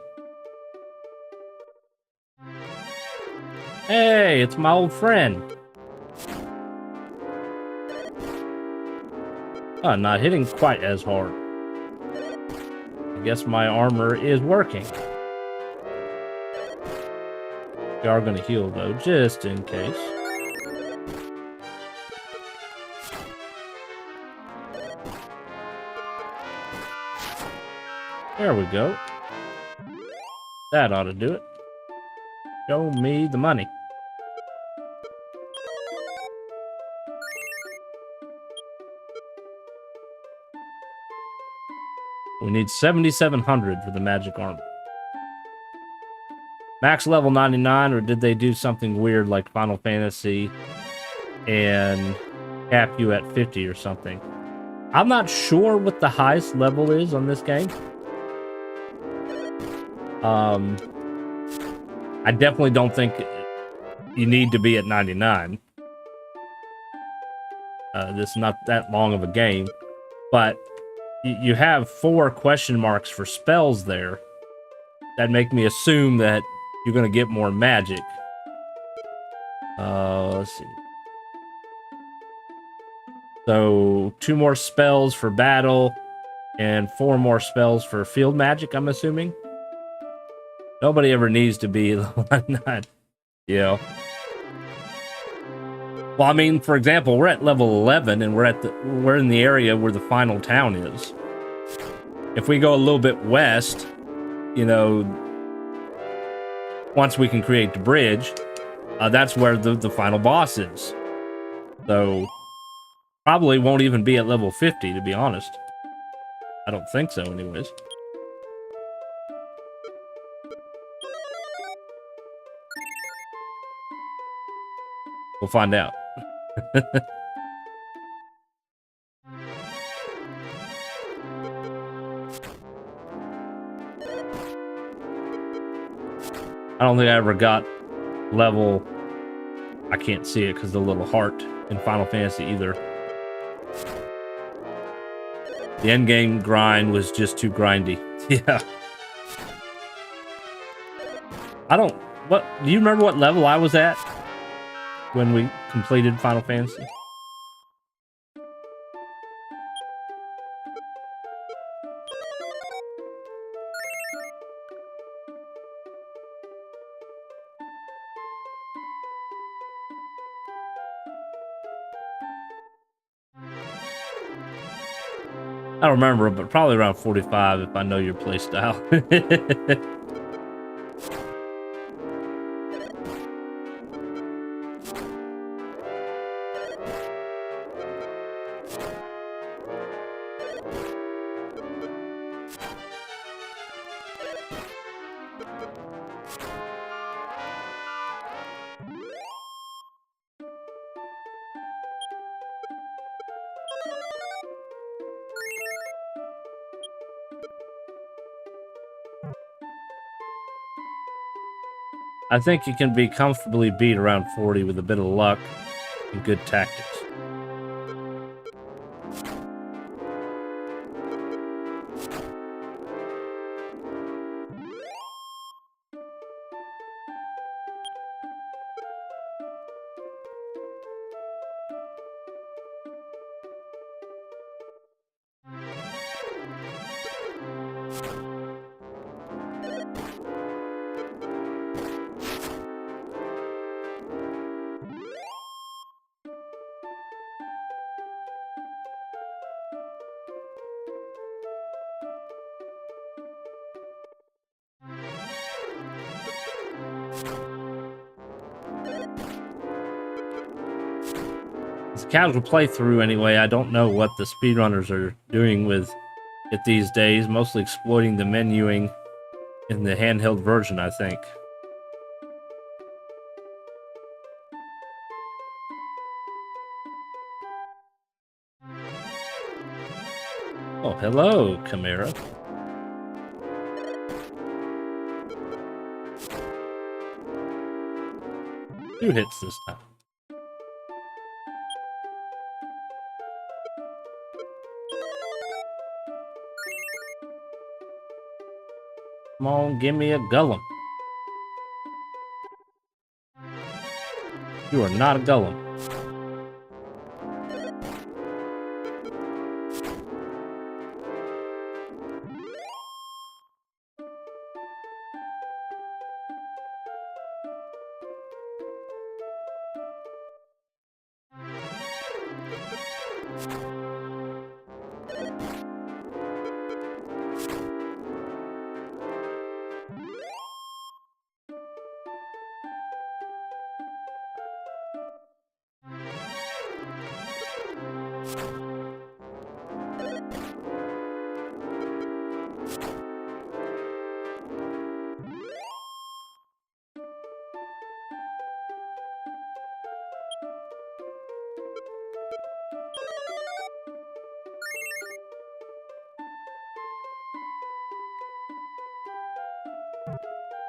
Hey, it's my old friend. Oh, not hitting quite as hard. I guess my armor is working. We are going to heal, though, just in case. There we go. That ought to do it. Show me the money. We need 7,700 for the magic armor. Max level 99, or did they do something weird like Final Fantasy and cap you at 50 or something? I'm not sure what the highest level is on this game. I definitely don't think you need to be at 99. This is not that long of a game, but you have 4 question marks for spells there that make me assume that you're going to get more magic. Let's see. So 2 more spells for battle and 4 more spells for field magic, I'm assuming. Nobody ever needs to be level 99. Yeah. Well, I mean, for example, we're at level 11 and we're in the area where the final town is. If we go a little bit west, you know, once we can create the bridge, that's where the final boss is. So, probably won't even be at level 50, to be honest. I don't think so, anyways. We'll find out. I don't think I ever got level... I can't see it because the little heart in Final Fantasy either. The endgame grind was just too grindy. Yeah. What? Do you remember what level I was at when we completed Final Fantasy? I don't remember, but probably around 45 if I know your playstyle. I think you can be comfortably beat around 40 with a bit of luck and good tactics. It's a casual playthrough anyway. I don't know what the speedrunners are doing with it these days, mostly exploiting the menuing in the handheld version, I think. Oh, hello, Chimera. 2 hits this time. Come on, give me a Gollum. You are not a Gollum.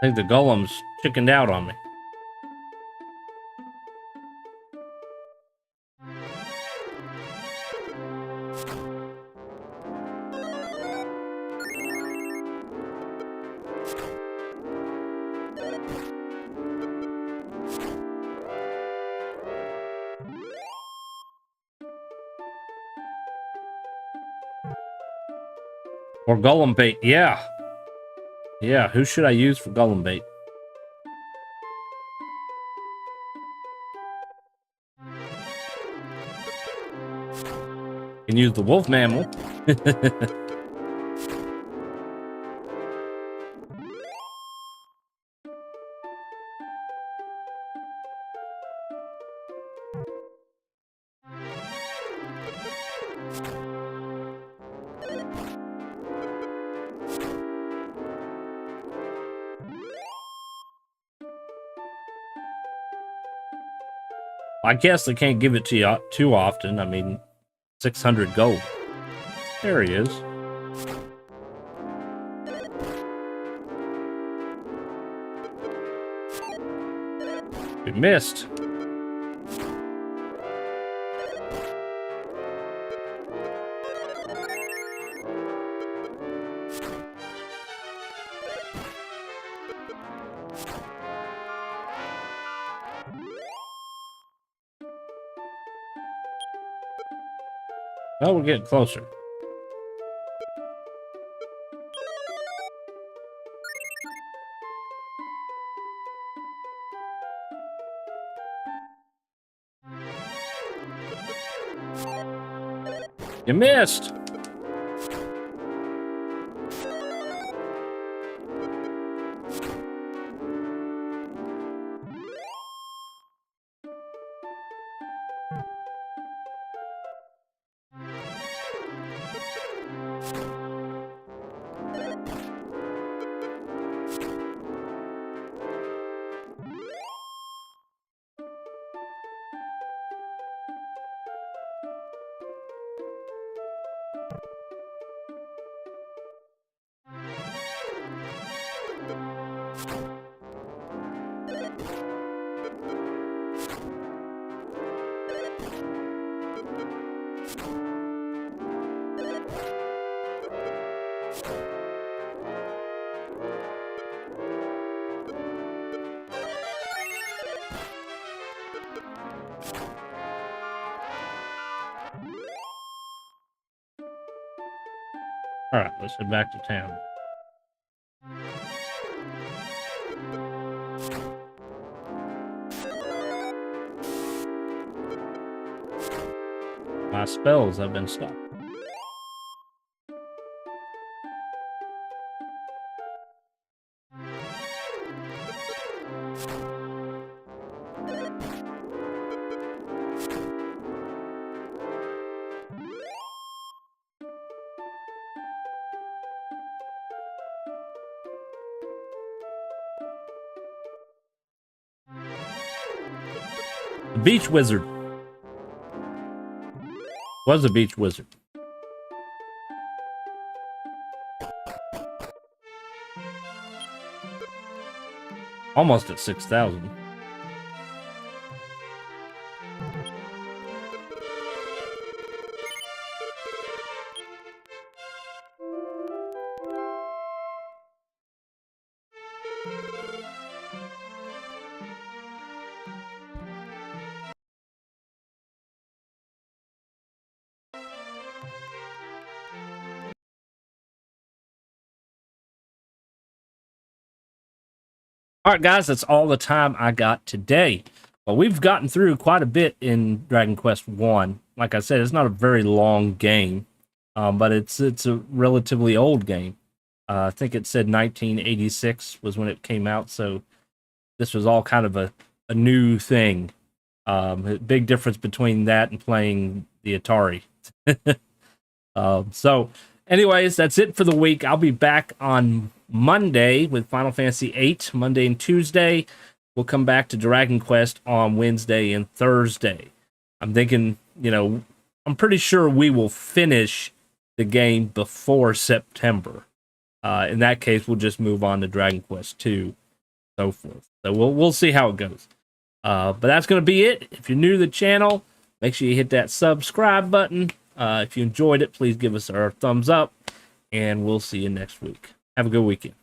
I think the Golem's chickened out on me. Or Golem bait, yeah. Yeah, who should I use for Golem bait? Can use the wolf mammal. I guess I can't give it to you too often. I mean, 600 gold. There he is. We missed. Oh, we're getting closer. You missed. Alright, let's head back to town. My spells have been stopped. The beach wizard. Was a beach wizard. Almost at 6,000. All right, guys, that's all the time I got today. Well, we've gotten through quite a bit in Dragon Quest 1. Like I said, it's not a very long game, but it's a relatively old game. I think it said 1986 was when it came out, so this was all kind of a new thing. A big difference between that and playing the Atari. So, anyways, that's it for the week. I'll be back on Monday with Final Fantasy VIII, Monday and Tuesday. We'll come back to Dragon Quest on Wednesday and Thursday. I'm thinking, I'm pretty sure we will finish the game before September. In that case, we'll just move on to Dragon Quest 2, so forth. So we'll see how it goes. But that's going to be it. If you're new to the channel, make sure you hit that subscribe button. If you enjoyed it, please give us a thumbs up, and we'll see you next week. Have a good weekend.